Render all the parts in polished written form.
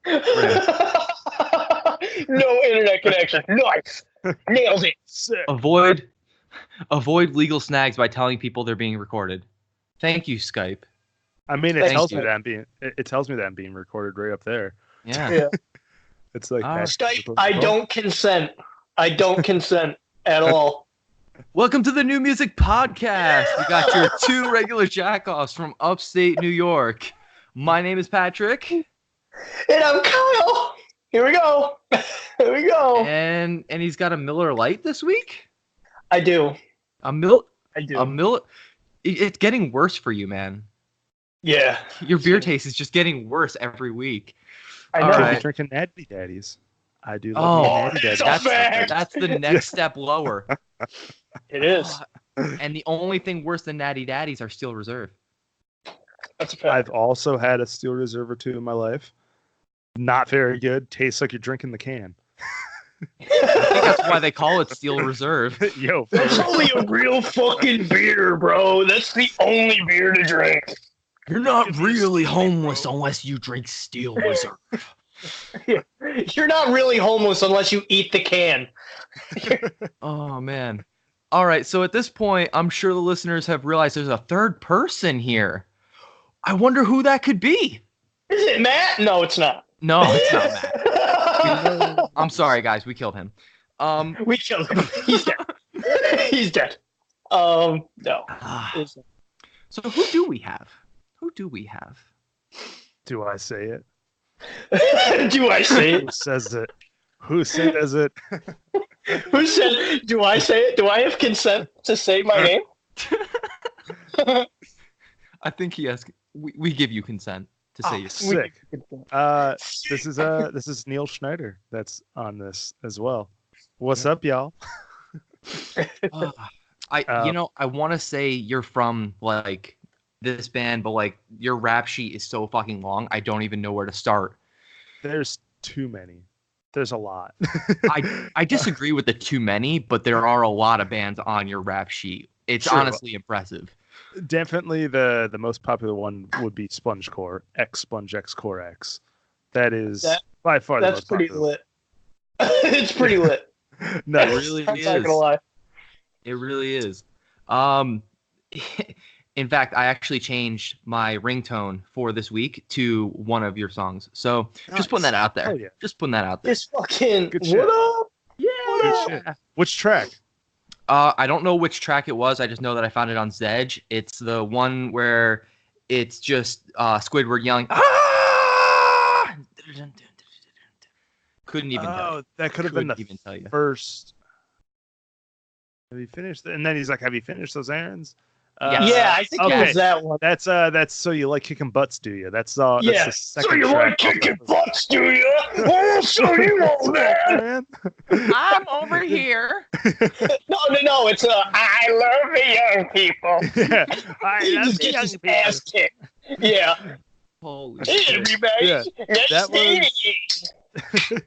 Rip. No internet connection. Nice. Nailed it. Sick. Avoid legal snags by telling people they're being recorded. Thank you, Skype. I mean, it Thank tells you. me that it tells me that I'm being recorded right up there. Yeah. Yeah. It's like Skype, I don't consent. I don't consent at all. Welcome to the NuMusick podcast. We got your 2 regular jackoffs from upstate New York. My name is Patrick. And I'm Kyle. Here we go. Here we go. And he's got a Miller Lite this week? I do. I do. It's getting worse for you, man. Yeah. Your beer taste is just getting worse every week. I All know. right. You're drinking Natty Daddies. I do love Natty Daddies. That's the next step lower. It is. And the only thing worse than Natty Daddies are Steel Reserve. That's a fact. I've also had a Steel Reserve or 2 in my life. Not very good. Tastes like you're drinking the can. I think that's why they call it Steel Reserve. Yo, That's only a real fucking beer, bro. That's the only beer to drink. You're not really homeless unless you drink Steel Reserve. You're not really homeless unless you eat the can. Oh, man. All right, so at this point, I'm sure the listeners have realized there's a third person here. I wonder who that could be. Is it Matt? No, it's not. No, it's not Matt. I'm sorry, guys. We killed him. We killed him. He's dead. He's dead. No. So who do we have? Who do we have? do I say it? Do I say Who it? says it? Who says it? Who said? Do I say it? Do I have consent to say my name? I think he has. We give you consent to say your Sick. This is Kneel Schneider that's on this as well. What's up, y'all? I want to say you're from like this band, but like your rap sheet is so fucking long, I don't even know where to start. There's too many. There's a lot. I disagree with the too many, but there are a lot of bands on your rap sheet. It's Sure. honestly impressive. Definitely the most popular one would be xSPONGECOREx. That is by far the That's most pretty popular. lit. It's pretty lit. No, It really I'm is. not gonna lie. It really is. In fact, I actually changed my ringtone for this week to one of your songs. So just putting that out there. Hell yeah. Just putting that out there. This fucking Good shit. what up? Yeah. Good shit. Which track? I don't know which track it was. I just know that I found it on Zedge. It's the one where it's just Squidward yelling, "Ah!" Couldn't even tell you. That could have been Couldn't the even tell you. first. Have you finished? And then he's like, "Have you finished those errands?" Yes. Yeah, I think it okay. was that one. That's so you like kicking butts, do you? That's Yeah. the So second you track like kicking butts, do you? I'll show you all that. man. I'm over here. No. It's I love the young people. Yeah, I He love just the gets young his people. ass kicked. Yeah. Holy Hey, shit. everybody. Yeah, Let's that stay was-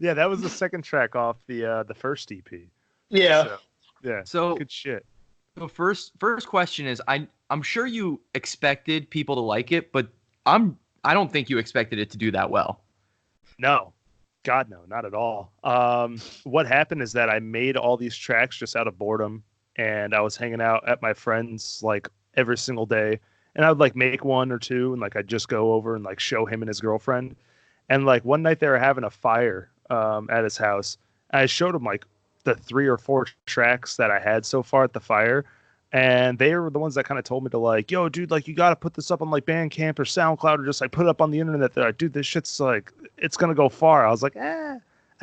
Yeah, that was the second track off the first EP. Yeah. So, yeah. So Good shit. the first question is I'm sure you expected people to like it, but I don't think you expected it to do that well. No, God, no, not at all. What happened is that I made all these tracks just out of boredom, and I was hanging out at my friend's like every single day, and I would like make one or two, and like I'd just go over and like show him and his girlfriend, and like one night they were having a fire at his house, and I showed him like the 3 or 4 tracks that I had so far at the fire. And they were the ones that kind of told me to like, yo, dude, like you got to put this up on like Bandcamp or SoundCloud or just like put it up on the internet. They're like, dude, this shit's like, it's going to go far. I was like, I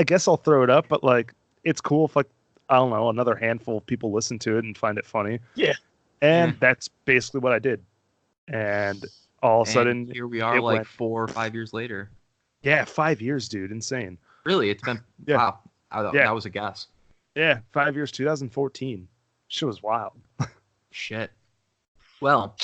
guess I'll throw it up. But like, it's cool if like, I don't know, another handful of people listen to it and find it funny. Yeah. And that's basically what I did. And all of a sudden, here we are it like went. 4 or 5 years later. Yeah, 5 years, dude. Insane. Really, it's been Yeah. wow. Yeah. That was a guess. Yeah, 5 years, 2014. Shit was wild. Shit. Well,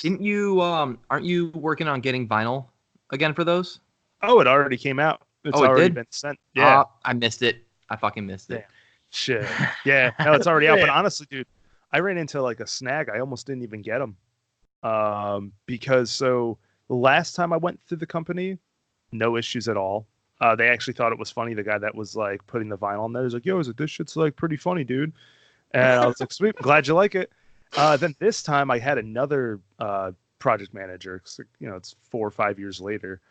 didn't you aren't you working on getting vinyl again for those? Oh, it already came out. It's Oh, it already did? been sent. Yeah. I missed it. I fucking missed it. Shit. Yeah. No, it's already out. But Yeah. honestly, dude, I ran into like a snag. I almost didn't even get them. Because so the last time I went through the company, they were the ones that kind of told me to like, yo, dude, like you got to put this up on like Bandcamp or SoundCloud or just like put it up on the internet. They're like, dude, this shit's like, it's going to go far. I was like, I guess I'll throw it up. But like, it's cool if like, I don't know, another handful of people listen to it and find it funny. Yeah. And that's basically what I did. no issues at all. They actually thought it was funny. The guy that was like putting the vinyl on there was like, "Yo, this shit's like pretty funny, dude." And I was like, "Sweet, glad you like it." Then this time I had another project manager. It's 4 or 5 years later.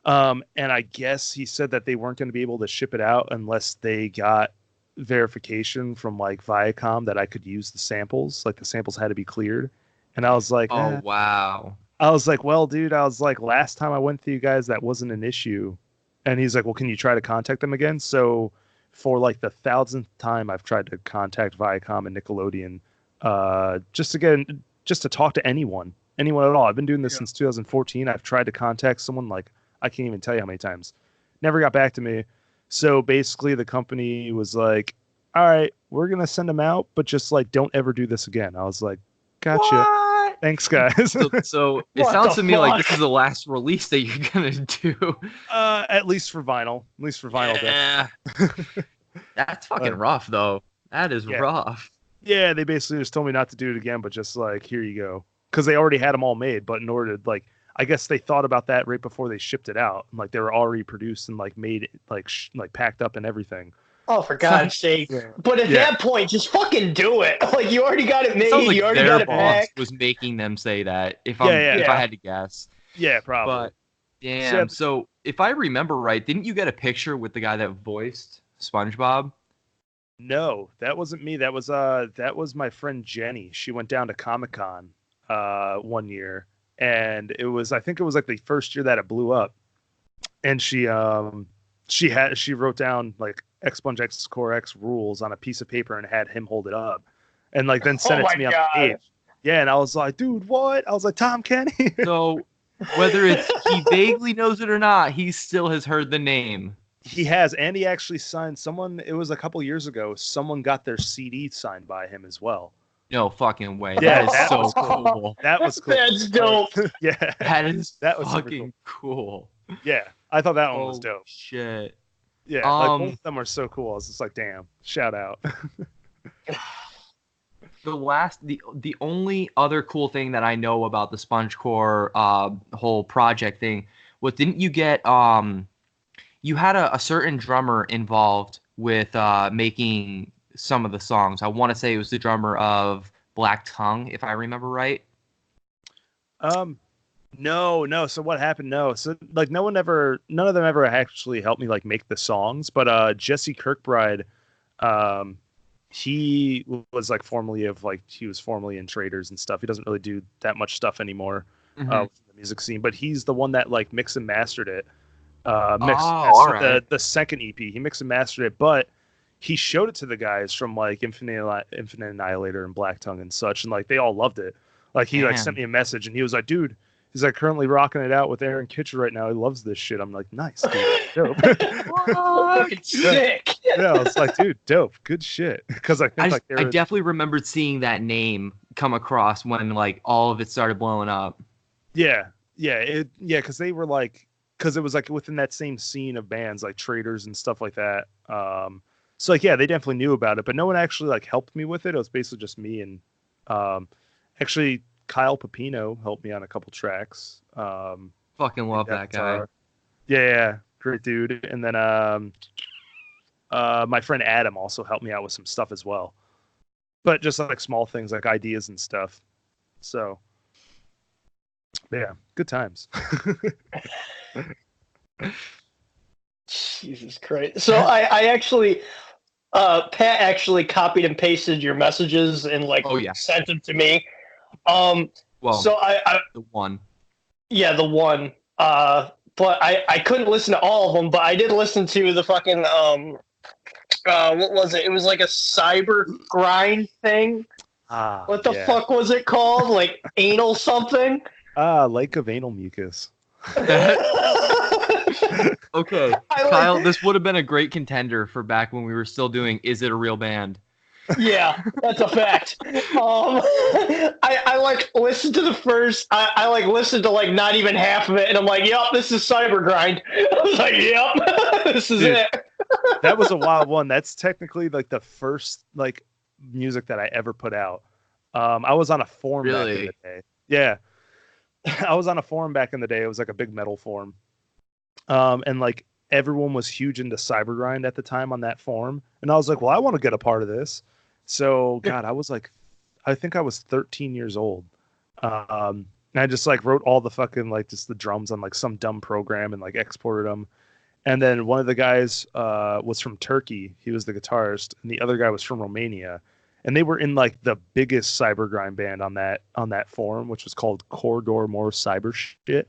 And I guess he said that they weren't going to be able to ship it out unless they got verification from like Viacom that I could use the samples. Like the samples had to be cleared. And I was like, Oh, wow. I was like, well, dude, I was like, last time I went to you guys, that wasn't an issue. And he's like, well, can you try to contact them again? So for like the 1,000th time, I've tried to contact Viacom and Nickelodeon just to talk to anyone at all. I've been doing this since 2014. I've tried to contact someone, like, I can't even tell you how many times. Never got back to me. So basically the company was like, all right, we're going to send them out, but just like, don't ever do this again. I was like, gotcha. What? Thanks, guys. So it sounds to me like this is the last release that you're going to do. At least for vinyl. Yeah. That's fucking rough, though. That is rough. Yeah, they basically just told me not to do it again, but just like, here you go. Because they already had them all made, but in order to, like, I guess they thought about that right before they shipped it out. Like, they were already produced and, like, made, like packed up and everything. Oh, for God's sake. Yeah. But at that point, just fucking do it. Like, you already got it made. Like you already got it packed. Was making them say that, if I had to guess. Yeah, probably. But, damn. So, if I remember right, didn't you get a picture with the guy that voiced SpongeBob? No, that wasn't me. That was my friend Jenny. She went down to Comic-Con one year, and I think it was like the first year that it blew up. And she wrote down like xSPONGECOREx rules on a piece of paper and had him hold it up, and like then sent it to me on the page. Yeah, and I was like, dude, what? I was like, Tom Kenny. So whether he vaguely knows it or not, he still has heard the name. He has, and he actually signed someone. It was a couple years ago. Someone got their CD signed by him as well. No fucking way. Yeah, that is so cool. That was cool. That's dope. Yeah, that was fucking cool. Yeah, I thought that one was dope. Shit. Yeah, like both of them are so cool. I was just like, damn, shout out. The only other cool thing that I know about the SpongeCore whole project thing was, didn't you get you had a certain drummer involved with making some of the songs. I want to say it was the drummer of Black Tongue, if I remember right. No. So what happened? No. So like none of them ever actually helped me like make the songs, but Jesse Kirkbride, he was like formerly in Traders and stuff. He doesn't really do that much stuff anymore with the music scene, but he's the one that like mixed and mastered it. The second EP. He mixed and mastered it, but he showed it to the guys from like Infinite Annihilator and Black Tongue and such, and like they all loved it. Like he like sent me a message and he was like, dude, he's like currently rocking it out with Aaron Kitcher right now. He loves this shit. I'm like, nice, dude. Dope. Sick. Yeah, I was like, dude, dope, good shit. Because I definitely remembered seeing that name come across when like all of it started blowing up. Because they were like, because it was like within that same scene of bands like Traders and stuff like that. So like, yeah, they definitely knew about it, but no one actually like helped me with it. It was basically just me and actually Kyle Pepino helped me on a couple tracks. Fucking love that guy. Yeah, great dude. And then my friend Adam also helped me out with some stuff as well, but just like small things like ideas and stuff. So yeah, good times. Jesus Christ. So I actually Pat actually copied and pasted your messages and like sent them to me. So I the one. Yeah, the one. But I couldn't listen to all of them, but I did listen to the fucking what was it? It was like a cyber grind thing. What the fuck was it called? Like anal something? Lake of Anal Mucus. Okay, Kyle, this would have been a great contender for back when we were still doing Is It a Real Band? Yeah, that's a fact. I like listened to the first. I like listened to like not even half of it, and I'm like, "Yep, this is cyber grind." I was like, "Yep, this is it." That was a wild one. That's technically like the first like music that I ever put out. I was on a forum back in the day. Yeah, I was on a forum back in the day. It was like a big metal forum, And like everyone was huge into Cybergrind at the time on that forum, and I was like, well, I want to get a part of this. So God, I think I was 13 years old. And I just like wrote all the fucking like just the drums on like some dumb program and like exported them. And then one of the guys was from Turkey. He was the guitarist, and the other guy was from Romania. And they were in like the biggest Cybergrind band on that forum, which was called Corridor More Cyber Shit.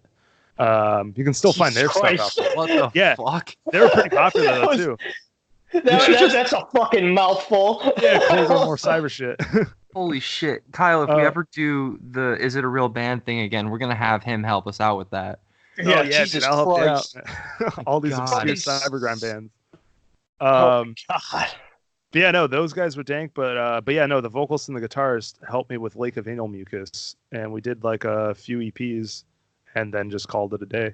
You can still find their stuff out there. What the fuck? They were pretty popular though too. That's a fucking mouthful. Yeah, Corridor More Cyber Shit. Holy shit. Kyle, if we ever do the Is It a Real Band thing again, we're going to have him help us out with that. Yeah, Jesus dude, I'll Christ. help you out. All these God. obscure Cybergrind bands. Oh, God. But yeah, no, those guys were dank, but yeah, no, the vocalist and the guitarist helped me with Lake of Anal Mucus, and we did like a few EPs, and then just called it a day.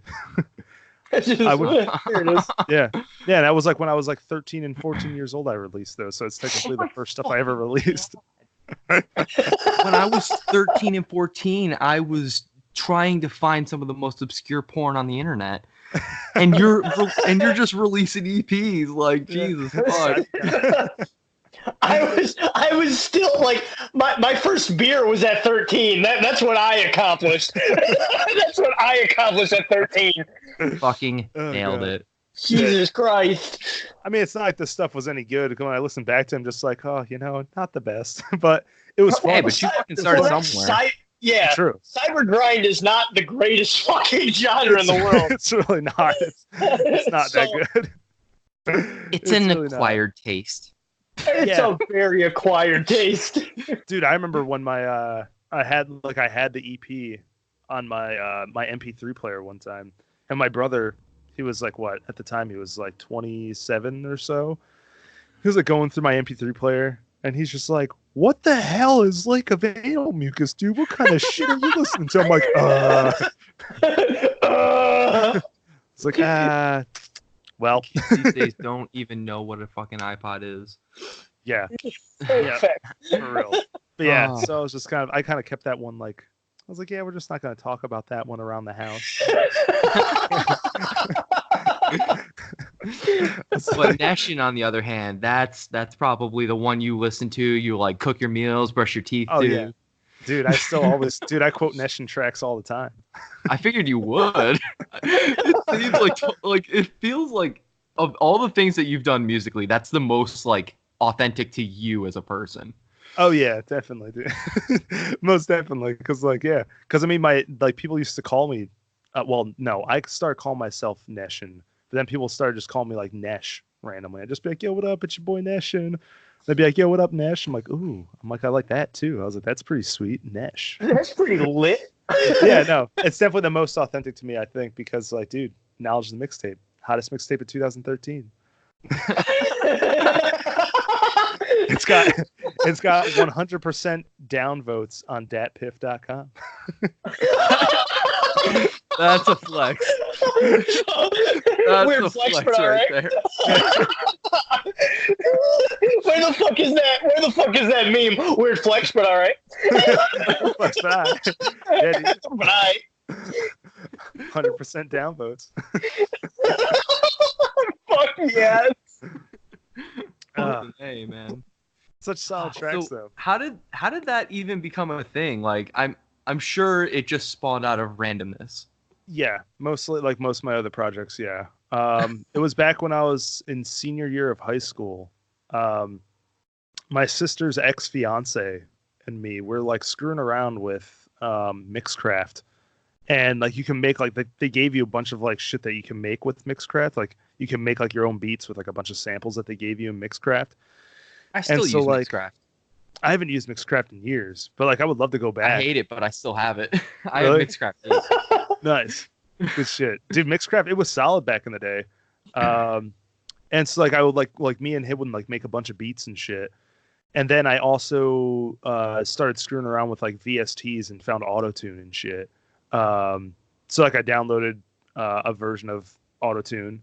Here it is. Yeah, and that was like when I was like 13 and 14 years old. I released those, so it's technically the first stuff I ever released. When I was 13 and 14, I was trying to find some of the most obscure porn on the internet. And you're just releasing EPs, like Jesus fuck. I was still like my first beer was at 13. That's what I accomplished. That's what I accomplished at 13. Fucking nailed it. Jesus Christ. I mean, it's not like this stuff was any good. When I listen back to him, just like, oh, not the best, but it was fun. Hey, but you fucking started somewhere. Yeah, true. Cybergrind is not the greatest fucking genre in the world. It's really not. It's not that good. It's an really acquired taste. It's a very acquired taste. Dude, I remember when I had the EP on my my MP3 player one time, and my brother, he was like, what at the time, he was like 27 or so. He was like going through my MP3 player, and he's just like, what the hell is Lake of Anal Mucus, dude? What kind of shit are you listening to? I'm like, It's like, well. Kids these days don't even know what a fucking iPod is. Yeah. Yeah, for real. But yeah, so I was just I kind of kept that one like, I was like, yeah, we're just not going to talk about that one around the house. But Neshin, on the other hand, that's probably the one you listen to. You like cook your meals, brush your teeth. Oh yeah, dude. I still always, I quote Neshin tracks all the time. I figured you would. It seems like it feels like of all the things that you've done musically, that's the most like authentic to you as a person. Oh yeah, definitely, dude. Most definitely, because I mean, my people used to call me. Well, no, I started calling myself Neshin. But then people started just calling me like Nesh randomly. I'd just be like, yo, what up? It's your boy Neshin. They'd be like, yo, what up, Nesh? I'm like, ooh. I'm like, I like that too. I was like, that's pretty sweet, Nesh. That's pretty lit. Yeah, no, it's definitely the most authentic to me, I think, because like, dude, Knowledge of the Mixtape. Hottest mixtape of 2013. It's got 100% downvotes on datpiff.com. That's a flex. That's Weird a flex, flex but all right right. there. Where the fuck is that? Where the fuck is that meme? Weird flex, but all right. Flex, but I. Yeah, dude. But I. 100% downvotes. Fuck yes. Hey man, Such solid tracks so though. How did that even become a thing? Like I'm sure it just spawned out of randomness. Yeah, mostly like most of my other projects. Yeah, it was back when I was in senior year of high school. My sister's ex-fiance and me were like screwing around with Mixcraft, and like you can make like they gave you a bunch of like shit that you can make with Mixcraft. Like you can make like your own beats with like a bunch of samples that they gave you in Mixcraft. I still use Mixcraft. I haven't used Mixcraft in years, but like I would love to go back. I hate it, but I still have it. I Really? have Mixcraft. Nice. Good shit. Dude, Mixcraft, it was solid back in the day. And so like I would like me and him would like make a bunch of beats and shit. And then I also started screwing around with like VSTs and found autotune and shit. So like I downloaded a version of autotune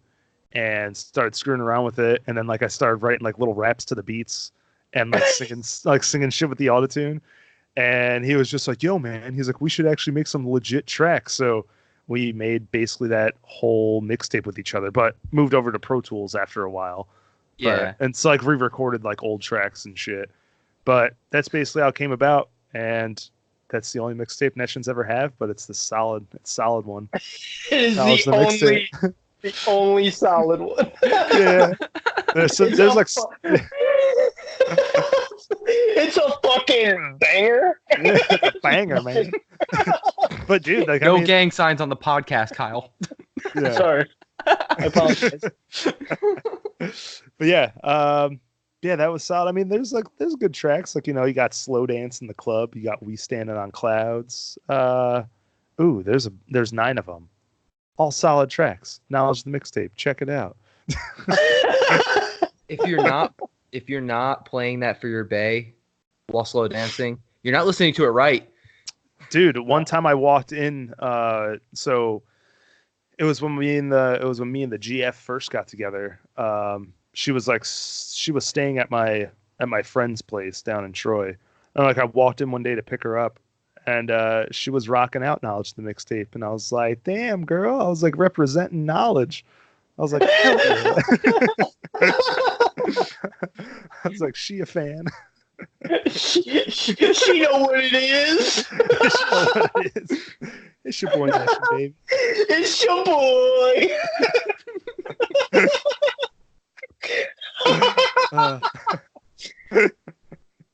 and started screwing around with it, and then like I started writing like little raps to the beats and like singing shit with the autotune. And he was just like, yo man, he's like, we should actually make some legit tracks. So we made basically that whole mixtape with each other, but moved over to Pro Tools after a while. Yeah. And it's like re-recorded like old tracks and shit. But that's basically how it came about, and that's the only mixtape Neshin's ever have. But it's solid one. It is the only solid one. Yeah. There's like. It's a fucking banger. A banger, man. But dude, like, no gang signs on the podcast, Kyle. Yeah. Sorry, I apologize. But yeah, that was solid. I mean, there's good tracks. Like, you got Slow Dance in the Club. You got We Standing on Clouds. There's 9 of them. All solid tracks. Knowledge of the Mixtape. Check it out. If you're not playing that for your bae while slow dancing, you're not listening to it right. Dude, one time I walked in, so it was when me and the GF first got together. She was staying at my friend's place down in Troy. And I walked in one day to pick her up, and she was rocking out Knowledge of the Mixtape, and I was like, "Damn, girl!" I was like representing Knowledge. I was like, hell yeah. I was like, she a fan. she know what it is. She know what it is. It's your boy, Neshin, baby. It's your boy.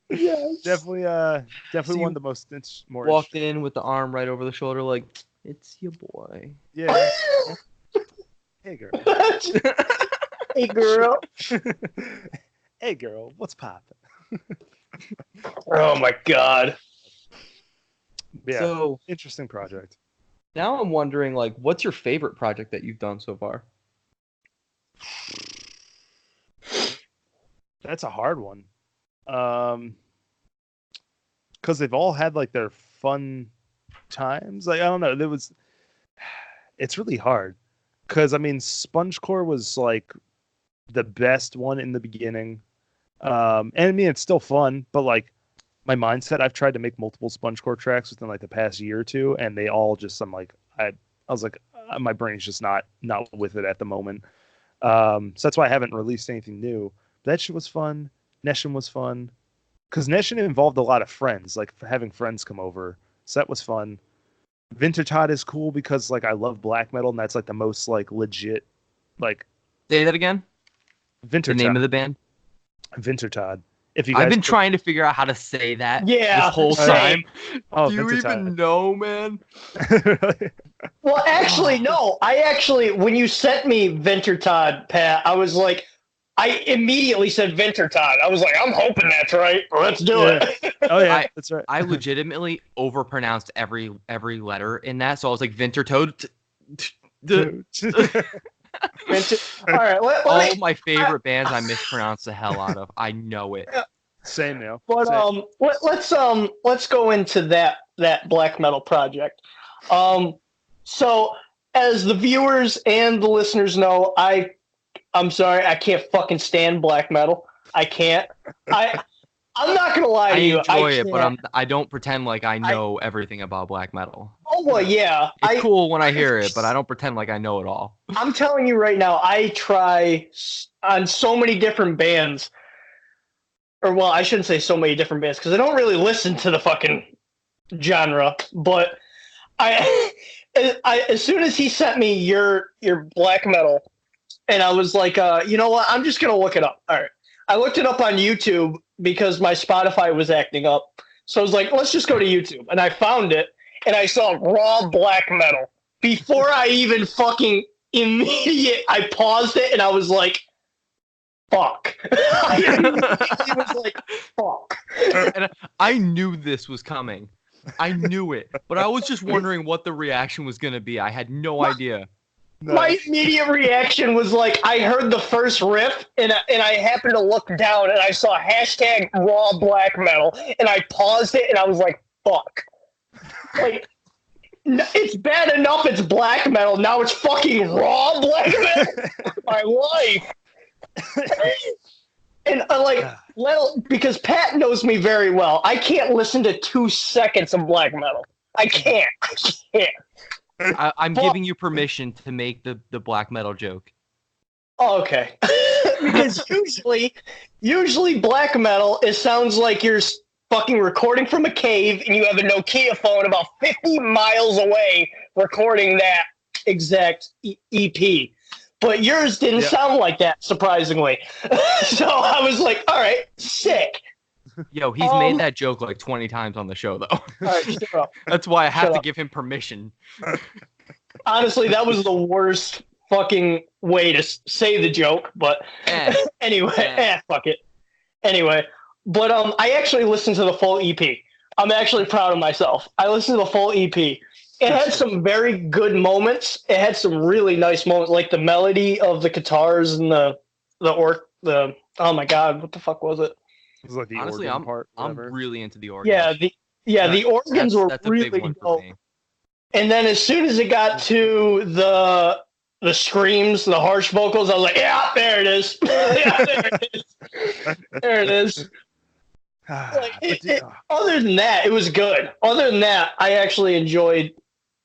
Yes. Definitely one of the most more walked in with the arm right over the shoulder, like, it's your boy. Yeah. Hey girl. Hey girl. Hey girl, what's poppin'? Oh my god. Yeah. So interesting project. Now I'm wondering, like, what's your favorite project that you've done so far? That's a hard one. Because they've all had like their fun times. Like, I don't know. It's really hard. Because I mean, SpongeCore was like the best one in the beginning. And I mean, it's still fun, but like my mindset, I've tried to make multiple SpongeCore tracks within like the past year or two, and they all just, I was like, my brain's just not with it at the moment. So that's why I haven't released anything new. But that shit was fun. Neshin was fun. Because Neshin involved a lot of friends, like having friends come over. So that was fun. Vintertodt is cool because like I love black metal, and that's like the most like legit, like. Say that again. Vintertodt. The name of the band. Vintertodd. If you guys I've been trying to figure out how to say that. Yeah, this whole time. Oh, do you Vintertodd. even know, man? Well, actually, no. When you sent me Vintertodd, Pat, I was like, I immediately said Vintertodd. I was like, I'm hoping that's right. Let's do it. Oh yeah, that's right. I legitimately overpronounced every letter in that, so I was like Vintertodt. All right, all my favorite bands I mispronounced the hell out of. I know it. Same now. But let's go into that black metal project. So as the viewers and the listeners know, I'm sorry, I can't fucking stand black metal. I can't. I'm not gonna lie to you. I enjoy it, but I don't pretend like I know everything about black metal. Oh well, yeah. It's cool when I hear it, but I don't pretend like I know it all. I'm telling you right now, I try on so many different bands. Or well, I shouldn't say so many different bands because I don't really listen to the fucking genre. But I as soon as he sent me your black metal, and I was like, you know what? I'm just gonna look it up. All right, I looked it up on YouTube because my Spotify was acting up. So I was like, let's just go to YouTube, and I found it, and I saw raw black metal. Before I even fucking I paused it, and I was like, fuck. I was like, fuck. And I knew this was coming. I knew it, but I was just wondering what the reaction was going to be. I had no idea. My immediate reaction was like, I heard the first riff, and I happened to look down, and I saw hashtag raw black metal, and I paused it, and I was like, fuck. Like, it's bad enough it's black metal, now it's fucking raw black metal. My life. And because Pat knows me very well, I can't listen to 2 seconds of black metal. I can't. I'm giving you permission to make the black metal joke. Oh, okay. Because usually black metal, it sounds like you're fucking recording from a cave and you have a Nokia phone about 50 miles away recording that exact EP. But yours didn't sound like that, surprisingly. So I was like, all right, sick. Yo, he's made that joke like 20 times on the show, though. All right, shut up. That's why I have to give him permission. Honestly, that was the worst fucking way to say the joke, but anyway, fuck it. Anyway, but I actually listened to the full EP. I'm actually proud of myself. I listened to the full EP. It had some very good moments. It had some really nice moments, like the melody of the guitars and the oh my god, what the fuck was it? It was like the honestly, organ part. I'm really into the organs. The organs were really dope. And then as soon as it got to the screams, the harsh vocals, I was like, yeah, there it is. Yeah, there it is. There it is. Other than that, it was good. Other than that, I actually enjoyed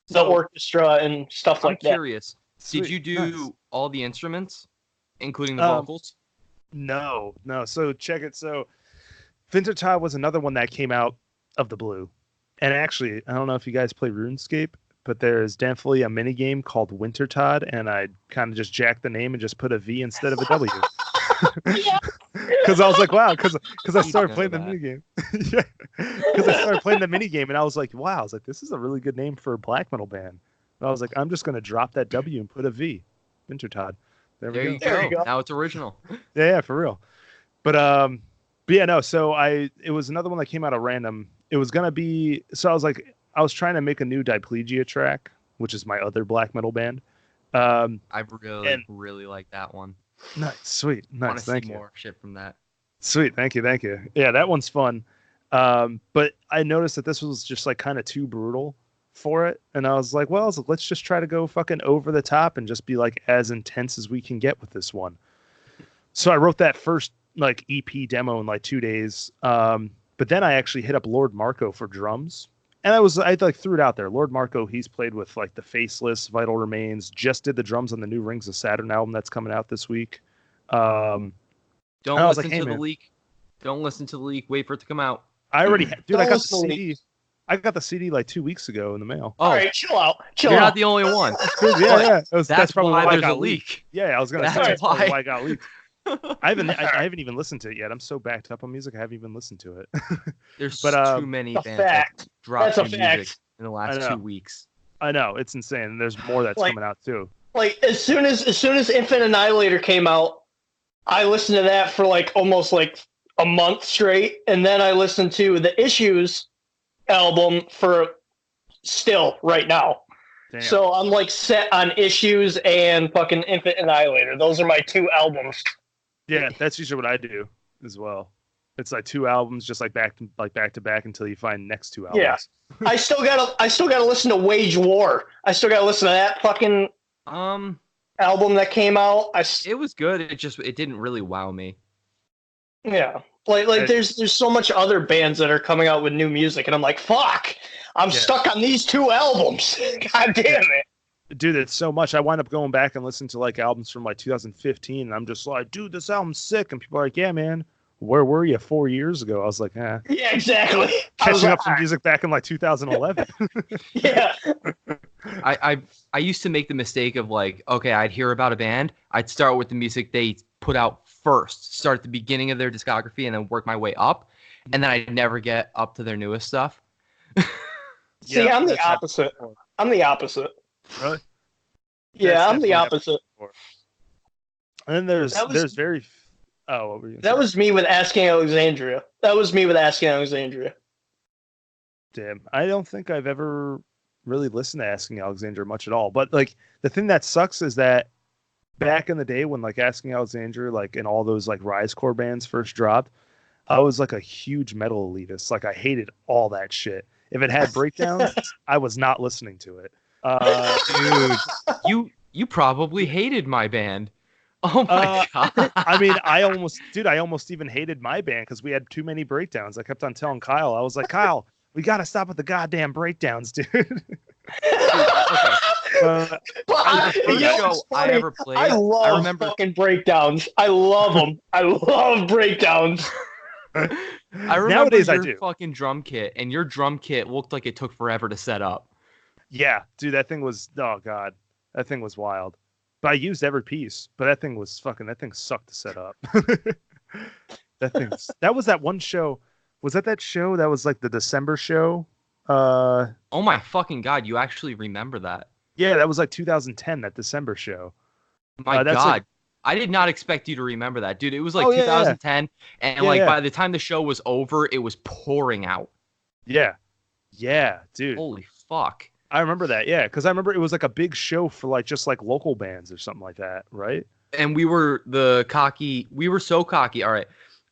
the orchestra and stuff like that. I'm curious. Did you do all the instruments, including the vocals? No. So check it. So Vintertodt was another one that came out of the blue. And actually, I don't know if you guys play RuneScape, but there's definitely a mini game called Wintertodt, and I kind of just jacked the name and just put a V instead of a W. Because I was like, wow, because I started playing the mini game. Yeah, because I started playing the mini game, and I was like, wow, I was like, this is a really good name for a black metal band. And I was like, I'm just gonna drop that W and put a V, Vintertodt. There you go. Now it's original. Yeah, for real. But yeah, no. So it was another one that came out of random. It was gonna be. So I was trying to make a new Diplegia track, which is my other black metal band. I really like that one. Nice, sweet, nice. Thank you. More shit from that. Sweet, thank you. Yeah, that one's fun. But I noticed that this was just like kind of too brutal for it, and I was like, well, let's just try to go fucking over the top and just be like as intense as we can get with this one. So I wrote that first like EP demo in like 2 days. But then I actually hit up Lord Marco for drums. And I like threw it out there. Lord Marco, he's played with like the Faceless, Vital Remains, just did the drums on the new Rings of Saturn album that's coming out this week. Don't listen to the leak. Don't listen to the leak. Wait for it to come out. I already, dude, I got the CD. I got the CD like 2 weeks ago in the mail. All right, chill out. You're not the only one. Yeah. That's probably why there's a leak. Yeah, I was gonna say that's why I got leaked. I haven't even listened to it yet. I'm so backed up on music. I haven't even listened to it. There's too many bands that dropped music in the last 2 weeks. I know, it's insane. There's more that's coming out too. Like as soon as Infant Annihilator came out, I listened to that for like almost like a month straight, and then I listened to the Issues album for still right now. Damn. So I'm like set on Issues and fucking Infant Annihilator. Those are my two albums. Yeah, that's usually what I do as well. It's like two albums, just like back to back until you find next two albums. Yeah, I still gotta listen to Wage War. I still gotta listen to that fucking album that came out. It was good. It didn't really wow me. Yeah, like there's so much other bands that are coming out with new music, and I'm like, fuck, I'm stuck on these two albums. God damn it. Dude, it's so much. I wind up going back and listening to like albums from like 2015, and I'm just like, dude, this album's sick. And people are like, yeah, man, where were you 4 years ago? I was like, Yeah, exactly. Catching up some music back in like 2011. Yeah. I used to make the mistake of like, okay, I'd hear about a band, I'd start with the music they put out first, start at the beginning of their discography, and then work my way up, and then I'd never get up to their newest stuff. See, I'm the opposite. Really? Yeah, I'm the opposite. And then there's very. Oh, what were you? That was me with Asking Alexandria. Damn, I don't think I've ever really listened to Asking Alexandria much at all. But like the thing that sucks is that back in the day when like Asking Alexandria, like and all those like Risecore bands first dropped, I was like a huge metal elitist. Like I hated all that shit. If it had breakdowns, I was not listening to it. Dude, you probably hated my band. Oh my god! I mean, I almost even hated my band because we had too many breakdowns. I kept on telling Kyle, I was like, Kyle, we got to stop with the goddamn breakdowns, dude. Okay. The first show I ever played, I love remember fucking breakdowns. I love them. I love breakdowns. I remember Nowadays, your I do. fucking drum kit, and your drum kit looked like it took forever to set up. Yeah, dude, that thing was, oh god, that thing was wild. But I used every piece, but that thing sucked to set up. That was that one show. Was that show that was like the December show? Oh my fucking god, you actually remember that? Yeah, that was like 2010, that December show. My that's god. like- I did not expect you to remember that, dude. It was like Oh, yeah, 2010, and Yeah, like yeah. by the time the show was over, it was pouring out. Yeah, dude. Holy fuck. I remember that. Yeah, because I remember it was like a big show for like just like local bands or something like that, right? And we were so cocky. All right.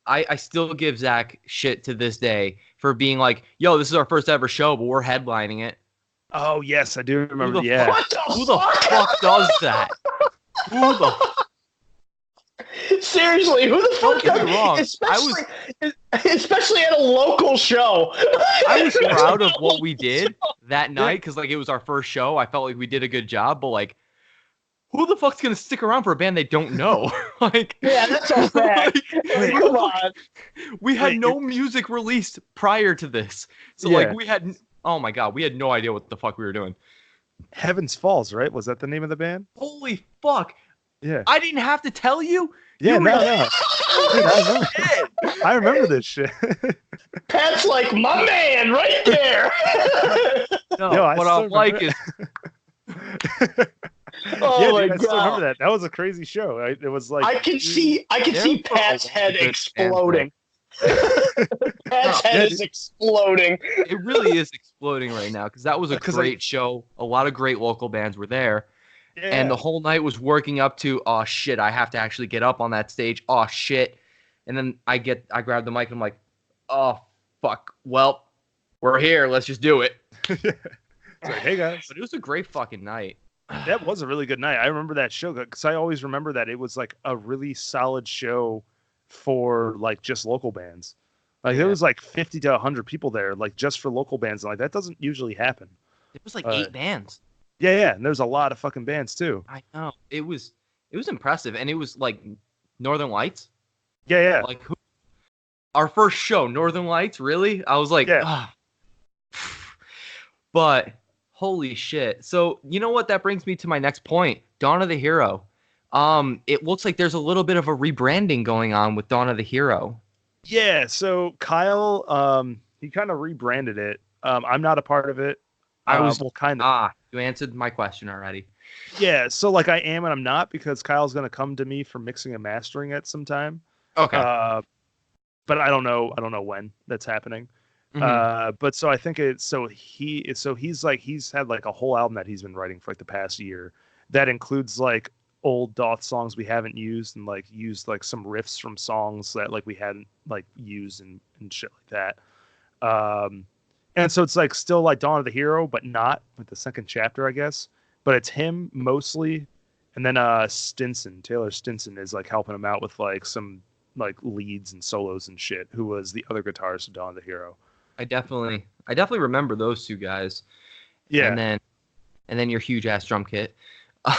I still give Zach shit to this day for being like, yo, this is our first ever show, but we're headlining it. Oh yes, I do remember. the Yeah. Who the fuck does that? Who the Seriously, who the fuck Don't get does me wrong. especially at a local show? I was proud of what we did that night because like it was our first show. I felt like we did a good job, but like, who the fuck's gonna stick around for a band they don't know? Like, Yeah, that's a fact. Come on. We had no music released prior to this, so Yeah. like we had. Oh my god, we had no idea what the fuck we were doing. Heavens Falls, right? Was that the name of the band? Holy fuck! Yeah. I didn't have to tell you. Yeah, You no. Dude, I remember this shit. Pat's like, my man, right there. No, Yo, I what still I'm like remember is Oh yeah, my dude, I still remember god. that. That was a crazy show. It was like I can see There Pat's were a lot head of good exploding. Pat's head is exploding. it really is exploding right now because that was a 'Cause, great show. A lot of great local bands were there. yeah. And the whole night was working up to, oh shit, I have to actually get up on that stage. Oh shit. And then I grab the mic and I'm like, oh fuck. Well, we're here. Let's just do it. It's like, hey guys. But it was a great fucking night. That was a really good night. I remember that show because I always remember that it was like a really solid show for like just local bands. Like there was like 50 to 100 people there, like just for local bands. And like that doesn't usually happen. It was like 8 bands. Yeah. And there's a lot of fucking bands too. I know. It was impressive. And it was like Northern Lights. Yeah. Like our first show, Northern Lights, really? I was like, Yeah. But holy shit. So you know what? That brings me to my next point. Dawn of the Hero. It looks like there's a little bit of a rebranding going on with Dawn of the Hero. Yeah. So Kyle, he kind of rebranded it. I'm not a part of it. I was kind of. You answered my question already. Yeah. So like I am and I'm not because Kyle's gonna come to me for mixing and mastering at some time. Okay. But I don't know when that's happening. Mhm. But so I think he's had like a whole album that he's been writing for like the past year that includes like old Doth songs we haven't used and like used like some riffs from songs that like we hadn't like used and shit like that. And so it's like still like Dawn of the Hero, but not with the second chapter, I guess. But it's him mostly, and then Taylor Stinson is like helping him out with like some like leads and solos and shit. Who was the other guitarist of Dawn of the Hero? I definitely remember those two guys. Yeah. And then your huge ass drum kit.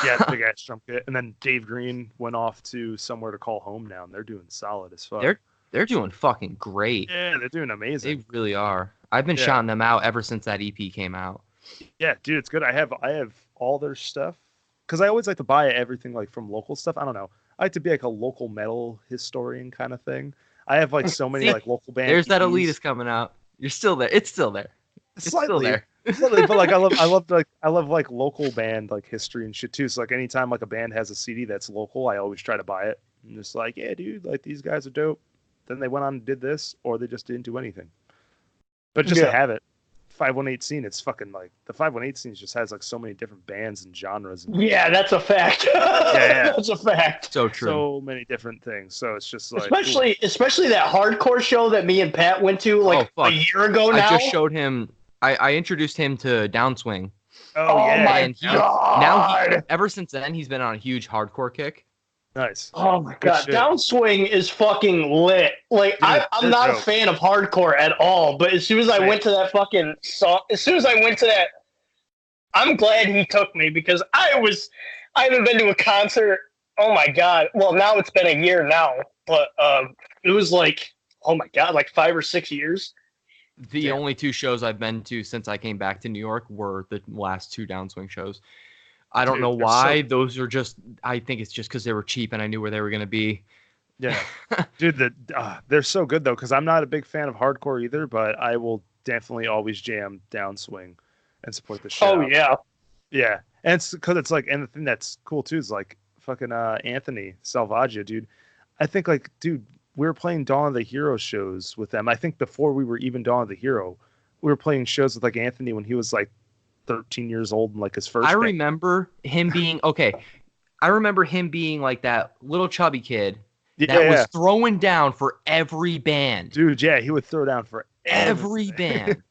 Yeah, big ass drum kit. And then Dave Green went off to somewhere to call home now, and they're doing solid as fuck. They're doing fucking great. Yeah, they're doing amazing. They really are. I've been shouting them out ever since that EP came out. Yeah, dude, it's good. I have all their stuff because I always like to buy everything like from local stuff. I don't know. I like to be like a local metal historian kind of thing. I have like so many like local bands. There's that Elitist coming out. You're still there. It's still there. It's still there. Slightly, but like I love like local band like history and shit too. So like anytime like a band has a CD that's local, I always try to buy it. And just like, yeah, dude, like these guys are dope. Then they went on and did this, or they just didn't do anything. But just to have it, 518 scene, it's fucking like the 518 scene just has like so many different bands and genres. And Yeah, that's a fact. Yeah, that's a fact. So true. So many different things. So it's just like especially that hardcore show that me and Pat went to like a year ago now. I just showed him. I introduced him to Downswing. Oh yeah. My and God. Ever since then, he's been on a huge hardcore kick. Nice. Oh my God, shit. Downswing is fucking lit. Like Dude, I'm not a fan of hardcore at all, but as soon as I went to that fucking song, as soon as I went to that, I'm glad he took me because I haven't been to a concert. Oh my God. Well, now it's been a year now, but it was like, oh my God, like 5 or 6 years. The only 2 shows I've been to since I came back to New York were the last 2 Downswing shows. I don't know why. Those are just, I think it's just because they were cheap and I knew where they were going to be. Yeah. Dude, they're so good, though, because I'm not a big fan of hardcore either, but I will definitely always jam Downswing and support the show. Oh, yeah. Yeah. And it's because it's like, and the thing that's cool, too, is like fucking Anthony Salvaggio, dude. I think, like, dude, we were playing Dawn of the Hero shows with them. I think before we were even Dawn of the Hero, we were playing shows with like Anthony when he was like 13 years old and like his first. I remember him being I remember him being like that little chubby kid that was throwing down for every band. Dude, yeah, he would throw down for every band.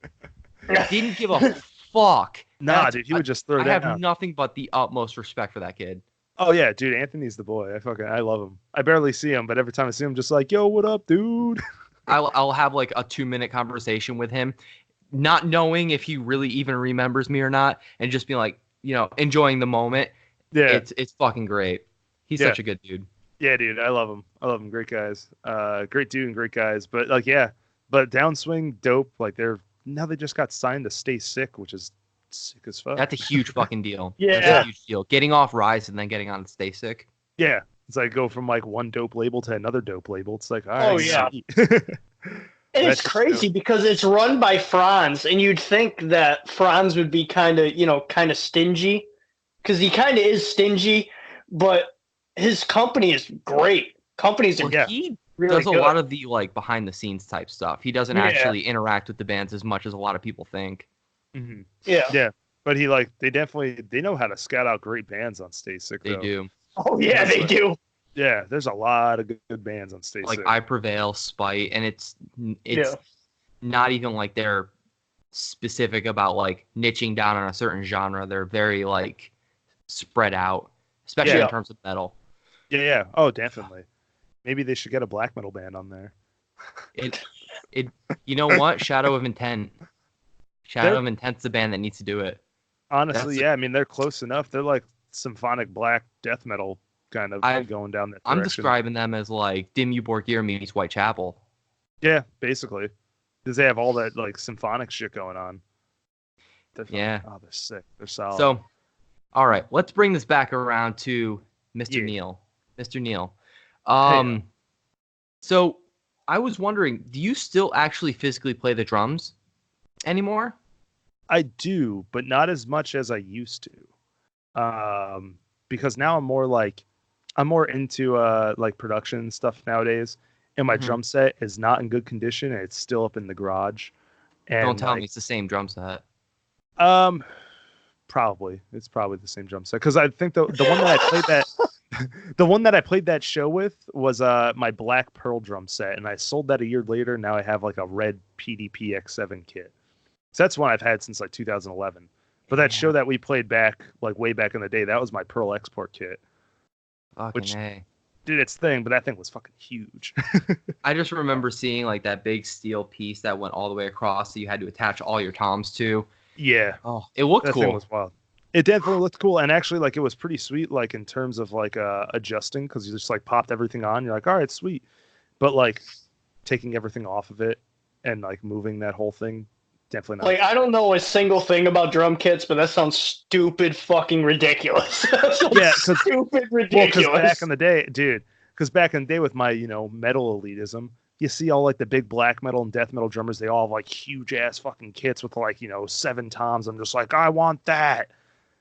Didn't give a fuck. Nah, dude, he would just throw down. I have nothing but the utmost respect for that kid. Oh yeah, dude, Anthony's the boy. I love him. I barely see him, but every time I see him, just like, yo, what up, dude? I'll have like a 2-minute conversation with him, not knowing if he really even remembers me or not, and just being like, enjoying the moment. Yeah, it's fucking great. He's such a good dude. Yeah, dude, I love him. Great guys. Great dude and great guys. But like, yeah, but Downswing, dope. Like they just got signed to Stay Sick, which is sick as fuck. That's a huge fucking deal. Yeah. That's a huge deal. Getting off Rise and then getting on to Stay Sick. Yeah. It's like go from like one dope label to another dope label. It's like, all right. Oh, yeah. And it's crazy because it's run by Franz, and you'd think that Franz would be kind of stingy, because he kind of is stingy, but his company is great. Companies are he really does a lot of the like behind the scenes type stuff. He doesn't actually interact with the bands as much as a lot of people think. Mm-hmm. Yeah. But they know how to scout out great bands on Stay Sick. They do. Oh yeah, they do. Yeah, there's a lot of good bands on Stay Sick. Like I Prevail, Spite, and it's not even like they're specific about like niching down on a certain genre. They're very like spread out, especially in terms of metal. Yeah. Oh, definitely. Maybe they should get a black metal band on there. You know what? Shadow of Intent. Shadow of Intent's the band that needs to do it. Honestly, I mean, they're close enough. They're like symphonic black death metal kind of going down that direction. I'm describing them as like Dimmu Borgir meets Whitechapel. Yeah, basically. Because they have all that like symphonic shit going on. Yeah. Oh, they're sick. They're solid. So, all right, let's bring this back around to Mr. Neil. Mr. Neil. So I was wondering, do you still actually physically play the drums anymore? I do, but not as much as I used to. Because now I'm more into like production stuff nowadays, and my drum set is not in good condition, and it's still up in the garage. And don't tell me it's the same drum set. Probably it's probably the same drum set, because I think the one that I played the one that I played that show with was my Black Pearl drum set, and I sold that a year later. Now I have like a red PDP X7 kit. So that's one I've had since like 2011. But that show that we played back, like way back in the day, that was my Pearl Export kit. Which did its thing, but that thing was fucking huge. I just remember seeing like that big steel piece that went all the way across that you had to attach all your toms to. Yeah. Oh, it looked cool. That thing was wild. It definitely looked cool, and actually, like, it was pretty sweet, like, in terms of, like, adjusting, because you just, like, popped everything on, you're like, all right, sweet. But, like, taking everything off of it and, like, moving that whole thing, definitely not. Like, I don't know a single thing about drum kits, but that sounds stupid fucking ridiculous. Stupid ridiculous. Well, because back in the day, dude, with my, metal elitism, you see all, like, the big black metal and death metal drummers, they all have, like, huge-ass fucking kits with, like, 7 toms. I'm just like, I want that.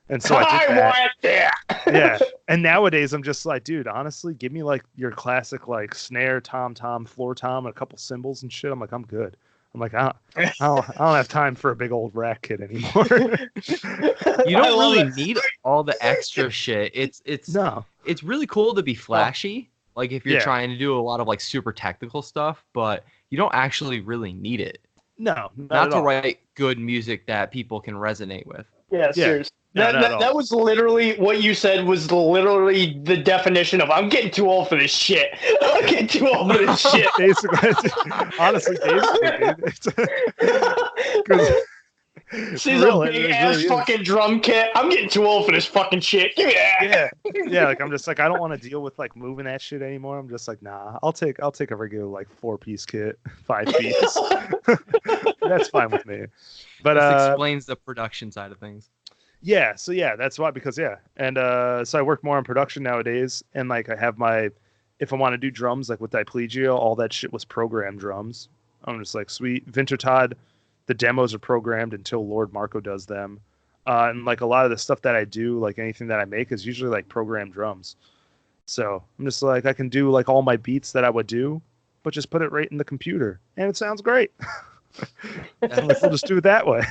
And so I want that. Yeah. And nowadays I'm just like, dude, honestly, give me like your classic like snare, tom, floor tom, and a couple cymbals and shit. I'm like, I'm good. I'm like, I don't have time for a big old rack kit anymore. You don't really need all the extra shit. It's really cool to be flashy. Like if you're trying to do a lot of like super technical stuff, but you don't actually really need it. No, not to write good music that people can resonate with. Yeah, seriously. That was literally what you said was literally the definition of I'm getting too old for this shit. I'm getting too old for this shit. Basically, honestly, See real, the it big really ass is. fucking drum kit. I'm getting too old for this fucking shit. Give me that. Yeah. Like I'm just like I don't want to deal with like moving that shit anymore. I'm just like nah. I'll take a regular like 4-piece kit, 5-piece. That's fine with me. But this explains the production side of things. yeah. So yeah, that's why because yeah, and so I work more on production nowadays, and like I have my if I want to do drums like with Diplegio, all that shit was programmed drums. I'm just like sweet Vintertodt. The demos are programmed until Lord Marco does them. And like a lot of the stuff that I do, like anything that I make is usually like programmed drums. So I'm just like, I can do like all my beats that I would do, but just put it right in the computer and it sounds great. Like, we'll just do it that way.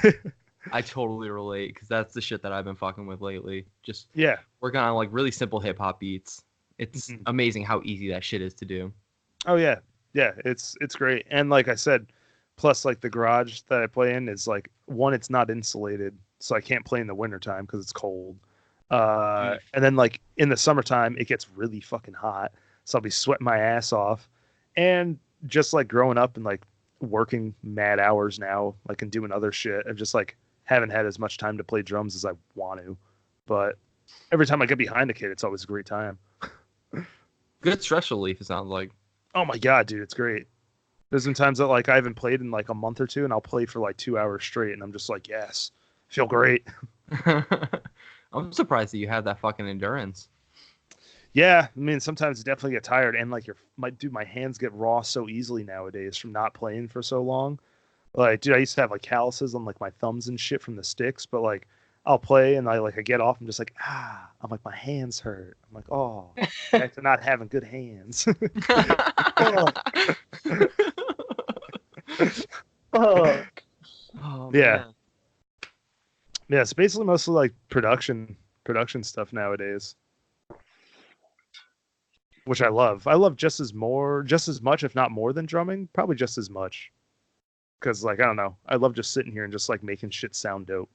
I totally relate because that's the shit that I've been fucking with lately. Just Yeah. working on like really simple hip hop beats. It's amazing how easy that shit is to do. Oh yeah. Yeah. It's great. And like I said, plus like the garage that I play in is like one, it's not insulated. So I can't play in the wintertime because it's cold. And then like in the summertime, it gets really fucking hot. So I'll be sweating my ass off. And just like growing up and like working mad hours now, like and doing other shit, I've just like haven't had as much time to play drums as I want to. But every time I get behind a kid, it's always a great time. Good stress relief, it sounds like. Oh my God, dude, it's great. There's been times that like I haven't played in like a month or two and I'll play for like 2 hours straight and I'm just like, yes, feel great. I'm surprised that you have that fucking endurance. Yeah, I mean, sometimes you definitely get tired, and like my hands get raw so easily nowadays from not playing for so long. Like, dude, I used to have like calluses on like my thumbs and shit from the sticks, but like I'll play and I get off, I'm just like, I'm like my hands hurt. I'm like, oh, back to not having good hands. Oh. Oh, Yeah. man. Yeah, it's basically mostly like production stuff nowadays, which I love. I love just as much, if not more than drumming, probably just as much. Because like I don't know, I love just sitting here and just like making shit sound dope.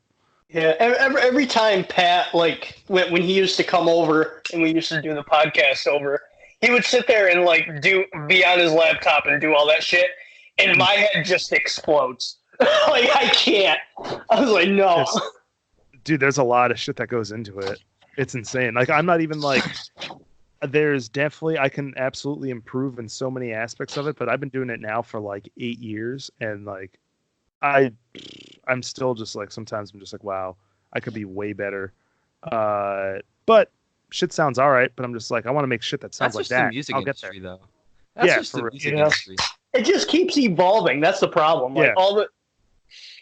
Yeah, every time Pat, like when he used to come over and we used to do the podcast over, he would sit there and like be on his laptop and do all that shit, and my head just explodes. Like I can't. I was like, no. Dude, there's a lot of shit that goes into it. It's insane. Like I'm not even like. There's definitely I can absolutely improve in so many aspects of it, but I've been doing it now for like 8 years, and like I'm still just like sometimes I'm just like, wow, I could be way better. But shit sounds all right. But I'm just like, I want to make shit that sounds That's like just that. the music I'll industry, get there. though. That's Yeah, just the for music real. industry. It just keeps evolving. That's the problem. Like Yeah.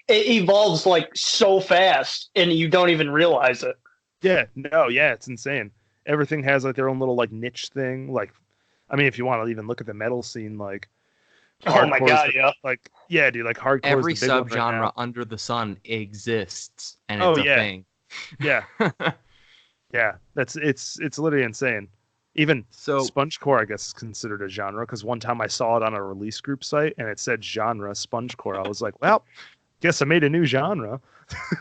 it evolves like so fast, and you don't even realize it. Yeah, no, yeah, it's insane. Everything has like their own little like niche thing. Like, I mean, if you want to even look at the metal scene, like, Oh my God, yeah. like, yeah, dude, like hardcore. Every is the big one right subgenre now. under the sun exists, and Oh, it's a yeah. thing. Yeah, yeah, it's literally insane. Even So SpongeCore, I guess, is considered a genre because one time I saw it on a release group site and it said genre SpongeCore. I was like, well, guess I made a new genre.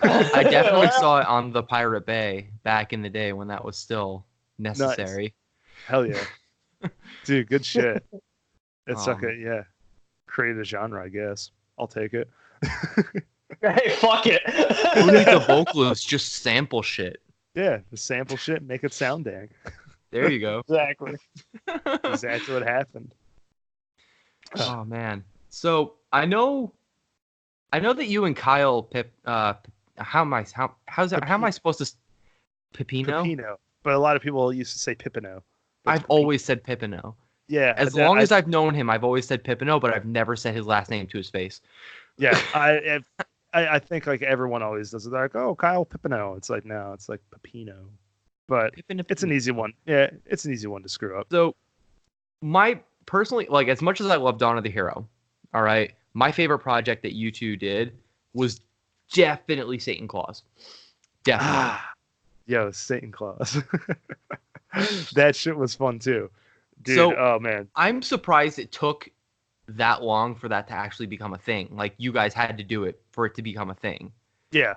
I definitely saw it on the Pirate Bay back in the day when that was still necessary. Hell yeah, dude, good shit. It's Um, okay, yeah. Create a genre, I guess. I'll take it. Hey, fuck it. Who needs a vocalist? Just sample shit. Yeah, the sample shit, make it sound dang. There you go. Exactly. Exactly what happened. Oh man. So I know that you and Kyle how am I supposed to Pippino? Pippino. But a lot of people used to say Pippino. I've always said Pippino. Yeah. As long as I've known him, I've always said Pippino, but I've never said his last name to his face. Yeah, I think like everyone always does it. They're like, oh, Kyle Pippino. It's like, no, it's like Pippino. But it's an easy one. Yeah, it's an easy one to screw up. So personally, like as much as I love Dawn of the Hero, all right, my favorite project that you two did was definitely Satan Claus. Definitely. Yo, Satan Claus. That shit was fun too. Dude, So, oh man. I'm surprised it took that long for that to actually become a thing. Like you guys had to do it for it to become a thing. Yeah.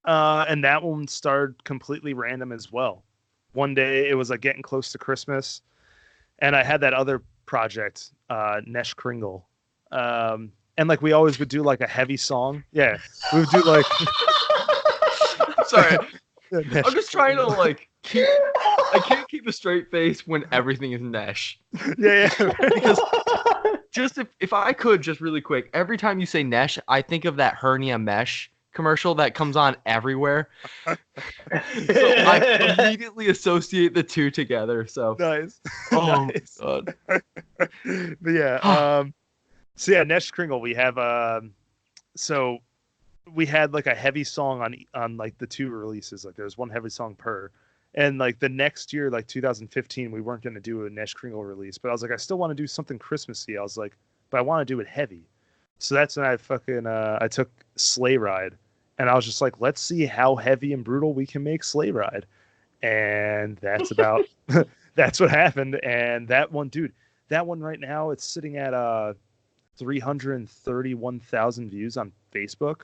And that one started completely random as well. One day it was like getting close to Christmas, and I had that other project, Nesh Kringle. and like we always would do like a heavy song. Yeah, we would do like. Sorry, I'm just trying to like keep. I can't keep a straight face when everything is Nesh. Yeah. Because just if I could just really quick, every time you say Nesh, I think of that hernia mesh commercial that comes on everywhere. So I immediately associate the two together. So Nice. oh Nice. my God. But yeah, so yeah, Nesh Kringle, we have so we had like a heavy song on like the two releases. Like there's one heavy song per. And like the next year, like 2015, we weren't going to do a Nesh Kringle release, but I was like, I still want to do something Christmassy. I was like, but I want to do it heavy. So that's when I I took Sleigh Ride, and I was just like, let's see how heavy and brutal we can make Sleigh Ride. And that's about, that's what happened. And that one, dude, that one right now, it's sitting at 331,000 views on Facebook.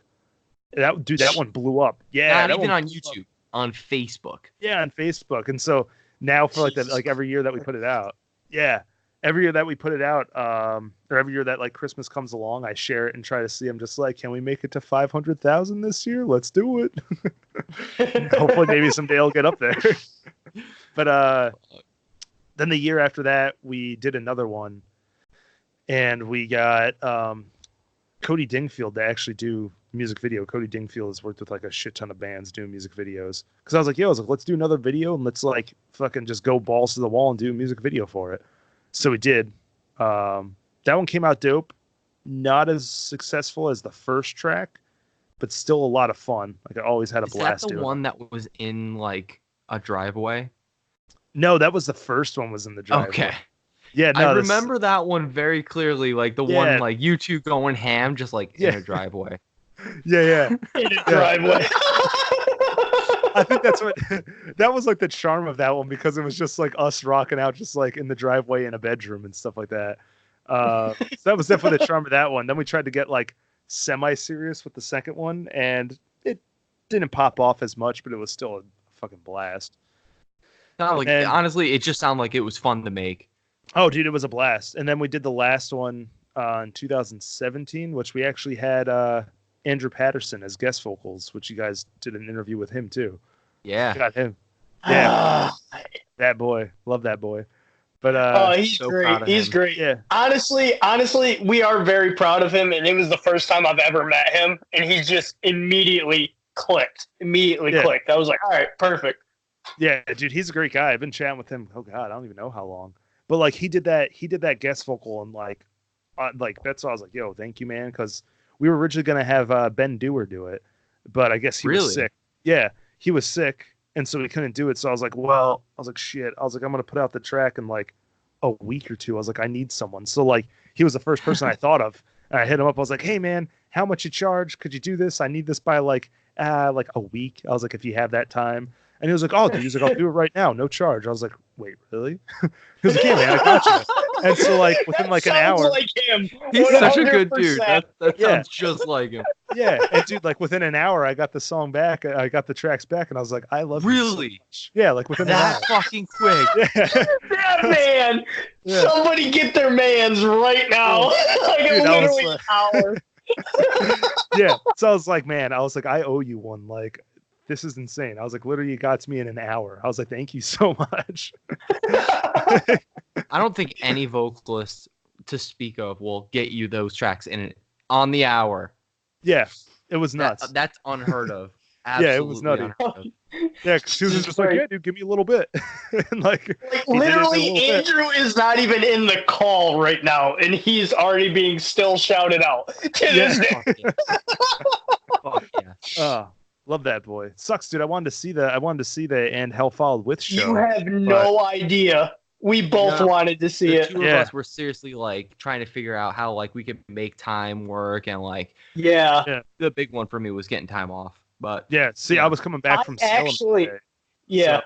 That one blew up. Yeah. Not even on YouTube. On Facebook. Yeah, on Facebook. And so now for like every year that we put it out. Yeah. Every year that we put it out, or every year that like Christmas comes along, I share it and try to see. I'm just like, can we make it to 500,000 this year? Let's do it. Hopefully maybe someday I'll get up there. But then the year after that, we did another one, and we got Cody Dingfield to actually do music video. Cody Dingfield has worked with like a shit ton of bands doing music videos. Because I was like, let's do another video and let's like fucking just go balls to the wall and do a music video for it. So we did. That one came out dope. Not as successful as the first track, but still a lot of fun. Like I always had a blast. Is that the one that was in like a driveway? No, that was the first one was in the driveway. Okay. Yeah, no, I remember that one very clearly. Like the one like you two going ham just like in a driveway. Yeah. In a driveway. I think that's what that was like the charm of that one, because it was just like us rocking out just like in the driveway in a bedroom and stuff like that. So that was definitely the charm of that one. Then we tried to get like semi-serious with the second one, and it didn't pop off as much, but it was still a fucking blast. Honestly, it just sounded like it was fun to make. Oh, dude, it was a blast. And then we did the last one in 2017, which we actually had Andrew Patterson as guest vocals, which you guys did an interview with him too. Yeah. Got him. Yeah. That boy. Love that boy. But he's so great. He's great. Yeah. Honestly, we are very proud of him, and it was the first time I've ever met him, and he just immediately clicked. Clicked. I was like, all right, perfect. Yeah, dude, he's a great guy. I've been chatting with him. Oh God, I don't even know how long. But like he did that guest vocal, and like that's why I was like, yo, thank you, man, because we were originally gonna have Ben Dewar do it, but I guess he was sick. Yeah, he was sick, and so we couldn't do it. So I was like, shit. I was like, I'm gonna put out the track in like a week or two. I was like, I need someone. So like he was the first person I thought of. And I hit him up. I was like, hey man, how much you charge? Could you do this? I need this by like a week. I was like, if you have that time. And he was like, oh, dude, he's like, I'll do it right now, no charge. I was like, wait, really? He was like, yeah, man, I got you. And so, like, within like an hour, like him. He's such a good dude. That sounds just like him. Yeah, and dude, like within an hour, I got the song back. I got the tracks back, and I was like, I love really? You so much. Yeah, like within an hour. Fucking quick. Yeah. That man. Yeah. Somebody get their mans right now. Like dude, literally an hour. Yeah. So I was like, man, I owe you one. Like, this is insane. I was like, literally, you got to me in an hour. I was like, thank you so much. I don't think any vocalist to speak of will get you those tracks on the hour. Yeah, it was nuts. That's unheard of. Yeah, it was nutty. Yeah, because she was just like, yeah, dude, give me a little bit. And like literally, Andrew is not even in the call right now, and he's already being still shouted out to this day. Fuck yeah. Love that boy. Sucks, dude. I wanted to see the And Hell Followed With show. You have no idea. We both wanted to see it. The two of us were seriously like trying to figure out how like we could make time work, and like the big one for me was getting time off. But I was coming back from actually, I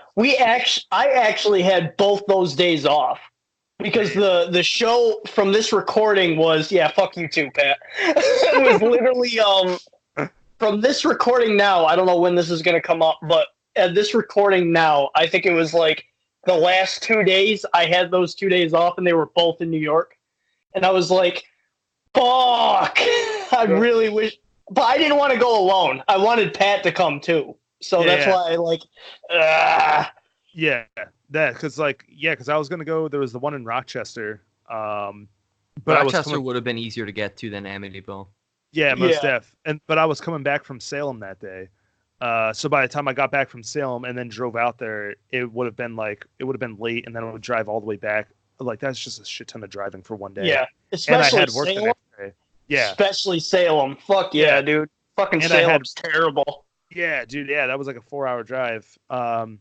actually had both those days off because the show from this recording was fuck you too, Pat. It was literally from this recording now, I don't know when this is going to come up, but at this recording now, I think it was like the last 2 days, I had those 2 days off, and they were both in New York. And I was like, Fuck! I really wish, but I didn't want to go alone. I wanted Pat to come too, so that's why I like. Yeah, because I was gonna go. There was the one in Rochester, but Rochester would have been easier to get to than Amityville. Yeah, most def. But I was coming back from Salem that day. So by the time I got back from Salem and then drove out there, it would have been late, and then I would drive all the way back. Like that's just a shit ton of driving for one day. Yeah, especially and I had work Salem. the next day. Yeah, especially Salem. Fuck yeah, dude. Fucking Salem's terrible. Yeah, dude. Yeah, that was like a 4-hour drive. And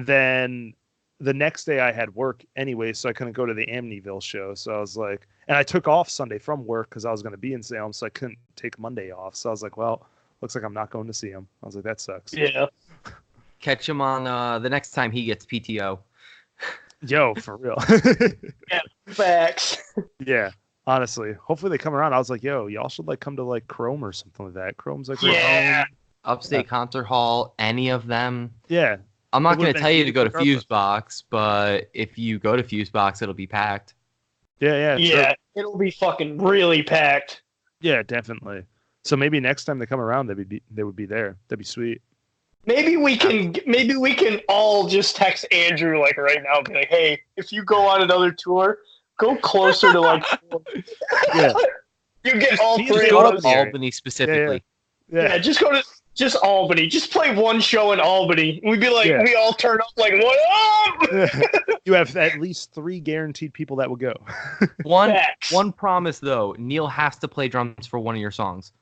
then the next day I had work anyway, so I couldn't go to the Amityville show. So I was like, and I took off Sunday from work because I was going to be in Salem, so I couldn't take Monday off. So I was like, well, looks like I'm not going to see him. I was like, that sucks. Yeah. Catch him on the next time he gets PTO. Yo, for real. Yeah, facts. Yeah, honestly. Hopefully they come around. I was like, yo, y'all should like come to like Chrome or something like that. Chrome's like Upstate Concert Hall, any of them. Yeah. I'm not going to tell you to go to Fusebox, but if you go to Fusebox, it'll be packed. Yeah. Yeah, it'll be fucking really packed. Yeah, definitely. So maybe next time they come around, they would be there. That'd be sweet. Maybe we can all just text Andrew like right now and be like, hey, if you go on another tour, go closer to like yeah. You get all three go of to Albany specifically. Yeah, just go to Albany. Just play one show in Albany. We'd be like, we all turn up like, what up? You have at least 3 guaranteed people that will go. One promise though, Neil has to play drums for one of your songs.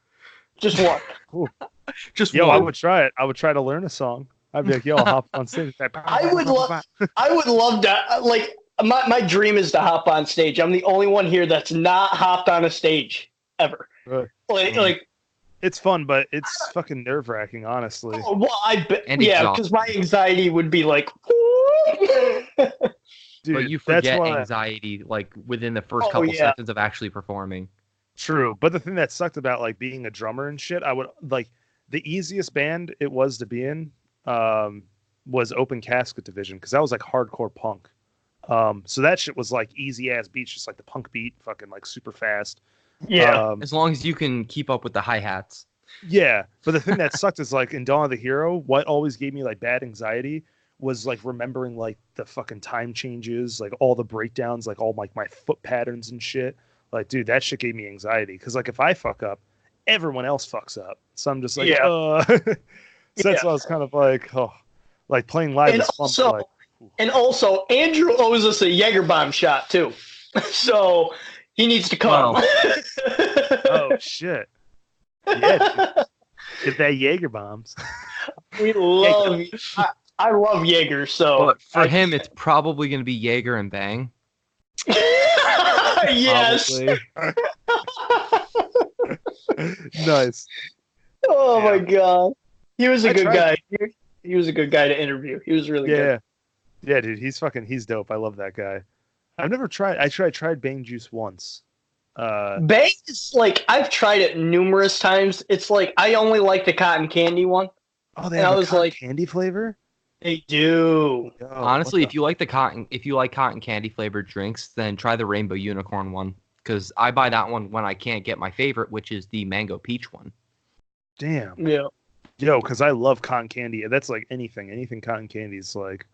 Just one. Just one. I would try it. I would try to learn a song. I'd be like, yo, I'll hop on stage. I would love that. Like, my dream is to hop on stage. I'm the only one here that's not hopped on a stage ever. Right. Like it's fun, but it's fucking nerve wracking, honestly. Oh, well, I bet. Yeah, because my anxiety would be like. Dude, but you forget anxiety like within the first couple seconds of actually performing. True, but the thing that sucked about like being a drummer and shit, I would like the easiest band it was to be in was Open Casket Division because that was like hardcore punk. So that shit was like easy ass beats, just like the punk beat, fucking like super fast. Yeah, as long as you can keep up with the hi-hats. Yeah, but the thing that sucked is like in Dawn of the Hero, what always gave me like bad anxiety was like remembering like the fucking time changes, like all the breakdowns, like all like my foot patterns and shit. Like, dude, that shit gave me anxiety because like if I fuck up, everyone else fucks up. So I'm just like, so that's why I was kind of like, like playing live is fun. Like, and also, Andrew owes us a Jaeger bomb shot too, so he needs to come. Wow. Oh shit! Yeah, get that Jaeger bombs. We love. I love Jaeger, so. But for him, it's probably going to be Jaeger and Bang. Yes. Nice. Oh my god, he was a good guy. He was a good guy to interview. He was really good. Yeah, dude, he's dope. I love that guy. I've never tried. I tried Bang Juice once. Bang is like I've tried it numerous times. It's like I only like the cotton candy one. Oh, they have a cotton candy flavor. They do. Yo, honestly, if you like cotton candy flavored drinks, then try the Rainbow Unicorn one. Because I buy that one when I can't get my favorite, which is the Mango Peach one. Damn. Yeah. Yo, because I love cotton candy. That's like anything cotton candy is like.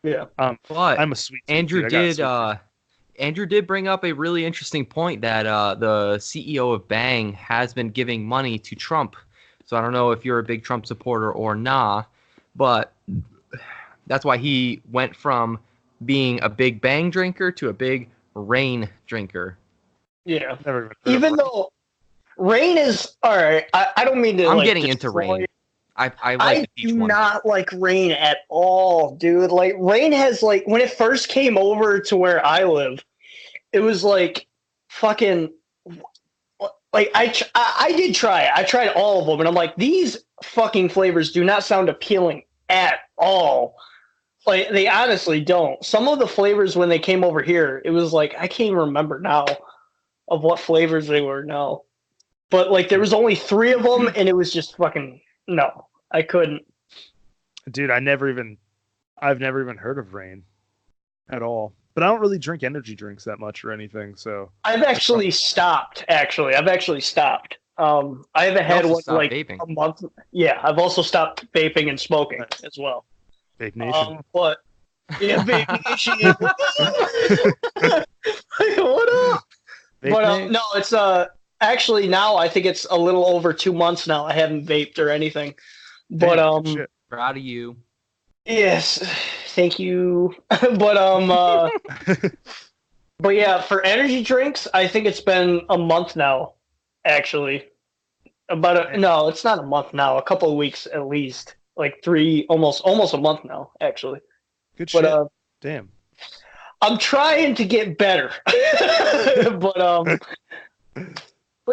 Yeah. But I'm a sweet. Andrew did bring up a really interesting point that the CEO of Bang has been giving money to Trump. So I don't know if you're a big Trump supporter or not, but that's why he went from being a big Bang drinker to a big Rain drinker. Yeah. Even though Rain is all right, I don't mean to. I'm getting into Rain. I like the peach one. Not like Rain at all, dude. Like Rain has like when it first came over to where I live, it was like fucking like I did try it. I tried all of them, and I'm like, these fucking flavors do not sound appealing at all. Like they honestly don't. Some of the flavors when they came over here, it was like I can't even remember now of what flavors they were now. But like there was only 3 of them, and it was just fucking no. I couldn't. Dude, I've never even heard of Rain at all. But I don't really drink energy drinks that much or anything. So I've actually stopped. I haven't had one in like vaping. a month. Yeah, I've also stopped vaping and smoking as well. Vape Nation. But yeah, Vape Nation. What up? But no, it's actually now I think it's a little over 2 months now. I haven't vaped or anything. But Shit. Proud of you. yes, thank you. But but yeah, for energy drinks, I think it's been a month now. Actually, no, it's not a month now. A couple of weeks at least, like 3, almost a month now. Actually, Good shit. Damn. I'm trying to get better, but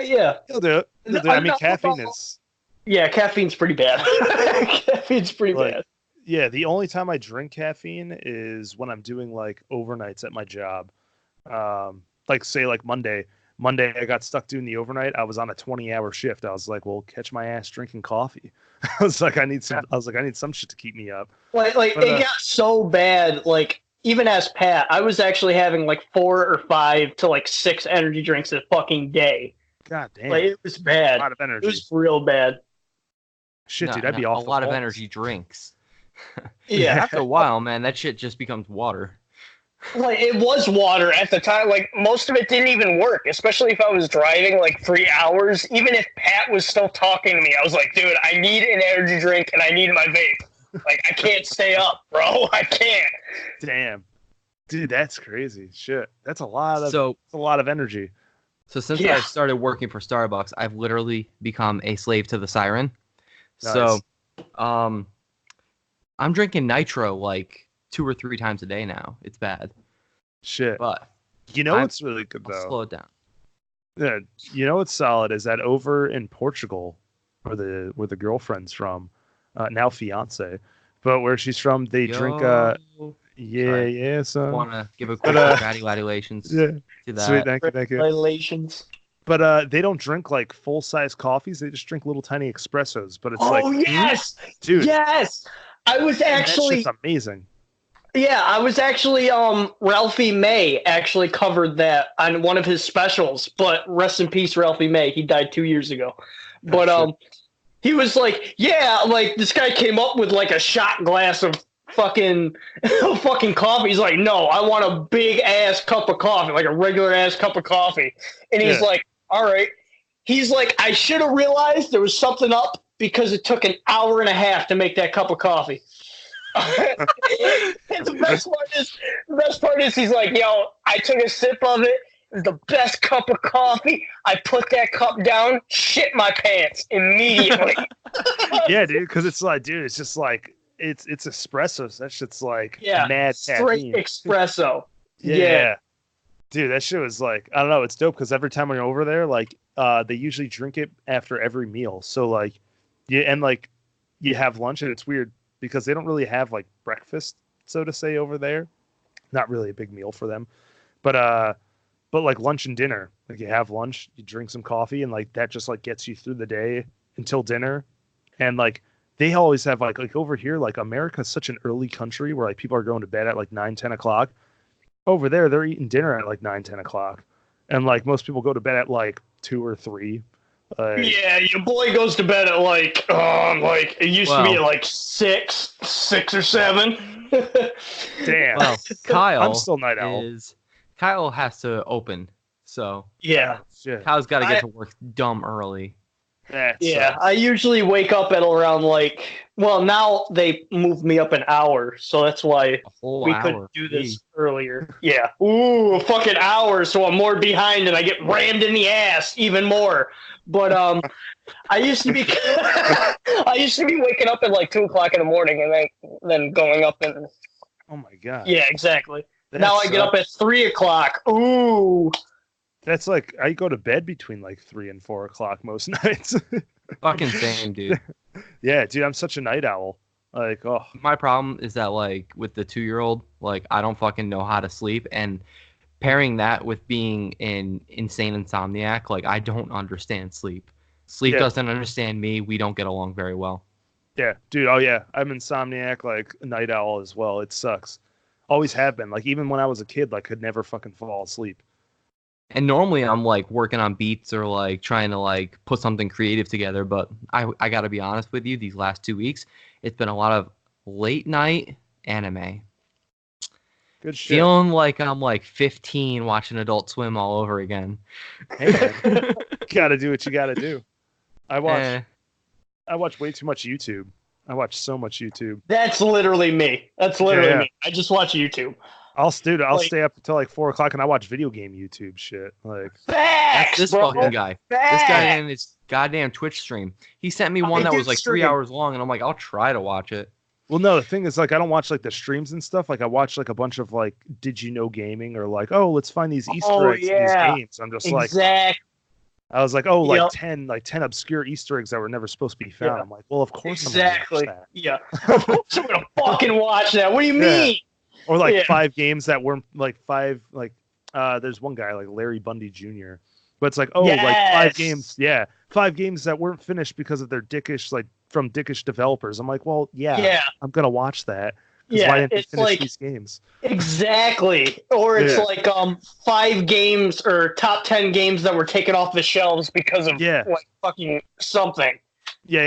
yeah, You'll do it. I mean, caffeine is. Yeah, caffeine's pretty bad. Caffeine's pretty bad. Yeah, the only time I drink caffeine is when I'm doing like overnights at my job. Like say like Monday I got stuck doing the overnight. I was on a 20-hour shift. I was like, well, catch my ass drinking coffee. I was like, I need some shit to keep me up. But, it got so bad, like even as Pat, I was actually having like 4 or 5 to like 6 energy drinks a fucking day. God damn. Like, it was bad. A lot of energy. It was real bad. Shit, dude, I'd be off. A lot of energy drinks. Yeah. After a while, man, that shit just becomes water. Like, it was water at the time. Like, most of it didn't even work, especially if I was driving like 3 hours. Even if Pat was still talking to me, I was like, dude, I need an energy drink and I need my vape. Like, I can't stay up, bro. I can't. Damn. Dude, that's crazy. Shit. That's a lot of energy. So since I started working for Starbucks, I've literally become a slave to the siren. Nice. So I'm drinking nitro like 2 or 3 times a day now. It's bad. Shit. But you know what's really good though? I'll slow it down. Yeah, you know what's solid is that over in Portugal, where the girlfriend's from, now fiance, but where she's from, they drink. Yeah. So want to give a quick congratulations to that. Sweet, thank you. Congratulations. But they don't drink like full size coffees. They just drink little tiny espressos. But it's yes, dude, yes. I was actually that's amazing. Yeah, I was actually Ralphie May actually covered that on one of his specials. But rest in peace, Ralphie May. He died 2 years ago. But he was like, yeah, like this guy came up with like a shot glass of fucking coffee. He's like, no, I want a big ass cup of coffee, like a regular ass cup of coffee. And he's like, all right. He's like, I should have realized there was something up because it took an hour and a half to make that cup of coffee. The best part is he's like, yo, I took a sip of it. It was the best cup of coffee. I put that cup down, shit my pants immediately. Yeah, dude, because it's like, dude, it's just like it's espresso. So that shit's like mad straight espresso. Yeah. Dude, that shit was like, I don't know, it's dope because every time we're over there, like, they usually drink it after every meal. So like, you have lunch, and it's weird because they don't really have like breakfast, so to say, over there. Not really a big meal for them, but like lunch and dinner, like you have lunch, you drink some coffee, and like that just like gets you through the day until dinner. And like they always have like over here, like America's such an early country where like people are going to bed at like 9-10 o'clock. Over there, they're eating dinner at like 9-10 o'clock, and like most people go to bed at like 2 or 3. Yeah, your boy goes to bed at like it used to be at like 6 or 7. Damn. Well, Kyle, I'm still night owl. Kyle has to open, so yeah, Kyle's got to get to work dumb early. I usually wake up at around now they moved me up an hour, so that's why we couldn't do this earlier. Yeah. Ooh, a fucking hour, so I'm more behind and I get rammed in the ass even more. But I used to be waking up at like 2 o'clock in the morning and then going up and oh my god. Yeah, exactly. Now I get up at 3 o'clock. Ooh. That's like, I go to bed between like 3 and 4 o'clock most nights. Fucking same, dude. Yeah, dude, I'm such a night owl. Like, oh. My problem is that like with the 2-year-old, like I don't fucking know how to sleep, and pairing that with being an insane insomniac, like I don't understand sleep. Sleep doesn't understand me. We don't get along very well. Yeah, dude. Oh yeah, I'm insomniac, like a night owl as well. It sucks. Always have been. Like even when I was a kid, like could never fucking fall asleep. And normally I'm like working on beats or like trying to like put something creative together, but I got to be honest with you, these last 2 weeks, it's been a lot of late night anime. Good shit. Feeling like I'm like 15 watching Adult Swim all over again. Hey man, gotta do what you gotta do. I watch way too much YouTube. I watch so much YouTube. That's literally me. Me. I just watch YouTube. I'll stay up until like 4 o'clock and I watch video game YouTube shit. Like facts, this bro. fucking guy. Facts. This guy in his goddamn Twitch stream. He sent me one that was like 3 hours long, and I'm like, I'll try to watch it. Well, no, the thing is, like, I don't watch like the streams and stuff. Like, I watch like a bunch of like, did you know gaming, or like, oh, let's find these Easter eggs in these games. I'm just like, I was like, oh, like 10 obscure Easter eggs that were never supposed to be found. I'm like, well, of course, I'm gonna watch that. Yeah, of course I'm gonna fucking watch that. What do you mean? Or like 5 games that weren't like 5 like there's one guy like Larry Bundy Jr. But it's like like 5 games, 5 games that weren't finished because of their dickish like from dickish developers. I'm like, well, I'm gonna watch that. Why didn't they finish these games? Exactly. Or it's like 5 games or top 10 games that were taken off the shelves because of like fucking something.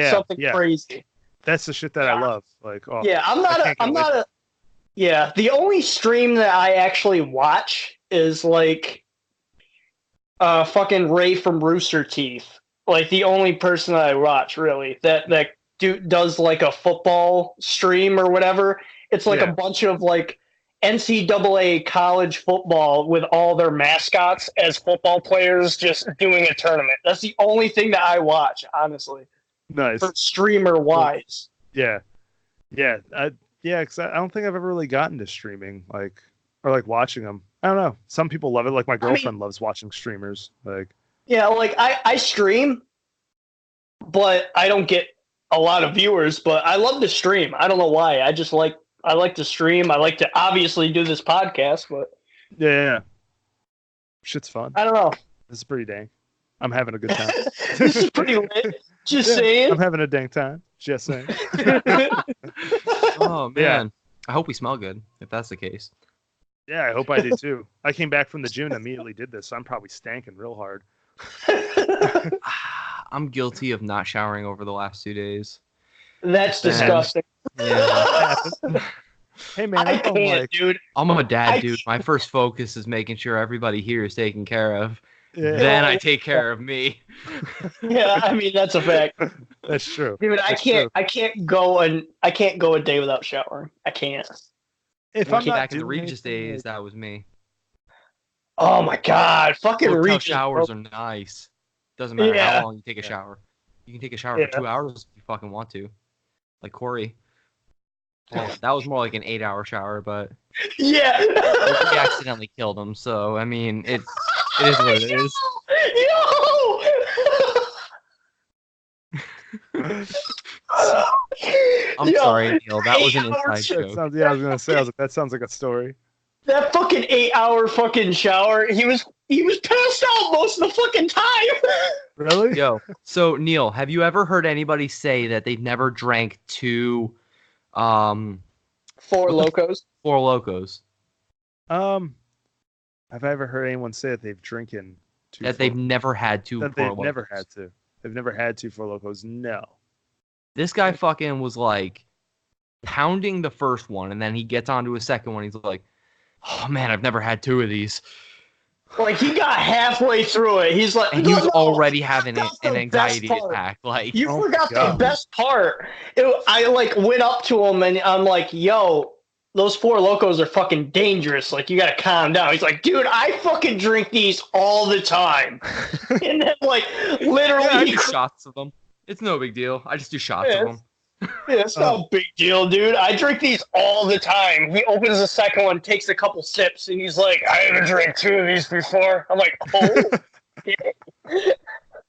Something crazy. That's the shit that I love. Like, the only stream that I actually watch is like fucking Ray from Rooster Teeth. Like the only person that I watch really that does like a football stream or whatever. It's like a bunch of like NCAA college football with all their mascots as football players just doing a tournament. That's the only thing that I watch, honestly. Nice. For streamer wise. Yeah. Because I don't think I've ever really gotten to streaming, like, or like watching them. I don't know. Some people love it. Like my girlfriend loves watching streamers. Like, like I stream, but I don't get a lot of viewers. But I love to stream. I don't know why. I like to stream. I like to obviously do this podcast, but shit's fun. I don't know. This is pretty dang. I'm having a good time. This is pretty lit. Just saying. I'm having a dang time. Just saying. Oh man, I hope we smell good. If that's the case. Yeah, I hope I do too. I came back from the gym and immediately did this, so I'm probably stanking real hard. I'm guilty of not showering over the last 2 days. That's disgusting. Yeah. Hey man, I can't, dude. I'm a dad, dude. My first focus is making sure everybody here is taken care of. Yeah. Then I take care of me. Yeah, I mean that's a fact. That's true. Dude, I can't go a day without showering. I can't. If I'm back in the Regis days, that was me. Oh my god, fucking Regis showers are nice. Doesn't matter how long you take a shower. You can take a shower for 2 hours if you fucking want to. Like Corey. Well, that was more like an 8-hour shower, but we accidentally killed him. So I mean, it is what it is. I'm sorry, Neil. That was an inside joke. I was gonna say, that sounds like a story. That fucking 8-hour fucking shower. He was passed out most of the fucking time. Really? Yo. So Neil, have you ever heard anybody say that they've never drank 2 Four Locos? Four Locos. Have I ever heard anyone say that they've drinking that they've never had 2 that Four they've Locos? never had to. They've never had 2 Four Locos. No. This guy fucking was like pounding the first one, and then he gets onto his second one. He's like, "Oh man, I've never had 2 of these." Like he got halfway through it. He's like, and he was already having an anxiety attack. Like you forgot the best part. I like went up to him and I'm like, "Yo, those Four Locos are fucking dangerous. Like you gotta calm down." He's like, "Dude, I fucking drink these all the time." And then like literally, I do shots of them. It's no big deal. I just do shots of them. Yeah, it's not a big deal, dude. I drink these all the time. He opens the second one, takes a couple sips, and he's like, "I haven't drank 2 of these before." I'm like, "Oh."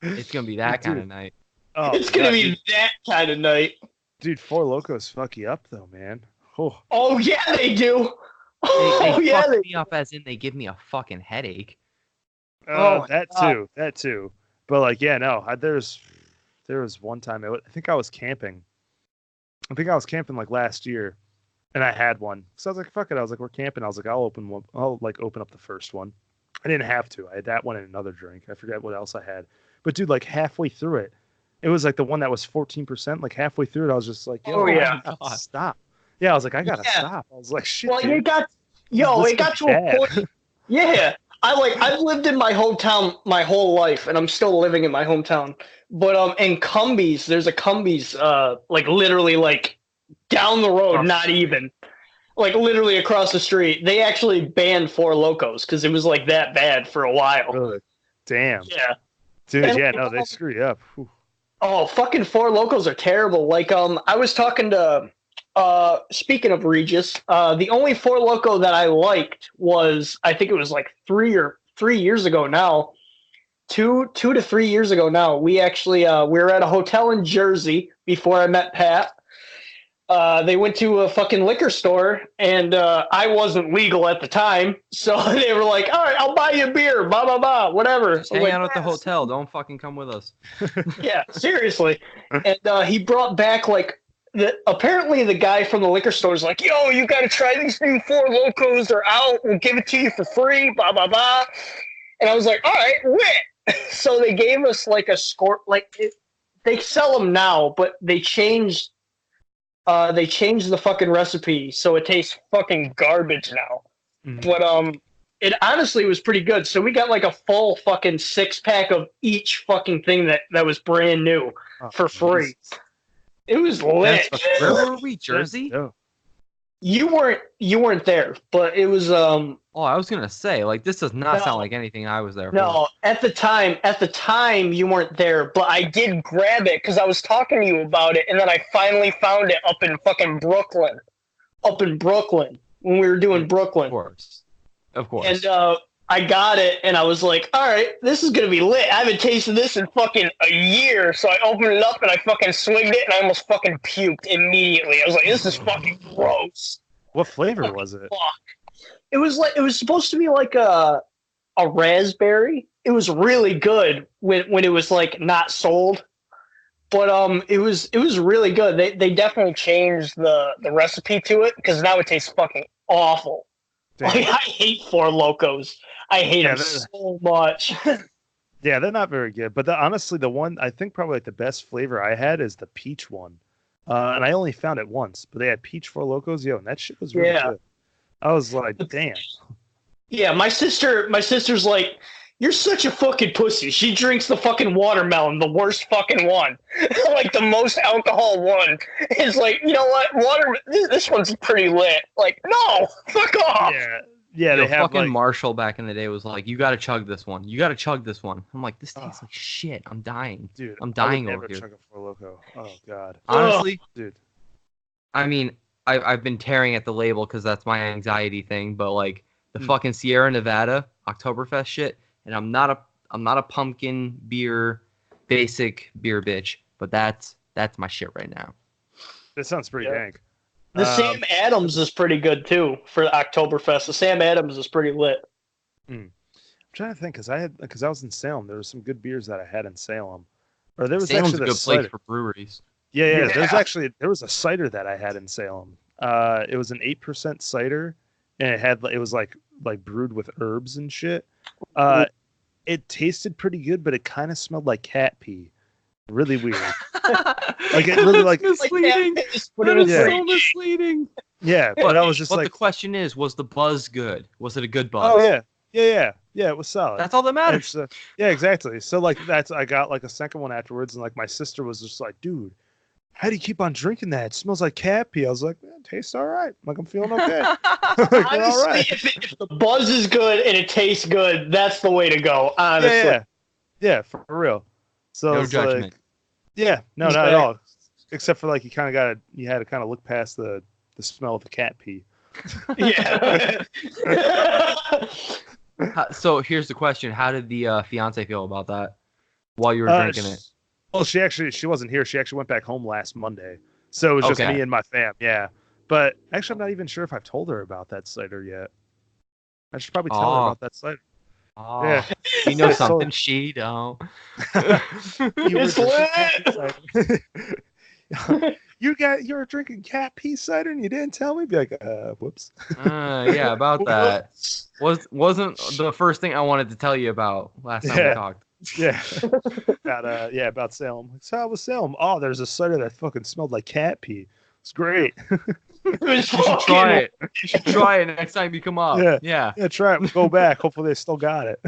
It's gonna be that kind of night. Oh, it's gonna be that kind of night. Dude, Four Locos fuck you up though, man. Oh yeah, they do. They fuck me up as in they give me a fucking headache. That too. But like, there was one time I think I was camping. Like last year, And I had one. So I was like, fuck it. I was like, we're camping. I was like, I'll open one. I'll like open up the first one. I didn't have to. I had that one and another drink. I forget what else I had. But dude, like halfway through it, it was like the one that was 14%. Like halfway through it, I was just like, yo, I gotta stop. Yeah, I was like, I gotta stop. I was like, shit. Well, dude. it got to a point. Yeah. I've lived in my hometown my whole life, and I'm still living in my hometown. But in Cumbies, there's a Cumbies, like literally like down the road, not even. Like literally across the street. They actually banned Four Locos because it was like that bad for a while. Really? Damn. Yeah. Dude, and, no, they screw you up. Whew. Oh, fucking Four Locos are terrible. Like, I was talking to, speaking of Regis, the only Four Loco that I liked was, I think it was like 3 years ago now. 2 to 3 years ago now. We actually, we were at a hotel in Jersey before I met Pat. They went to a fucking liquor store, and I wasn't legal at the time, so they were like, all right, I'll buy you a beer, blah, blah, blah, whatever. Just hang out at the hotel. Don't fucking come with us. Yeah, seriously. And he brought back, like, apparently the guy from the liquor store is like, yo, you got to try these new Four Locos. They're out. We'll give it to you for free, blah, blah, blah. And I was like, all right, lit. So they gave us, like, a score. Like, they sell them now, but they changed the fucking recipe, so it tastes fucking garbage now. Mm-hmm. But it honestly was pretty good. So we got like a full fucking 6-pack of each fucking thing that was brand new for free. It was lit. Where were we? Jersey? No. You weren't there, but it was Oh, I was gonna say, like, this does not sound like anything I was there for. No, at the time you weren't there, but I did grab it because I was talking to you about it, and then I finally found it up in fucking Brooklyn. Up in Brooklyn when we were doing Brooklyn. Of course. And I got it, and I was like, all right, this is gonna be lit. I haven't tasted this in fucking a year, so I opened it up and I fucking swigged it, and I almost fucking puked immediately. I was like, this is fucking gross. What flavor was it? Fuck. It was supposed to be like a raspberry. It was really good when it was like not sold, but it was really good. They definitely changed the recipe to it because now it tastes fucking awful. Like, I hate Four Locos. I hate them so much. Yeah, they're not very good. But honestly, the one I think probably like the best flavor I had is the peach one, and I only found it once. But they had peach Four Locos, and that shit was really good. I was like, damn. Yeah, my sister's like, you're such a fucking pussy. She drinks the fucking watermelon, the worst fucking one. Like, the most alcohol one. It's like, you know what? This one's pretty lit. Like, no, fuck off. Yeah, they have fucking like... Marshall back in the day was like, you gotta chug this one. You gotta chug this one. I'm like, this tastes like shit. I'm dying. Dude, I'm dying I would over never here. chug a Four Loko. Oh, God. Honestly, dude. I mean, I've been tearing at the label because that's my anxiety thing, but like the fucking Sierra Nevada Oktoberfest shit, and I'm not a pumpkin beer basic beer bitch, but that's my shit right now. That sounds pretty dank. The Sam Adams is pretty good too for Oktoberfest. The Sam Adams is pretty lit. I'm trying to think because I was in Salem. There were some good beers that I had in Salem, or there was Salem's actually a good place for breweries. Yeah. There was a cider that I had in Salem. It was an 8% cider, and it was like brewed with herbs and shit. It tasted pretty good, but it kind of smelled like cat pee. Really weird. Like it really like misleading. That is so misleading. Yeah, but I was just the question is, was the buzz good? Was it a good buzz? Oh yeah. It was solid. That's all that matters. Yeah, exactly. So like I got like a second one afterwards, and like my sister was just like, dude, how do you keep on drinking that? It smells like cat pee. I was like, it tastes all right. Like, I'm feeling okay. Like, honestly, all right. If the buzz is good and it tastes good, that's the way to go, honestly. Yeah, for real. So no judgment. Like, no, not at all. Except for like you had to kind of look past the smell of the cat pee. Yeah. So here's the question: how did the fiance feel about that while you were drinking it? Well, she wasn't here. She actually went back home last Monday, so it was just me and my fam. Yeah, but actually, I'm not even sure if I've told her about that cider yet. I should probably tell her about that cider. Oh, yeah, you know something she don't. It's lit. You're drinking cat pee cider and you didn't tell me. Be like, whoops. Yeah, about that. Wasn't the first thing I wanted to tell you about last time we talked. Yeah. About Salem. So how was Salem? Oh, there's a cider that fucking smelled like cat pee. It's great. You should try it. You should try it next time you come up. Yeah. Yeah, try it. We'll go back. Hopefully they still got it.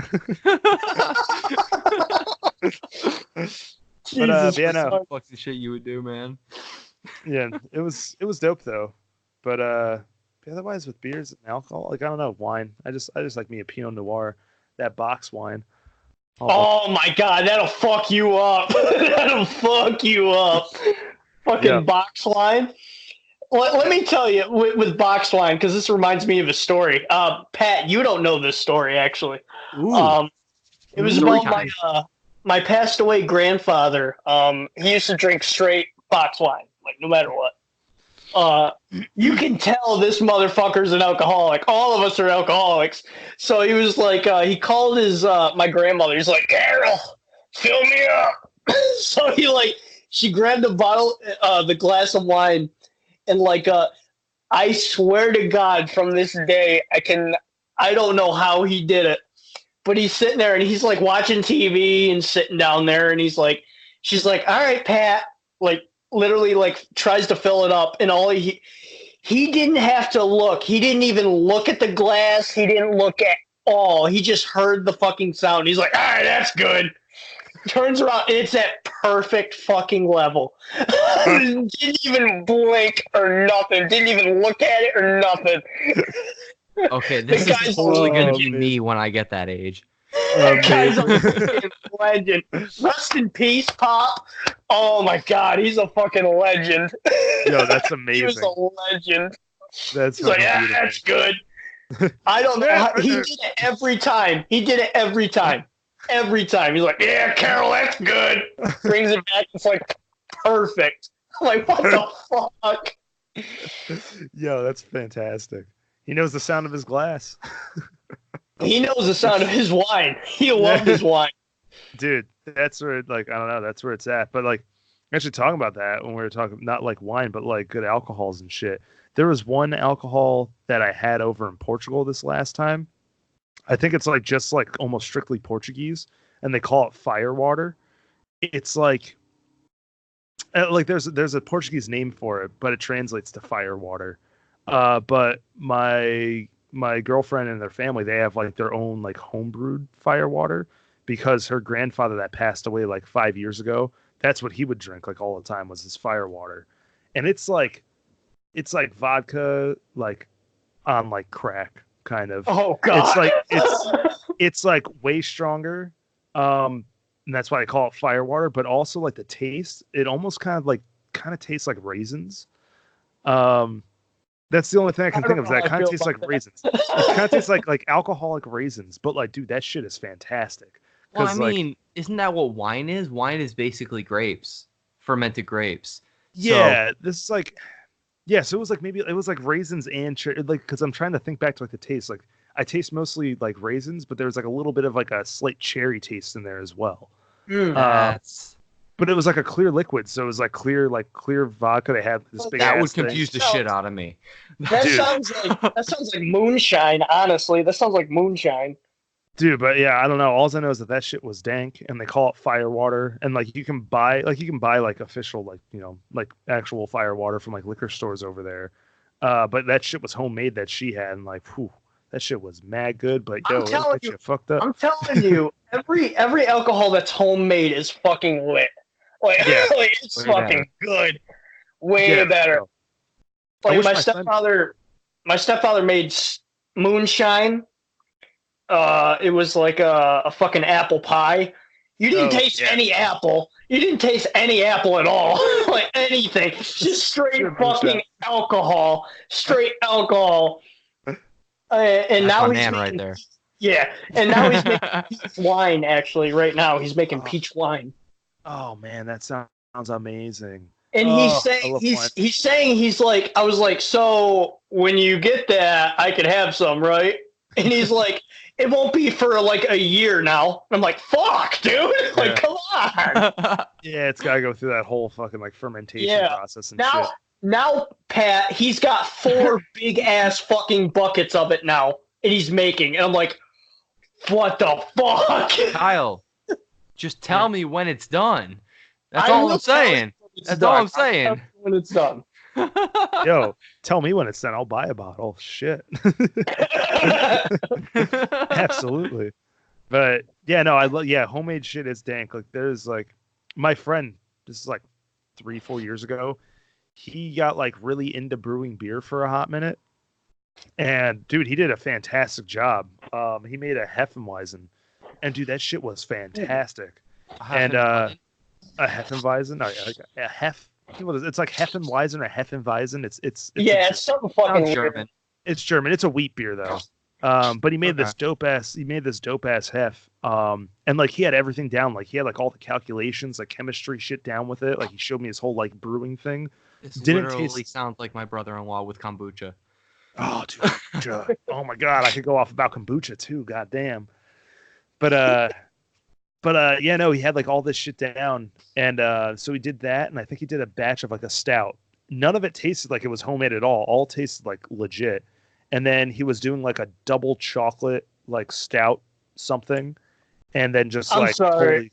But no. Fuck the shit you would do, man. Yeah, it was dope though. But otherwise with beers and alcohol, like I don't know, wine. I just like me a Pinot Noir, that box wine. Oh my god, that'll fuck you up. That'll fuck you up. Fucking box wine. Let me tell you with box wine, because this reminds me of a story. Pat, you don't know this story actually. Ooh. It was about my passed away grandfather. He used to drink straight box wine, like no matter what. You can tell this motherfucker's an alcoholic. All of us are alcoholics. So he was like, he called his my grandmother. He's like, Carol, fill me up. So she grabbed the glass of wine, and I swear to God, from this day, I don't know how he did it. But he's sitting there and he's like watching TV and sitting down there, and she's like, all right, Pat, literally tries to fill it up, and he didn't have to look. He didn't even look at the glass. He didn't look at all. He just heard the fucking sound. He's like, all right, that's good. Turns around, and it's at perfect fucking level. Didn't even blink or nothing. Didn't even look at it or nothing. Okay, this is totally going to be me when I get that age. That guy's a fucking legend. Rest in peace, Pop. Oh my God, he's a fucking legend. Yo, that's amazing. He was a legend. That's like, yeah, that's good. I don't know. He did it every time. Every time. He's like, yeah, Carol, that's good. Brings it back. It's like perfect. I'm like, what the fuck? Yo, that's fantastic. He knows the sound of his glass. He knows the sound of his wine. He loved his wine. Dude, that's where, I don't know, that's where it's at. But, actually talking about that when we were talking, not like wine, but good alcohols and shit. There was one alcohol that I had over in Portugal this last time. I think it's just almost strictly Portuguese, and they call it firewater. It's there's a Portuguese name for it, but it translates to firewater. But my girlfriend and their family, they have their own homebrewed firewater, because her grandfather that passed away 5 years ago, that's what he would drink all the time, was his firewater. And it's vodka on crack kind of. Oh God. It's way stronger. And that's why I call it firewater, but also the taste, it almost kind of tastes like raisins. That's the only thing I can think of. That kind of tastes like raisins. It kind of tastes like alcoholic raisins, but dude, that shit is fantastic. Well, I mean, isn't that what wine is? Wine is basically grapes, fermented grapes. Yeah, so, this is yeah. So it was maybe it was raisins and because I'm trying to think back to the taste. I taste mostly raisins, but there was a little bit of a slight cherry taste in there as well. But it was a clear liquid, so it was clear vodka. They had this big. That would confuse the shit out of me. That sounds like moonshine. Honestly, that sounds like moonshine. Dude, but yeah, I don't know. All I know is that shit was dank, and they call it firewater. And you can buy official actual firewater from liquor stores over there. But that shit was homemade that she had, and that shit was mad good. But yo, that shit fucked up. I'm telling you, every alcohol that's homemade is fucking lit. It's fucking good. Way better. My stepfather made moonshine. It was a fucking apple pie. You didn't taste any apple. You didn't taste any apple at all. Anything. Just straight fucking alcohol. Straight alcohol. And now he's making, right there. Yeah, and now he's making peach wine. Actually, right now he's making peach wine. Oh man, that sounds amazing. And he's saying I was like, so when you get that, I could have some, right? And he's like, it won't be for like a year now. I'm like, fuck, dude. Like, come on. Yeah, it's got to go through that whole fucking like fermentation process and shit. Now, Pat, he's got 4 big ass fucking buckets of it now, and he's making. And I'm like, what the fuck? Kyle, just tell me when it's done. That's all I'm saying. That's all I'm saying. When it's done. Yo, tell me when it's done. I'll buy a bottle. Shit. Absolutely. But yeah, no, homemade shit is dank. Like there's like my friend, this is like 3-4 years ago, he got like really into brewing beer for a hot minute. And dude, he did a fantastic job. He made a Hefeweizen. And dude, that shit was fantastic. And a Hefeweizen, no, like a Hef. It's like Hefeweizen or Hefeweizen. It's something fucking German. It's German. It's a wheat beer though. But he made this dope ass Hef. And like he had everything down. Like he had like all the calculations, like chemistry shit down with it. Like he showed me his whole like brewing thing. This literally sounds like my brother-in-law with kombucha. Oh, dude, kombucha. Oh my god, I could go off about kombucha too. God damn. But yeah, no, he had like all this shit down, and so he did that, and I think he did a batch of like a stout. None of it tasted like it was homemade at all tasted like legit. And then he was doing like a double chocolate like stout something, and then just I'm sorry.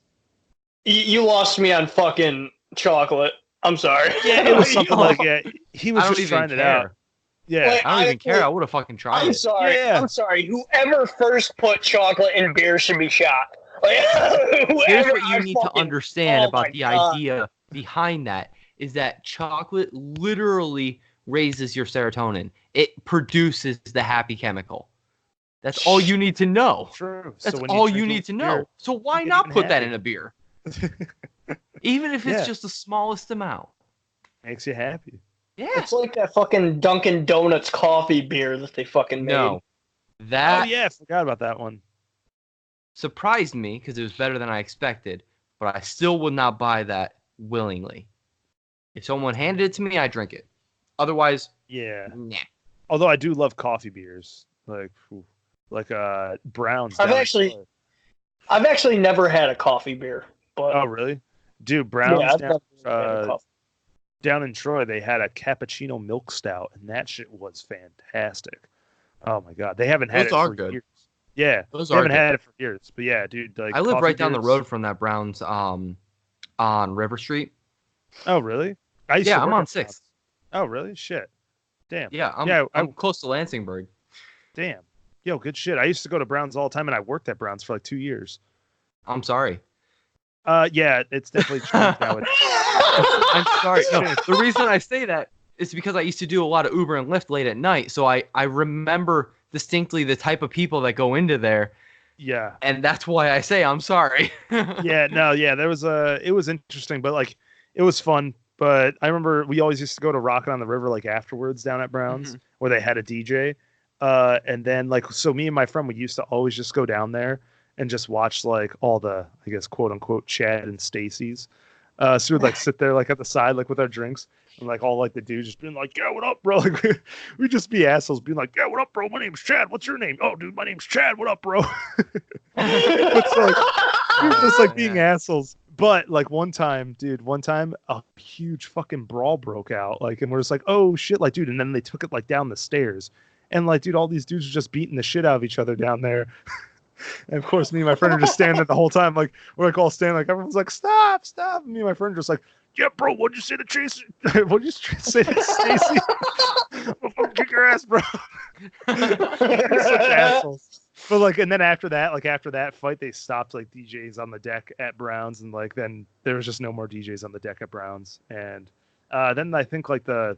You lost me on fucking chocolate. I'm sorry. Yeah, it was something like he was just trying it out. Yeah, wait, I don't even care. I would have fucking tried it. I'm sorry. Yeah. I'm sorry. Whoever first put chocolate in beer should be shot. Like, here's what you need to understand about the idea behind that is that chocolate literally raises your serotonin. It produces the happy chemical. That's all you need to know. True. That's all you need to know. So why not put that in a beer? Even if it's just the smallest amount. Makes you happy. Yeah. It's like that fucking Dunkin' Donuts coffee beer that they fucking made. No. That oh yeah, I forgot about that one. Surprised me because it was better than I expected, but I still would not buy that willingly. If someone handed it to me, I'd drink it. Otherwise, nah. Although I do love coffee beers, like Browns. I've actually never had a coffee beer. But oh really? Dude, Browns down in Troy, they had a cappuccino milk stout, and that shit was fantastic. Oh my god, they haven't had it for years. Yeah, they haven't had it for years. But yeah, dude, like I live right down the road from that Browns on River Street. Oh really? I'm on 6th. Oh really? Shit. Damn. Yeah, I'm close to Lansingburg. Damn. Yo, good shit. I used to go to Browns all the time, and I worked at Browns for like 2 years. I'm sorry. Yeah, it's definitely changed now. I'm sorry. No, the reason I say that is because I used to do a lot of Uber and Lyft late at night, so I remember distinctly the type of people that go into there. Yeah. And that's why I say I'm sorry. There was it was interesting, but like it was fun. But I remember we always used to go to Rockin' on the River like afterwards down at Brown's where they had a DJ. And then like so me and my friend we used to always just go down there and just watch like all the I guess quote unquote Chad and Stacy's. So we'd like sit there like at the side like with our drinks and like all like the dudes just being like, yeah, what up, bro? Like we'd just be assholes being like, yeah, what up, bro? My name's Chad. What's your name? Oh, dude, my name's Chad. What up, bro? It's like we were just like being assholes. But like one time a huge fucking brawl broke out. Like, and we're just like, oh shit, like, dude. And then they took it like down the stairs, and like, dude, all these dudes were just beating the shit out of each other down there. And of course, me and my friend are just standing there the whole time, like we're like all standing, like everyone's like, stop. And me and my friend are just like, yeah, bro, what'd you say to Tracy? What'd you say to Stacy? I'll fucking kick your ass, bro. You're such assholes. But like, and then after that fight, they stopped like DJs on the deck at Browns, and like then there was just no more DJs on the deck at Browns. And then I think like the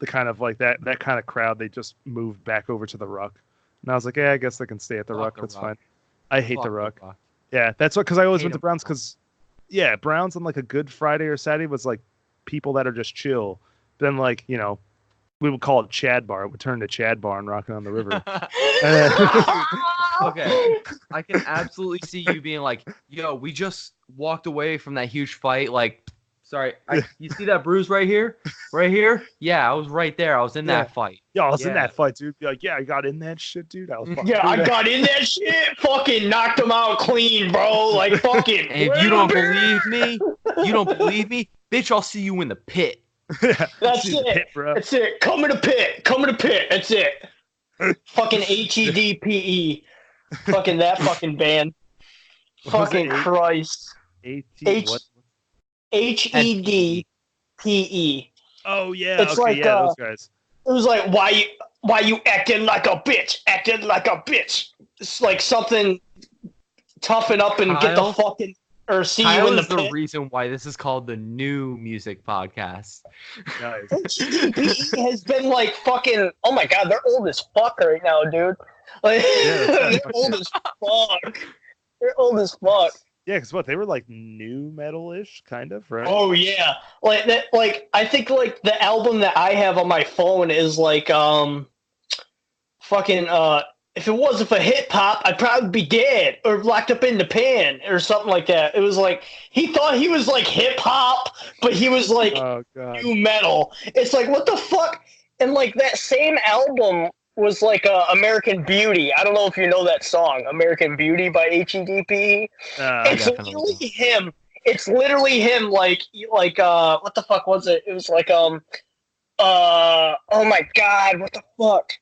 kind of like that kind of crowd, they just moved back over to the Ruck. And I was like, yeah, I guess they can stay at the Ruck. That's fine. I hate the Ruck. Yeah, that's what, because I always went to Browns because, yeah, Browns on like a good Friday or Saturday was like people that are just chill. Then like, you know, we would call it Chad Bar. It would turn to Chad Bar and Rockin' on the River. Okay, I can absolutely see you being like, yo, we just walked away from that huge fight like Sorry. You see that bruise right here? Right here? Yeah, I was right there. I was in that fight. Yeah, I was in that fight, dude. Like, yeah, I got in that shit, dude. I was fucking got in that shit. Fucking knocked him out clean, bro. Like, fucking. And if you don't believe me, bitch, I'll see you in the pit. That's it. Pit, bro. That's it. Come in the pit. That's it. Fucking HEDPE. Fucking that fucking band. Fucking Christ. What? HEDPE. Oh yeah, It's okay, like, yeah, those guys. It was like, why you acting like a bitch? Acting like a bitch. It's like something toughen up and get the fucking or see Kyle you in the is pit. the reason why this is called the NuMusick podcast. Nice. HEDPE has been like fucking. Oh my god, they're old as fuck right now, dude. Like, they're old as fuck. They're old as fuck. Yeah, because what, they were like new metal-ish, kind of, right? Oh yeah, like that. Like I think like the album that I have on my phone is like fucking if it wasn't for hip hop, I'd probably be dead or locked up in the pen or something like that. It was like he thought he was like hip hop, but he was like new metal. It's like what the fuck? And like that same album was like American Beauty. I don't know if you know that song, American Beauty by HEDP. It's literally him. It's literally him. Like what the fuck was it? It was like oh my god, what the fuck?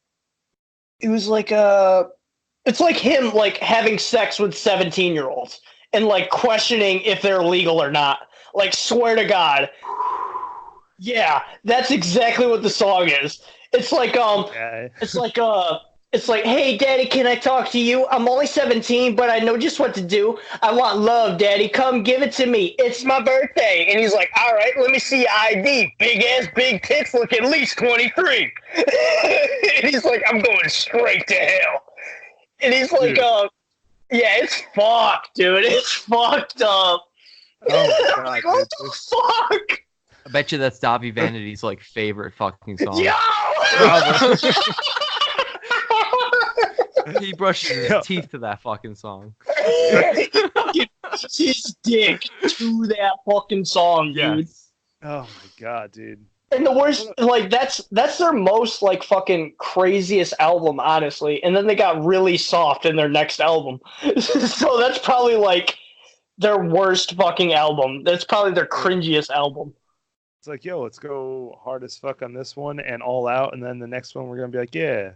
It was like it's like him like having sex with 17-year-olds and like questioning if they're legal or not. Like swear to God. Yeah, that's exactly what the song is. It's like it's like, hey daddy, can I talk to you? I'm only 17, but I know just what to do. I want love, daddy. Come give it to me. It's my birthday. And he's like, all right, let me see your ID. Big ass, big tits, look at least 23. And he's like, I'm going straight to hell. And he's like, yeah, it's fucked, dude. It's fucked up. Oh I'm like, what the fuck? I bet you that's Davi Vanity's like favorite fucking song. Yo! He brushes his teeth to that fucking song. He fucking puts his dick to that fucking song, dude. Yes. Oh my god, dude. And the worst, like that's their most like fucking craziest album, honestly. And then they got really soft in their next album, so that's probably like their worst fucking album. That's probably their cringiest album. It's like, yo, let's go hard as fuck on this one and all out, and then the next one we're gonna be like, yeah,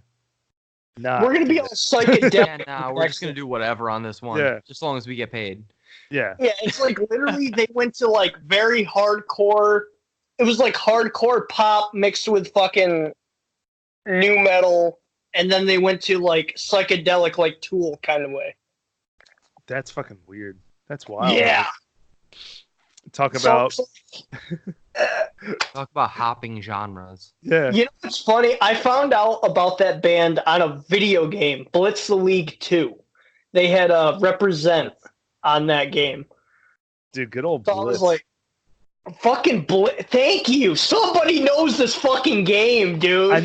nah, we're gonna be all psychedelic. We're just gonna do whatever on this one, just as long as we get paid. Yeah, it's like literally they went to like very hardcore. It was like hardcore pop mixed with fucking new metal, and then they went to like psychedelic, like Tool kind of way. That's fucking weird. That's wild. Yeah. Talk about hopping genres. Yeah. You know what's funny? I found out about that band on a video game, Blitz the League 2. They had a Represent on that game. Dude, good old so Blitz. I was like, fucking Blitz. Thank you. Somebody knows this fucking game, dude. I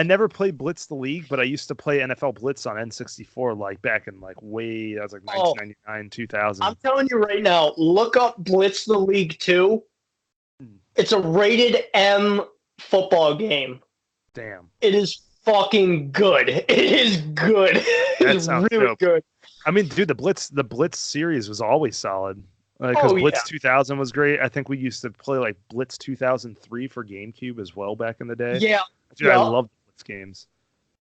never played Blitz the League, but I used to play NFL Blitz on N64 like back in like that was like 1999, 2000. I'm telling you right now, look up Blitz the League 2. It's a rated M football game. Damn. It is fucking good. It is good. It's really dope. good. I mean, dude, the Blitz series was always solid. Because Blitz 2000 was great. I think we used to play like Blitz 2003 for GameCube as well back in the day. Yeah. Dude, I love Blitz games.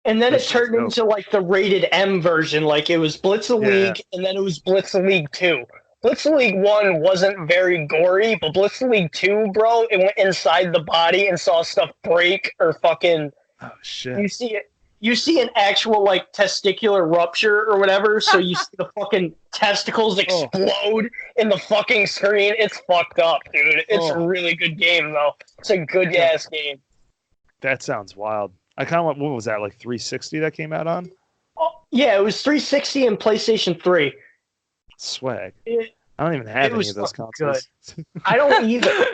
And then it turned into like the rated M version. Like it was Blitz the League, and then it was Blitz the League 2. Blitz the League 1 wasn't very gory, but Blitz the League 2, bro, it went inside the body and saw stuff break or fucking... Oh, shit. You see an actual, like, testicular rupture or whatever, so you see the fucking testicles explode in the fucking screen. It's fucked up, dude. It's a really good game, though. It's a good-ass game. That sounds wild. I kind of want... What was that, like 360 that came out on? Oh, yeah, it was 360 and PlayStation 3. Swag. I don't even have any of those consoles. I don't either.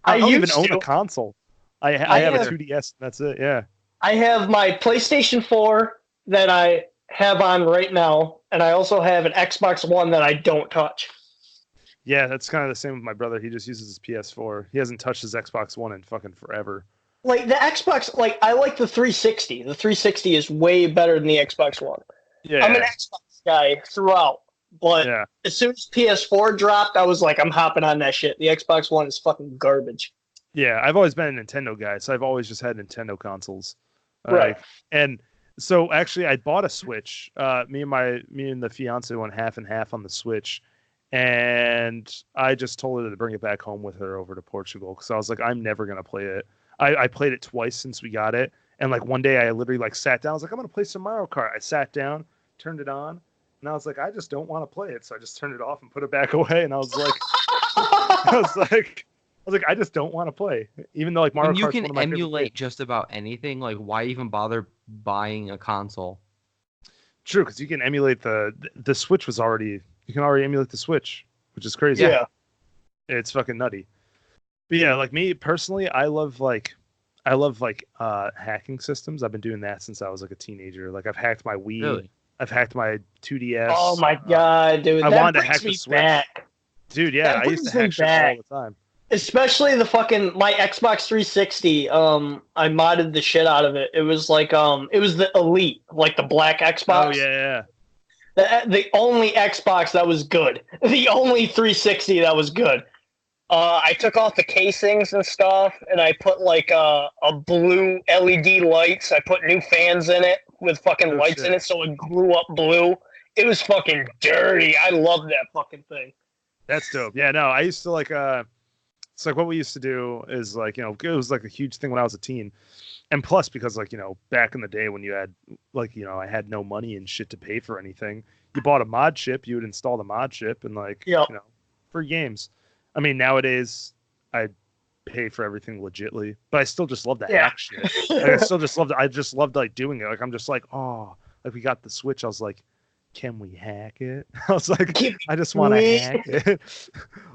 I don't even own a console. I have a 2DS, and that's it, yeah. I have my PlayStation 4 that I have on right now, and I also have an Xbox One that I don't touch. Yeah, that's kind of the same with my brother. He just uses his PS4. He hasn't touched his Xbox One in fucking forever. Like the Xbox, like I like the 360. The 360 is way better than the Xbox One. Yeah. I'm an Xbox guy throughout, but Yeah. as soon as PS4 dropped, I was like, I'm hopping on that shit. The Xbox One is fucking garbage. Yeah, I've always been a Nintendo guy, so I've always just had Nintendo consoles. Right. And so actually, I bought a Switch. Me and the fiance went half and half on the Switch, and I just told her to bring it back home with her over to Portugal because I was like, I'm never gonna play it. I played it twice since we got it, and like one day I literally like sat down. I was like, I'm gonna play some Mario Kart. I sat down, turned it on, and I was like, I just don't want to play it, so I just turned it off and put it back away. And I was like, I just don't want to play, even though like Mario Kart. You can emulate just about anything. Like, why even bother buying a console? True, because you can emulate the Switch was already. You can already emulate the Switch, which is crazy. Yeah, it's fucking nutty. But yeah, like me personally, I love hacking systems. I've been doing that since I was like a teenager. Like I've hacked my Wii. Really? I've hacked my 2DS. Oh my god, dude! I wanted to hack me the Switch. back. Dude, yeah, I used to hack shit all the time. Especially the fucking my Xbox 360. I modded the shit out of it. It was like it was the Elite, like the black Xbox. Oh yeah. The only Xbox that was good. The only 360 that was good. I took off the casings and stuff, and I put like a blue LED lights. I put new fans in it with fucking lights in it, so it grew up blue. It was fucking dirty. I love that fucking thing. That's dope. Yeah, no, I used to like it's like what we used to do is like, you know, it was like a huge thing when I was a teen. And plus because like, you know, back in the day when you had like, you know, I had no money and shit to pay for anything. You bought a mod chip, you would install the mod chip and like, you know, free games. I mean, nowadays I pay for everything legitly, but I still just love the hack shit. Like, I just loved like doing it. Like I'm just like, oh, like we got the Switch. I was like, can we hack it? I was like, I just want to hack it.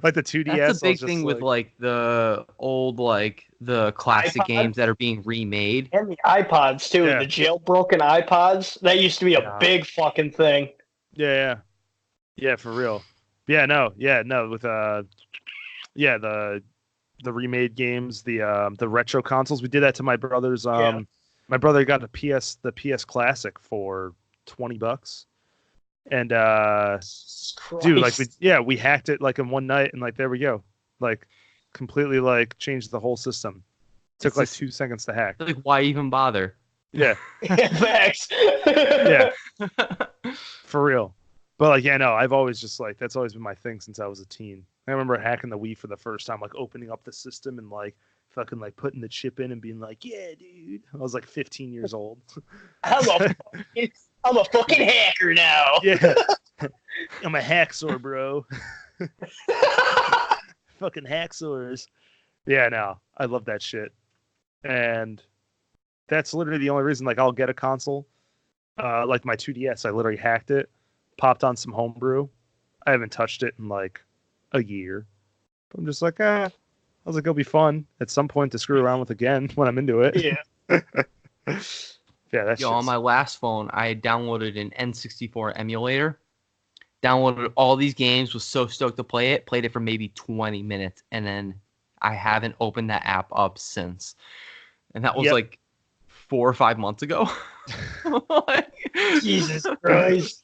Like the 2DS. That's a big thing with like the old, like the classic games that are being remade. And the iPods too. Yeah. The jailbroken iPods. That used to be a big fucking thing. Yeah, for real. No. With the remade games, the retro consoles. We did that to my brother's. My brother got the PS Classic for $20. And dude, like we hacked it like in one night and like there we go. Like completely like changed the whole system. Took like 2 seconds to hack. Like why even bother? Yeah. Thanks. Yeah. For real. But like I've always just like that's always been my thing since I was a teen. I remember hacking the Wii for the first time, like opening up the system and like fucking like putting the chip in and being like, yeah, dude. I was like 15 years old. I'm a fucking hacker now. Yeah. I'm a hacksaw, bro. Fucking hacksaws. Yeah, no. I love that shit. And that's literally the only reason like I'll get a console. Like my 2DS, I literally hacked it, popped on some homebrew. I haven't touched it in like a year. I'm just like, I was like, it'll be fun at some point to screw around with again when I'm into it. Yeah. Yeah, that's on my last phone, I downloaded an N64 emulator. Downloaded all these games, was so stoked to play it. Played it for maybe 20 minutes, and then I haven't opened that app up since. And that was like 4 or 5 months ago. Jesus Christ.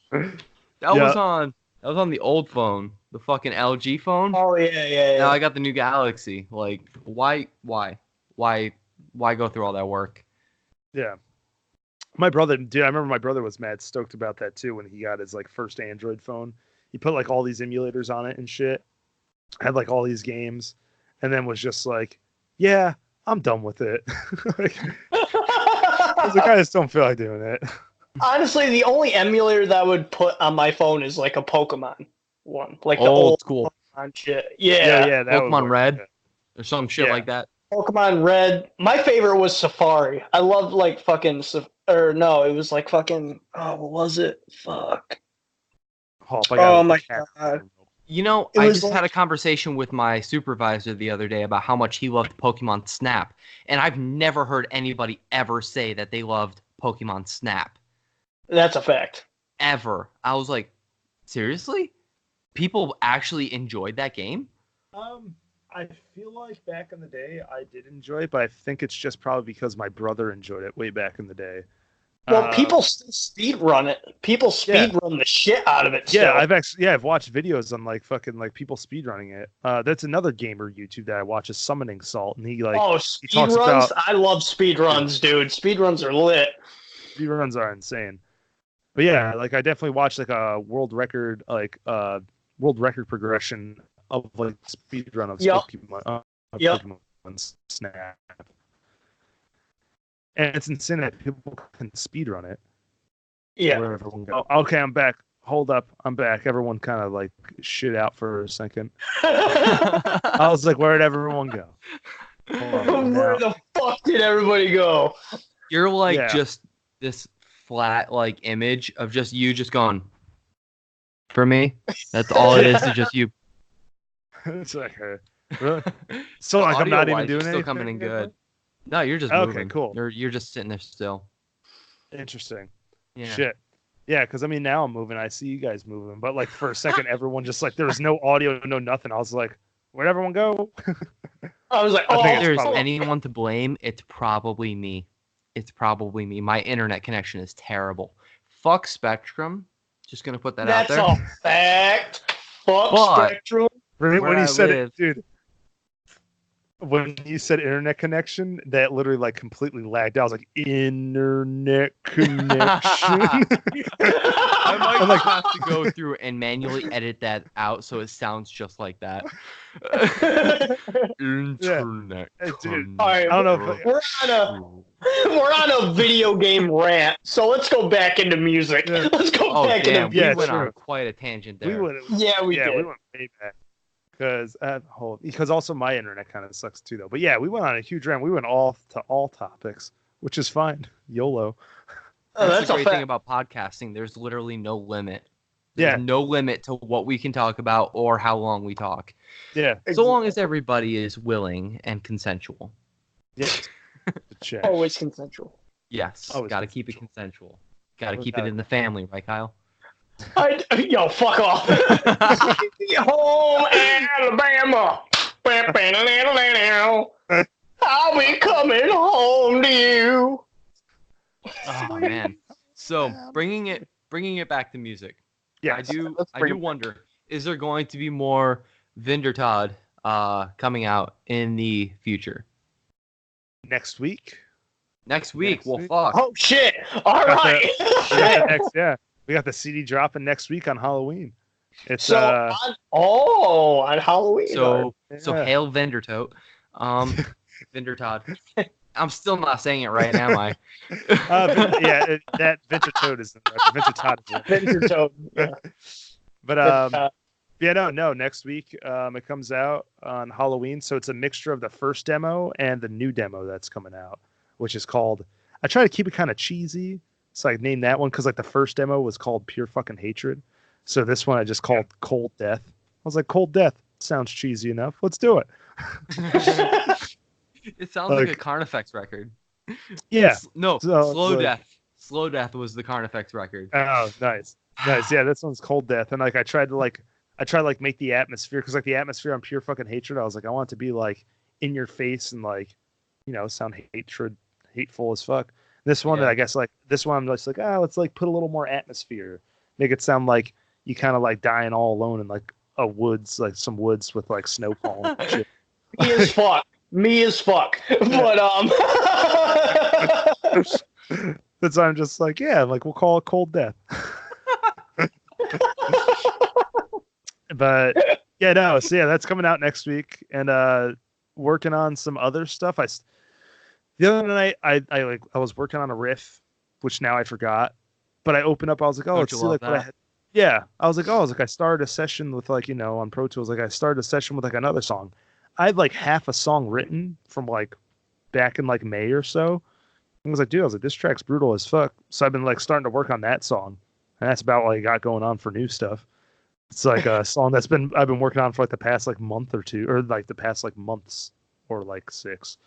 That was on the old phone, the fucking LG phone. Oh yeah. Now I got the new Galaxy. Like, why go through all that work? Yeah. My brother, dude, I remember my brother was mad stoked about that too when he got his like first Android phone. He put like all these emulators on it and shit. Had like all these games, and then was just like, "Yeah, I'm done with it." Like, I was like, I just don't feel like doing it. Honestly, the only emulator that I would put on my phone is like a Pokemon one, like the old school Pokemon shit. Yeah, Pokemon Red or some shit like that. Pokemon Red. My favorite was Safari. I loved like fucking it was like fucking what was it? Fuck. Oh my god. You know, I just had a conversation with my supervisor the other day about how much he loved Pokemon Snap, and I've never heard anybody ever say that they loved Pokemon Snap. That's a fact. Ever. I was like, seriously? people actually enjoyed that game? I feel like back in the day I did enjoy it, but I think it's just probably because my brother enjoyed it way back in the day. Well, people still speed run it. People speed run the shit out of it. Still. Yeah, I've watched videos on like fucking like people speed running it. That's another gamer YouTube that I watch is Summoning Salt, and he speed runs. About, I love speed runs, dude. Speed runs are lit. Speed runs are insane. But yeah, like I definitely watched like a world record progression of like speed run of Pokemon. Pokemon Snap. And it's insane that people can speedrun it. Yeah. Okay, I'm back. Hold up. I'm back. Everyone kind of like shit out for a second. I was like, where did everyone go? Where the fuck did everybody go? You're like just this flat like image of just you just going, for me? That's all it is to just you. It's like, really? So like I'm not even doing anything? Still coming in good. No, you're just moving. Okay, cool. You're just sitting there still. Interesting. Yeah. Shit. Yeah, because I mean now I'm moving. I see you guys moving, but like for a second, everyone just like there was no audio, no nothing. I was like, where'd everyone go? I was like, if there's anyone to blame, it's probably me. My internet connection is terrible. Fuck Spectrum. Just gonna put that out there. That's a fact. Fuck Spectrum. When you said it, dude. When you said internet connection, that literally like completely lagged. I was like, internet connection. I might have to go through and manually edit that out so it sounds just like that. Internet. Dude. All right, I don't know. We're on a video game rant, so let's go back into music. Let's go back into music. We went on quite a tangent there. We did. We went way back. Because also my internet kind of sucks too, though. But yeah, we went on a huge rant. We went all topics, which is fine. YOLO. That's the great thing about podcasting. There's literally no limit. There's no limit to what we can talk about or how long we talk. Yeah. So long as everybody is willing and consensual. Yes. Always consensual. Yes. Got to keep it consensual. Got to keep it in the family, right, Kyle? Yo, fuck off. Home Alabama. I'll be coming home to you. Oh man. So bringing it back to music. Yeah, I do wonder, is there going to be more Vintertodt coming out in the future? Next week? Next week. Fuck. Oh shit. All right. We got the CD dropping next week on Halloween. It's on Halloween. So hail Vintertodt. Vintertodt. I'm still not saying it right, am I? That Vintertodt is Vintertodt. Vintertodt. But no. Next week it comes out on Halloween, so it's a mixture of the first demo and the new demo that's coming out, which is called. I try to keep it kind of cheesy, so I named that one because like the first demo was called Pure Fucking Hatred, so this one I just called Cold Death. I was like, Cold Death sounds cheesy enough. Let's do it. It sounds like a Carnifex record. Yeah. Slow Death. Slow Death was the Carnifex record. Oh, nice. Yeah, this one's Cold Death, and like I tried to make the atmosphere because like the atmosphere on Pure Fucking Hatred, I was like I want it to be like in your face and like sound hateful as fuck. This one, I guess like this one, I'm just like let's like put a little more atmosphere, make it sound like you kind of like dying all alone in like a woods, like some woods with like snow falling. And shit. Me as fuck. But that's why I'm just like like we'll call it Cold Death. But that's coming out next week, and working on some other stuff. The other night I was working on a riff, which now I forgot, but I opened up. I was like, let's see like what I had. Yeah, I was like, I started a session with like on Pro Tools. Like I started a session with like another song. I had like half a song written from like back in like May or so. I was like, this track's brutal as fuck. So I've been like starting to work on that song, and that's about what I got going on for new stuff. It's like a song I've been working on for like the past like month or two, or like the past like months or like 6.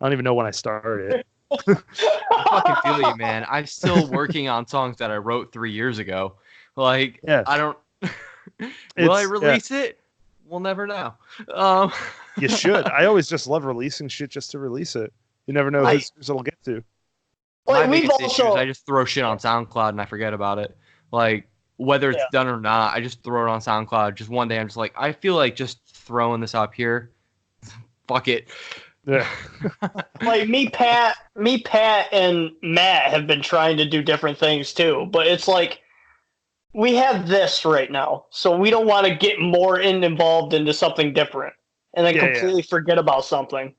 I don't even know when I started. I fucking feel you, man. I'm still working on songs that I wrote 3 years ago. Like, I don't. Will I release it? We'll never know. You should. I always just love releasing shit just to release it. You never know whose it'll get to. My biggest issue is I just throw shit on SoundCloud and I forget about it. Like, whether it's done or not, I just throw it on SoundCloud. Just one day, I'm just like, I feel like just throwing this up here. Fuck it. Yeah. Like me, Pat, and Matt have been trying to do different things too, but it's like we have this right now, so we don't want to get more involved into something different and then completely forget about something.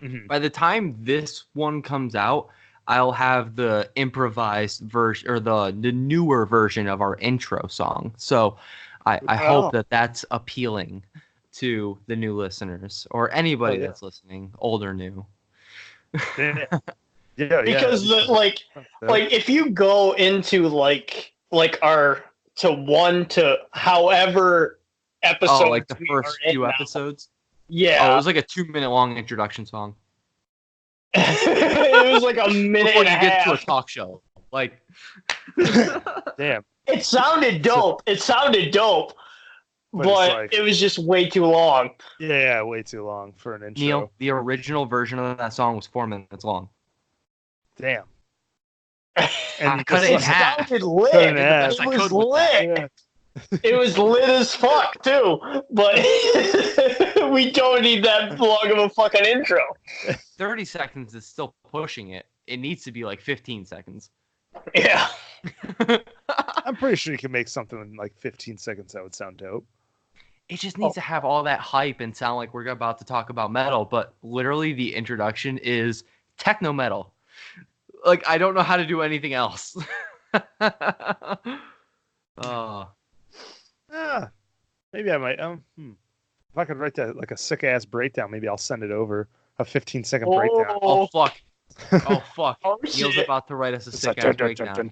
Mm-hmm. By the time this one comes out, I'll have the improvised version or the newer version of our intro song. So I hope that that's appealing to the new listeners or anybody that's listening, old or new. Because like if you go into like our to one to however episodes, like the first few episodes. Yeah. It was like a 2-minute long introduction song. It was like a minute before and a half. you get to a talk show. Like, damn. It sounded dope. But it was just way too long. Yeah, way too long for an intro. Neil, the original version of that song was 4 minutes long. Damn. And cut it in half. It was lit. Yeah. It was lit as fuck too. But we don't need that long of a fucking intro. 30 seconds is still pushing it. It needs to be like 15 seconds. Yeah. I'm pretty sure you can make something in like 15 seconds that would sound dope. It just needs to have all that hype and sound like we're about to talk about metal, but literally the introduction is techno metal. Like, I don't know how to do anything else. Maybe I might. If I could write that like a sick ass breakdown, maybe I'll send it over. A 15-second breakdown. Oh fuck! Oh fuck! Neil's about to write us a sick ass breakdown.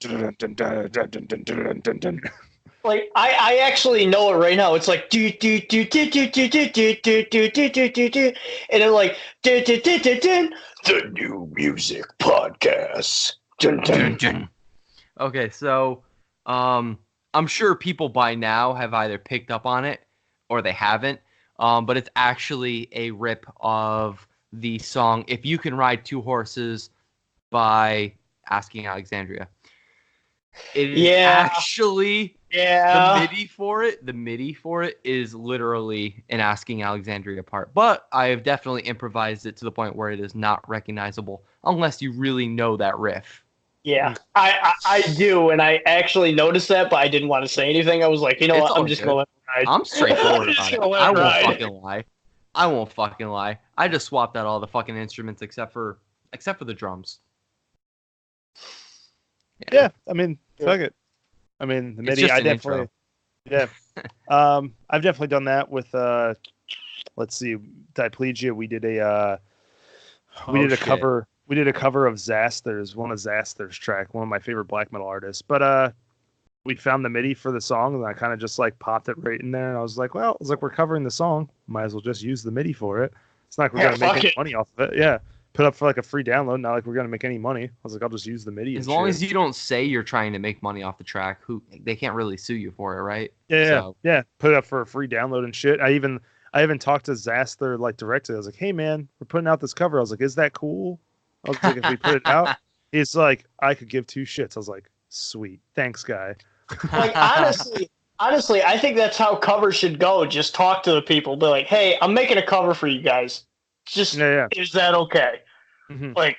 Like I actually know it right now. It's like do do do do do do do do do do do do do do, and then like do do do do do. The New Music Podcast. Dun, dun. Dun. Okay, so I'm sure people by now have either picked up on it or they haven't. But it's actually a rip of the song "If You Can Ride Two Horses" by Asking Alexandria. It is actually the MIDI for it. The MIDI for it is literally an Asking Alexandria part. But I have definitely improvised it to the point where it is not recognizable unless you really know that riff. Yeah, I do, and I actually noticed that, but I didn't want to say anything. I was like, you know what, I'm just going to let it ride. I'm straightforward about it. I won't fucking lie. I just swapped out all the fucking instruments except for the drums. Yeah, I mean, fuck it. I mean, the MIDI, I definitely, I've definitely done that with, let's see, Diplegia. We did a cover. We did a cover of Zaster's, one of Zaster's track, one of my favorite black metal artists. But we found the MIDI for the song, and I kind of just like popped it right in there. And I was like, well, it's like we're covering the song. Might as well just use the MIDI for it. It's not like we're going to make any money off of it. Yeah. Put up for like a free download. Not like we're going to make any money. I was like, I'll just use the MIDI. As long as you don't say you're trying to make money off the track, they can't really sue you for it, right? Yeah. Put it up for a free download and shit. I even talked to Zaster like directly. I was like, hey man, we're putting out this cover. I was like, is that cool? I was like, if we put it out, he's like, I could give two shits. I was like, sweet, thanks, guy. Like honestly, I think that's how covers should go. Just talk to the people, be like, hey, I'm making a cover for you guys. Just is that okay? Mm-hmm. Like,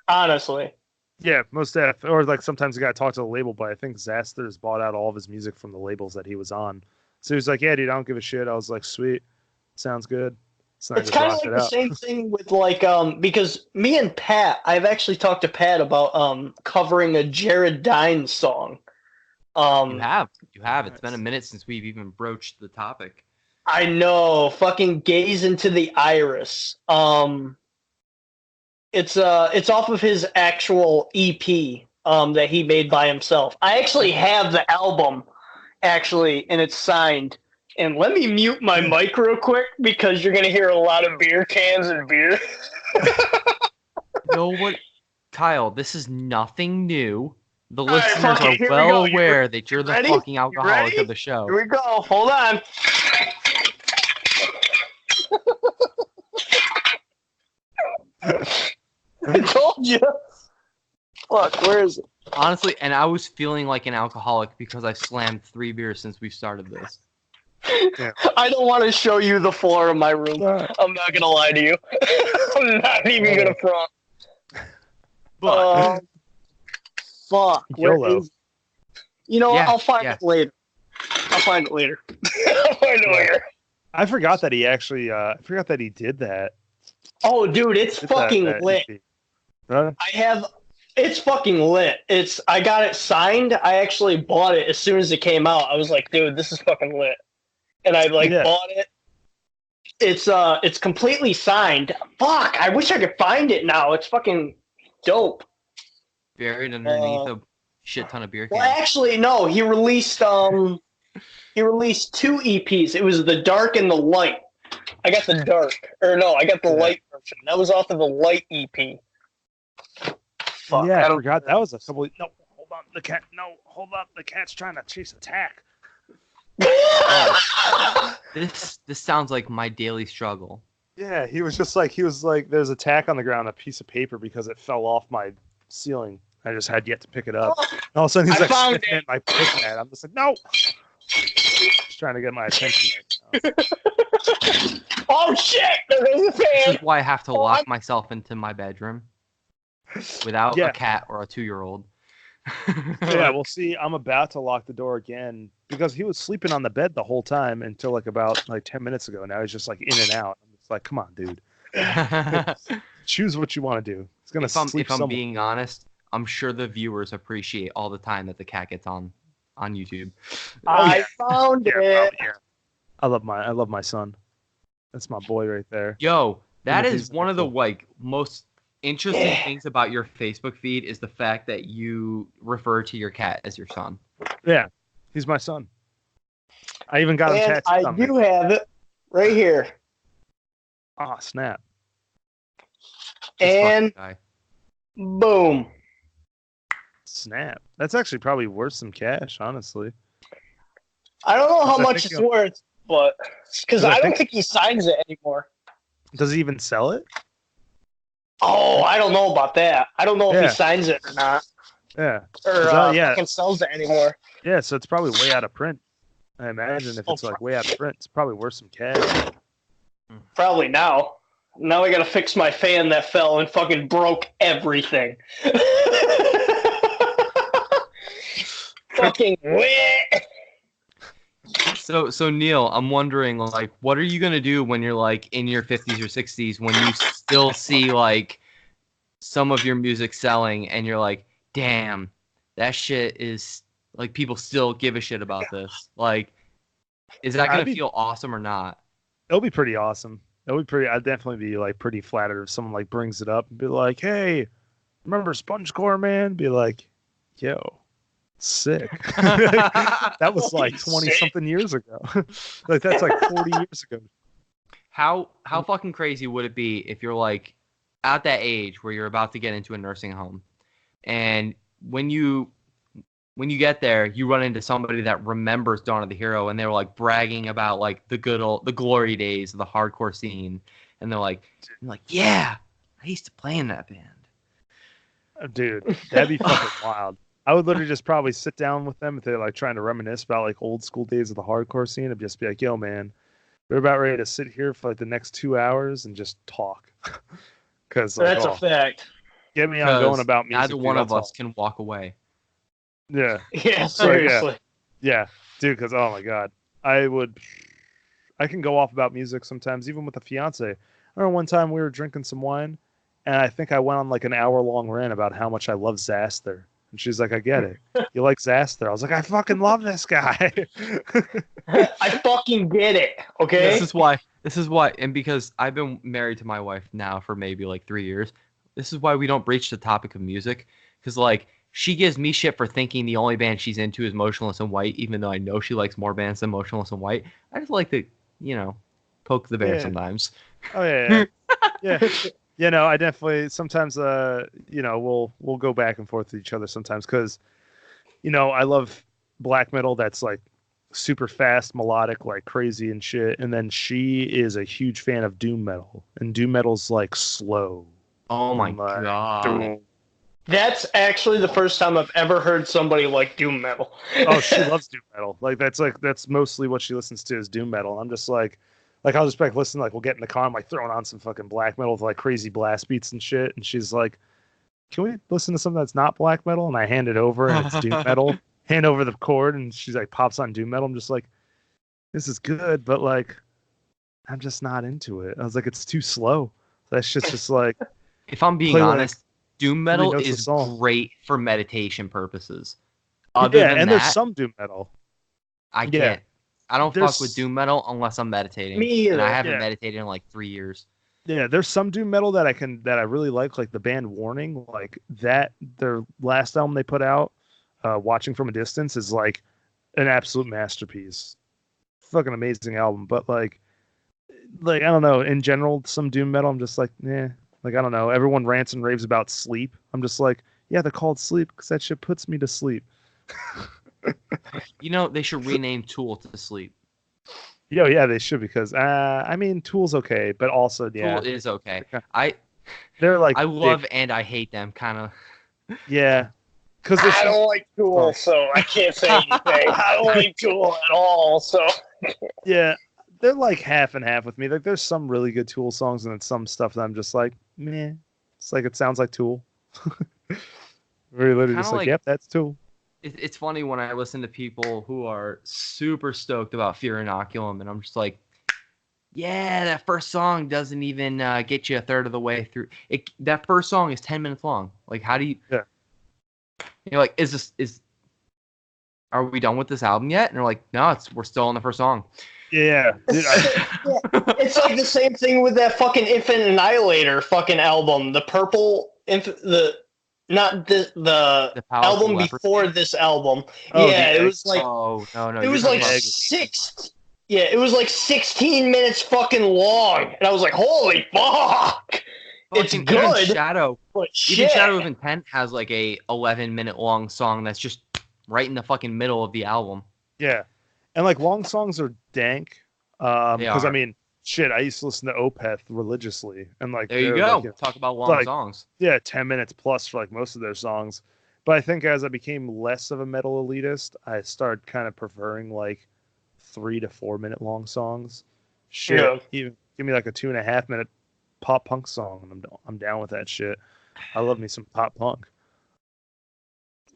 honestly. Yeah, most def. Or like sometimes you gotta talk to the label, but I think Zaster's bought out all of his music from the labels that he was on. So he was like, yeah, dude, I don't give a shit. I was like, sweet, sounds good. It's kind of like the same thing with like because me and Pat, I've actually talked to Pat about covering a Jared Dines song. You have. It's been a minute since we've even broached the topic. I know. Fucking Gaze Into the Iris. It's off of his actual EP that he made by himself. I actually have the album and it's signed. And let me mute my mic real quick because you're gonna hear a lot of beer cans and beer. You know what, Kyle? This is nothing new. The All right, listeners fuck it, are here we well go. You aware that you're the ready? fucking You alcoholic ready? of the show. Here we go. Hold on. I told you. Fuck, where is it? Honestly, and I was feeling like an alcoholic because I slammed 3 beers since we started this. Yeah. I don't want to show you the floor of my room. I'm not gonna lie to you. I'm not even gonna front. But Fuck. Where YOLO. is? You know what? Yeah, I'll find yeah. it later. I'll find it later. I forgot that he actually. I forgot that he did that. Oh, dude, it's Did fucking that lit. EP. Huh? It's fucking lit. I got it signed. I actually bought it as soon as it came out. I was like, dude, this is fucking lit. And I bought it. It's completely signed. Fuck, I wish I could find it now. It's fucking dope. buried underneath a shit ton of beer cans. Well, actually, no. He released 2 EPs. It was the dark and the light. I got the dark, or no, I got the light version. That was off of the light EP. Fuck, Yeah, I forgot that was a couple. No, hold on, the cat. No, hold up, the cat's trying to chase a tack. This sounds like my daily struggle. Yeah, he was like, there's a tack on the ground, a piece of paper because it fell off my ceiling. I just had yet to pick it up. And all of a sudden, he's like sniffing at my pick at. I'm just like, no. He's trying to get my attention right now. Oh shit! There goes the fan. This is why I have to lock myself into my bedroom without a cat or a 2-year-old. Yeah, well, see, I'm about to lock the door again because he was sleeping on the bed the whole time until about 10 minutes ago. Now he's just like in and out. I'm just like, come on, dude. Choose what you want to do. He's gonna sleep if I'm being honest, I'm sure the viewers appreciate all the time that the cat gets on YouTube. I found it. Probably, yeah. I love my son. That's my boy right there. Yo, that is one of the most interesting things about your Facebook feed is the fact that you refer to your cat as your son. Yeah, he's my son. I even got him tattooed on me. I do have it right here. Ah, snap. And boom. Snap. That's actually probably worth some cash, honestly. I don't know how much it's worth, but because I don't think he signs it anymore. Does he even sell it? Oh, I don't know about that. I don't know if he signs it or not. Yeah. Or fucking sells it anymore. Yeah, so it's probably way out of print. I imagine if it's way out of print, it's probably worth some cash. Probably now. Now I gotta fix my fan that fell and fucking broke everything. Fucking wet. So Neil, I'm wondering, what are you gonna do when you're in your 50s or 60s when you still see some of your music selling and you're like, damn, that shit is people still give a shit about this. Is that gonna feel awesome or not? It'll be pretty awesome. It'll be pretty. I'd definitely be pretty flattered if someone brings it up and be like, "Hey, remember SpongeCore, man?" Be like, "Yo, sick." That was 20 something years ago. That's 40 years ago. How fucking crazy would it be if you're at that age where you're about to get into a nursing home, and when you get there, you run into somebody that remembers Dawn of the Hero, and they were bragging about the glory days of the hardcore scene, and they're like, yeah, I used to play in that band. Dude, that'd be fucking wild. I would literally just probably sit down with them if they're trying to reminisce about old school days of the hardcore scene. I'd just be like, yo, man, we're about ready to sit here for the next 2 hours and just talk. Because that's a fact. Get me on going about music. Neither one of us can walk away. Yeah. Yeah, seriously. Yeah, dude, because, oh my God. I can go off about music sometimes, even with a fiance. I remember one time we were drinking some wine, and I think I went on an hour-long rant about how much I love Zaster. And she's like, I get it. You like Zaster? I was like, I fucking love this guy. I fucking get it, okay? This is why, and because I've been married to my wife now for maybe 3 years, this is why we don't breach the topic of music. Because, she gives me shit for thinking the only band she's into is Motionless in White, even though I know she likes more bands than Motionless in White. I just like to, poke the bear sometimes. Oh, yeah. Yeah. I definitely sometimes, we'll go back and forth with each other sometimes because I love black metal that's like super fast, melodic, like crazy and shit. And then she is a huge fan of doom metal, and doom metal's like slow. Oh my like, god. That's actually the first time I've ever heard somebody like doom metal. Oh, she loves doom metal. That's mostly what she listens to is doom metal. And I'm just like I'll just like listen, like we'll get in the car, I'm like throwing on some fucking black metal with like crazy blast beats and shit. And she's like, can we listen to something that's not black metal? And I hand it over and it's doom metal. Hand over the chord and she's like pops on doom metal. I'm just like, this is good, but like I'm just not into it. I was like, it's too slow. That shit's just like, if I'm being honest, doom metal is great for meditation purposes. Other than and that, there's some doom metal. I can't. I don't fuck with doom metal unless I'm meditating. Me either. And I haven't meditated in like 3 years. Yeah, there's some doom metal that I really like the band Warning, like that. Their last album they put out, Watching from a Distance, is like an absolute masterpiece. Fucking amazing album, but like I don't know. In general, some doom metal, I'm just like, eh. Like I don't know. Everyone rants and raves about Sleep. I'm just like, yeah, they're called Sleep because that shit puts me to sleep. They should rename Tool to Sleep. Yeah, they should because I mean, Tool's okay, but also Tool is okay. They're like I love and I hate them, kind of. Yeah, because I don't like Tool, so I can't say anything. I don't like Tool at all, so yeah, they're like half and half with me. Like there's some really good Tool songs and then some stuff that I'm just like, meh. It's like it sounds like Tool. Very literally just like, yep, that's Tool. It's funny when I listen to people who are super stoked about Fear Inoculum, and I'm just like, yeah, that first song doesn't even get you a third of the way through. That first song is 10 minutes long. Like, how do you? Yeah. You're like, are we done with this album yet? And they're like, no, we're still on the first song. Yeah. Dude, it's like the same thing with that fucking Infant Annihilator fucking album, the purple the album before this album. Oh, yeah, it was like no. It was like it was like 16 minutes fucking long, and I was like, holy fuck! It's good. Even Shadow of Intent has like a 11-minute long song that's just right in the fucking middle of the album. Yeah, and like long songs are dank. Because I mean, shit, I used to listen to Opeth religiously, and like there you go. Like, talk about long songs. Yeah, 10 minutes plus for like most of their songs. But I think as I became less of a metal elitist, I started kind of preferring like 3 to 4 minute long songs. Shit, even give me like a 2.5 minute pop punk song, and I'm down with that shit. I love me some pop punk.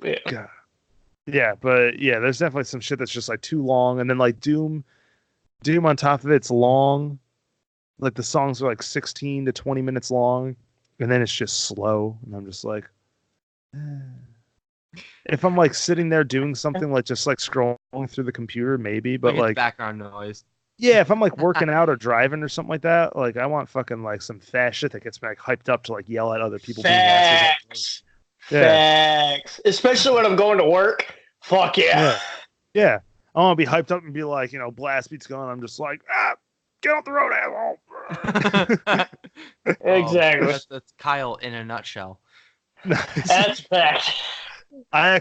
Yeah. God. Yeah, but yeah, there's definitely some shit that's just like too long, and then like Doom on top of it's long. Like the songs are like 16 to 20 minutes long, and then it's just slow, and I'm just like, if I'm like sitting there doing something like just like scrolling through the computer, maybe, but like background noise. Yeah, if I'm like working out or driving or something like that, like I want fucking like some fast shit that gets me like hyped up to like yell at other people. Facts. Especially when I'm going to work. Fuck yeah. Yeah. I want to be hyped up and be like, blast beats going. I'm just like, get off the road, asshole. Exactly. That's Kyle in a nutshell. That's fact. I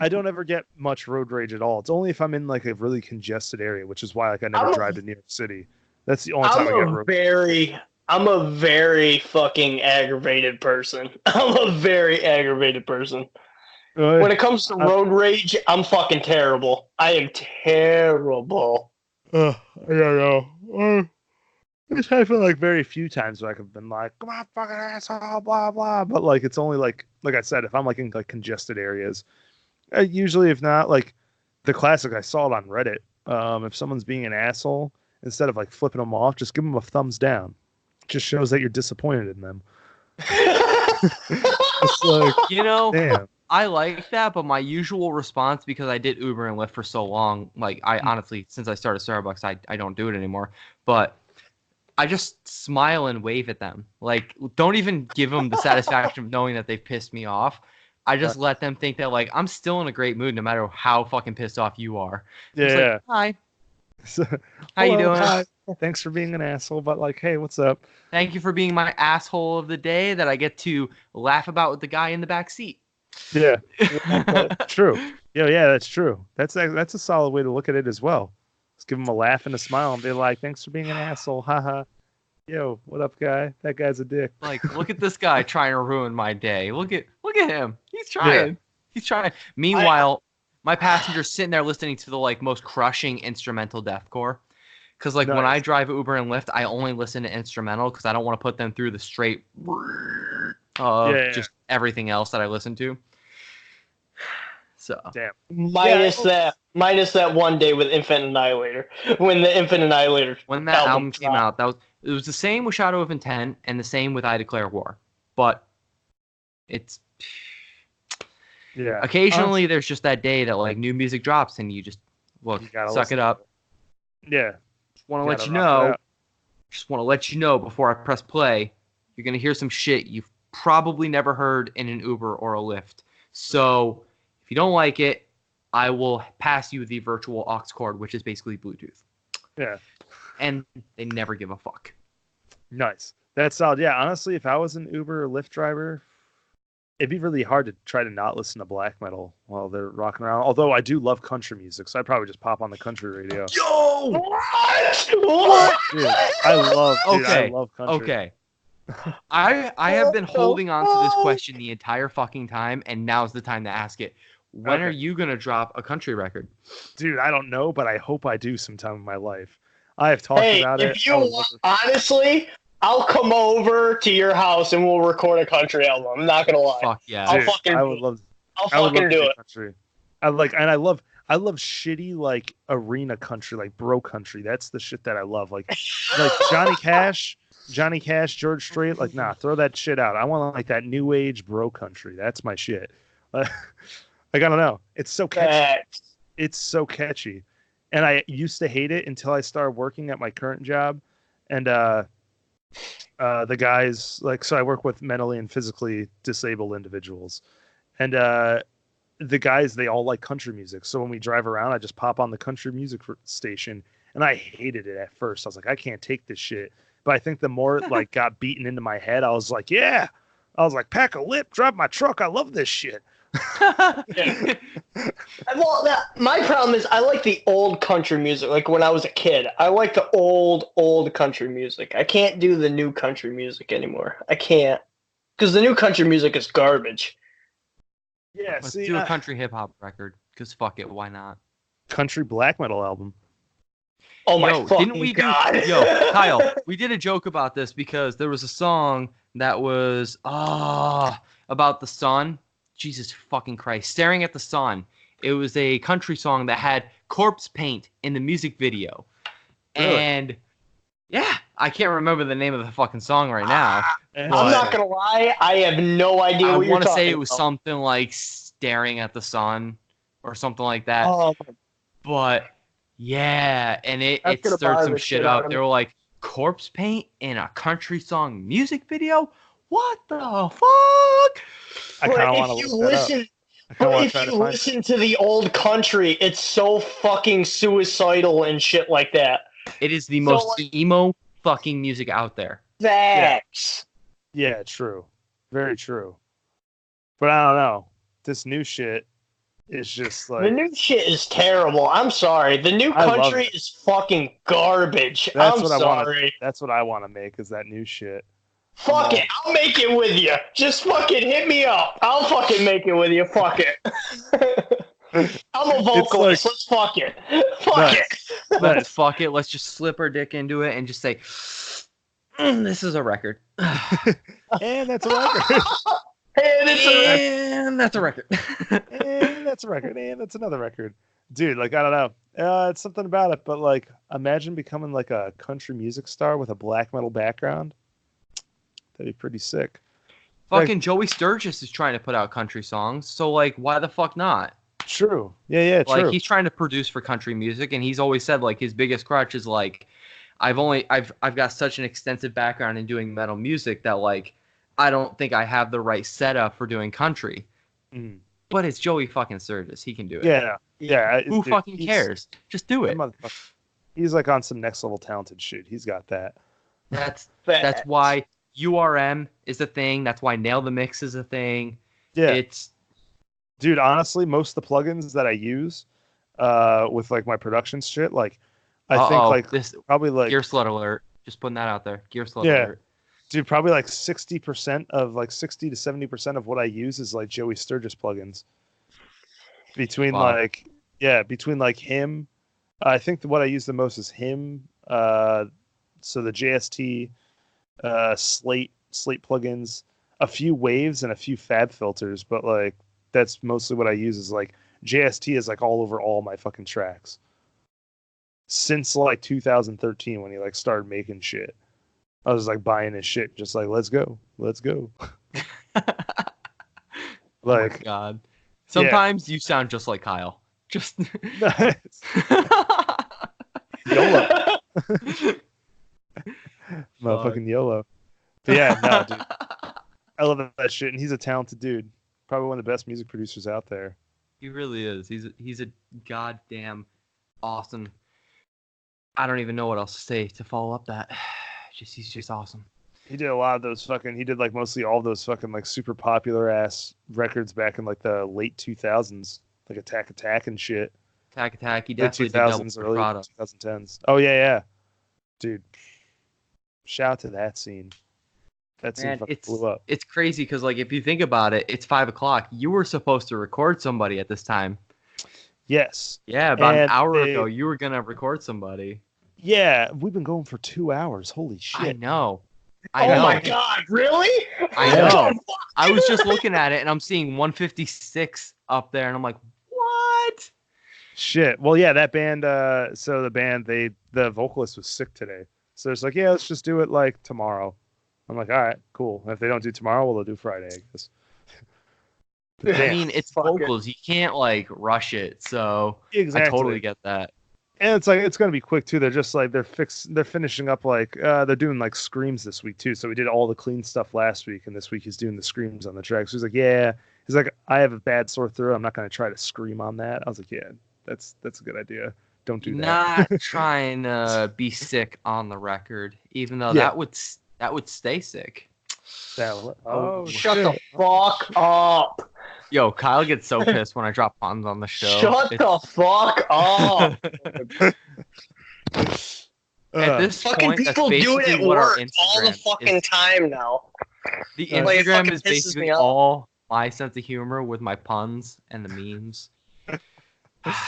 don't ever get much road rage at all. It's only if I'm in like a really congested area, which is why like I never drive to New York City. That's the only time I get road rage. I'm a very fucking aggravated person. When it comes to road rage, I'm fucking terrible. I am terrible. I don't know. There's happened like very few times where I've been like, come on, fucking asshole, blah, blah. But like, it's only like I said, if I'm like in like congested areas, usually if not, like the classic, I saw it on Reddit. If someone's being an asshole, instead of like flipping them off, just give them a thumbs down. It just shows that you're disappointed in them. It's like, damn. I like that, but my usual response, because I did Uber and Lyft for so long, like I honestly, since I started Starbucks, I don't do it anymore. But I just smile and wave at them. Like, don't even give them the satisfaction of knowing that they've pissed me off. I just let them think that like I'm still in a great mood no matter how fucking pissed off you are. Yeah. Like, hi. How you doing? Hi. Thanks for being an asshole, but like, hey, what's up? Thank you for being my asshole of the day that I get to laugh about with the guy in the back seat. Yeah. True. Yeah, that's true. That's a solid way to look at it as well. Just give them a laugh and a smile and be like, "Thanks for being an asshole, haha." Yo, what up, guy? That guy's a dick. Like, look at this guy trying to ruin my day. Look at him. He's trying. Yeah. He's trying. Meanwhile, my passenger's sitting there listening to the like most crushing instrumental deathcore. Because like when I Nice. drive Uber and Lyft, I only listen to instrumental because I don't want to put them through the straight just everything else that I listen to. So Damn. Minus that one day with Infant Annihilator. When the Infant Annihilator when that album came out, it was the same with Shadow of Intent and the same with I Declare War. But it's occasionally there's just that day that like new music drops and you just suck it up. Yeah. Want to let you know. Just want to let you know before I press play, you're gonna hear some shit you've probably never heard in an Uber or a Lyft. So if you don't like it, I will pass you the virtual aux cord, which is basically Bluetooth. Yeah. And they never give a fuck. Nice. That's solid. Yeah, honestly, if I was an Uber or Lyft driver, it'd be really hard to try to not listen to black metal while they're rocking around. Although I do love country music, so I'd probably just pop on the country radio. Yo! What? Dude, I love country. Okay. I have been holding on to this question the entire fucking time, and now's the time to ask it. When are you gonna drop a country record? Dude, I don't know, but I hope I do sometime in my life. I have talked about it. If you want, honestly, I'll come over to your house and we'll record a country album. I'm not gonna lie. Fuck yeah. I'll fucking do it. Country. I love shitty like arena country, like bro country. That's the shit that I love. Like Johnny Cash, George Strait. Like, nah, throw that shit out. I want like that new age bro country. That's my shit. Like, I don't know. It's so catchy. It's so catchy. And I used to hate it until I started working at my current job. And the guys, like, so I work with mentally and physically disabled individuals. And the guys, they all like country music. So when we drive around, I just pop on the country music station. And I hated it at first. I was like, I can't take this shit. But I think the more it like got beaten into my head, I was like, yeah. I was like, pack a lip, drive my truck. I love this shit. Yeah. Well, my problem is I like the old country music. Like when I was a kid, I like the old country music. I can't do the new country music anymore. I can't, because the new country music is garbage. Yeah, let's do a country hip hop record. Because fuck it, why not? Country black metal album. Oh my fucking God. Kyle, we did a joke about this because there was a song that was about the sun. Jesus fucking Christ. Staring at the Sun. It was a country song that had corpse paint in the music video. Really? And yeah, I can't remember the name of the fucking song right now. I'm not going to lie. I have no idea what you're talking about. I want to say it was something like Staring at the Sun or something like that. But yeah, and it stirred some shit up. They were like, corpse paint in a country song music video? What the fuck? I kind of want to look that up. But if you listen to the old country, it's so fucking suicidal and shit like that. It is the most emo fucking music out there. Facts. Yeah, true. Very true. But I don't know. This new shit is just like... The new shit is terrible. I'm sorry. The new country is fucking garbage. That's what I want to make, is that new shit. Fuck it, I'll make it with you. Just fucking hit me up. I'll fucking make it with you. Fuck it. I'm a vocalist. Let's fuck it. Fuck it. Let's fuck it. Let's just slip our dick into it and just say, this is a record. And that's a record. And that's a record. And that's a record. And that's another record. Dude, like, I don't know. It's something about it, but like, imagine becoming like a country music star with a black metal background. That'd be pretty sick. Fucking like, Joey Sturgis is trying to put out country songs, so like, why the fuck not? True. Yeah, true. Like, he's trying to produce for country music, and he's always said like his biggest crutch is like, I've got such an extensive background in doing metal music that like, I don't think I have the right setup for doing country. Mm. But it's Joey fucking Sturgis. He can do it. Yeah. Who fucking cares? Just do it. He's like on some next level talented shit. He's got that. That's why URM is a thing. That's why Nail the Mix is a thing. Yeah. It's Dude, honestly, most of the plugins that I use with like my production shit, like I think like this probably like Gear Slut alert. Just putting that out there. Gear Slut yeah, alert. dude, probably like 60% of like 60 to 70% of what I use is like Joey Sturgis plugins. Between Wow. like between like him, I think what I use the most is him. So the JST, Slate plugins, a few waves and a few fab filters, but like that's mostly what I use is like JST is like all over all my fucking tracks. Since like 2013 when he like started making shit. I was like buying his shit, just like let's go. Oh my Like god. Sometimes you sound just like Kyle. Just nice. YOLO. Motherfucking YOLO. But yeah, no, dude. I love that shit, and he's a talented dude. Probably one of the best music producers out there. He really is. He's a goddamn awesome. I don't even know what else to say to follow up that. He's just awesome. He did a lot of those fucking. He did like mostly all those fucking like super popular ass records back in like the late 2000s, like Attack and shit. Attack. He Late definitely did double 2000s, early product. 2010s. Oh yeah, dude. Shout out to that scene. That scene fucking blew up. It's crazy because like if you think about it, it's 5:00. You were supposed to record somebody at this time. Yes. Yeah, about an hour ago, you were gonna record somebody. Yeah, we've been going for 2 hours. Holy shit! I know. Oh my god, really? I know. I was just looking at it and I'm seeing 156 up there, and I'm like, what? Shit. Well, yeah, that band. So the band, the vocalist was sick today, so it's like, yeah, let's just do it like tomorrow. I'm like, all right, cool. If they don't do tomorrow, well, they'll do Friday, I guess. I mean, it's vocals. You can't like rush it. So exactly. I totally get that. And it's like it's gonna be quick too. They're just like they're finishing up like they're doing like screams this week too. So we did all the clean stuff last week, and this week he's doing the screams on the track. So he's like, yeah. He's like, I have a bad sore throat. I'm not gonna try to scream on that. I was like, yeah, that's a good idea. Don't do that. Not trying to be sick on the record, even though that would stay sick. Shut the fuck up. Yo, Kyle gets so pissed when I drop puns on the show. Shut the fuck up. At this fucking point, people do it at work all the fucking time now. The Instagram is basically all my sense of humor with my puns and the memes.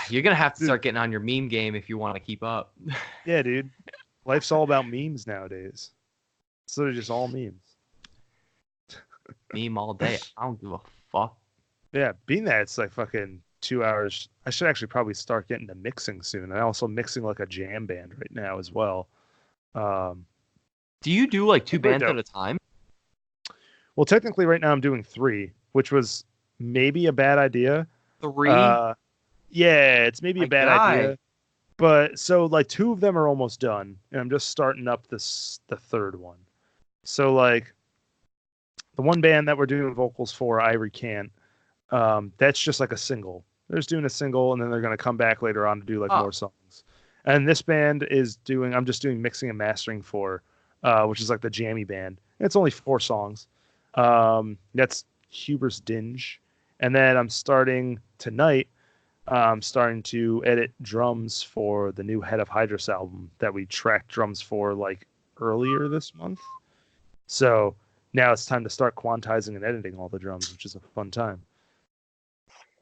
You're gonna have to start getting on your meme game if you want to keep up. Yeah, dude. Life's all about memes nowadays. So they're just all memes. Meme all day. I don't give a fuck. Yeah, being that it's like fucking 2 hours. I should actually probably start getting to mixing soon. I'm also mixing like a jam band right now as well. Do you do like 2 bands at a time? Well, technically right now I'm doing 3, which was maybe a bad idea. 3? Yeah, it's maybe a bad idea. But so like 2 of them are almost done, and I'm just starting up the third one. So like the one band that we're doing vocals for, I Recant, that's just like a single. They're just doing a single, and then they're going to come back later on to do like more songs. And this band I'm just doing mixing and mastering for, which is like the jammy band. It's only 4 songs. That's Huber's Dinge. And then I'm starting tonight, I'm starting to edit drums for the new Head of Hydrus album that we tracked drums for like earlier this month. So now it's time to start quantizing and editing all the drums, which is a fun time.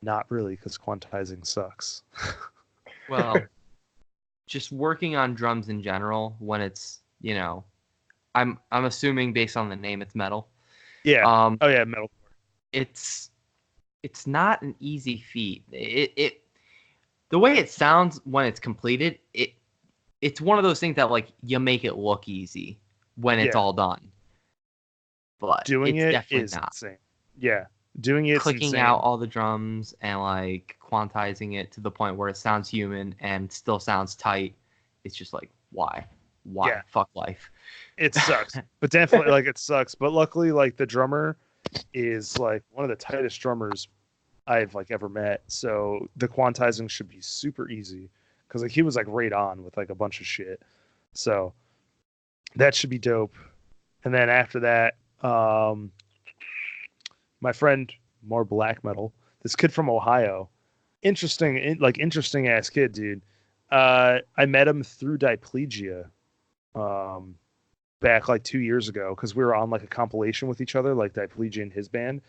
Not really, because quantizing sucks. Well, just working on drums in general when it's, I'm assuming based on the name it's metal. Yeah. Metal. It's not an easy feat. The way it sounds when it's completed, it's one of those things that like you make it look easy when it's all done. But doing it's it definitely is not. Insane. Yeah. Doing it, clicking out all the drums and like quantizing it to the point where it sounds human and still sounds tight. It's just like, why? Yeah. Fuck life. It sucks. But definitely like it sucks. But luckily like the drummer is like one of the tightest drummers I've like ever met. So the quantizing should be super easy because like he was like right on with like a bunch of shit. So that should be dope. And then after that, my friend, more black metal, This kid from Ohio, interesting ass kid, dude. I met him through Diplegia, back like 2 years ago because we were on like a compilation with each other, like Diplegia and his band.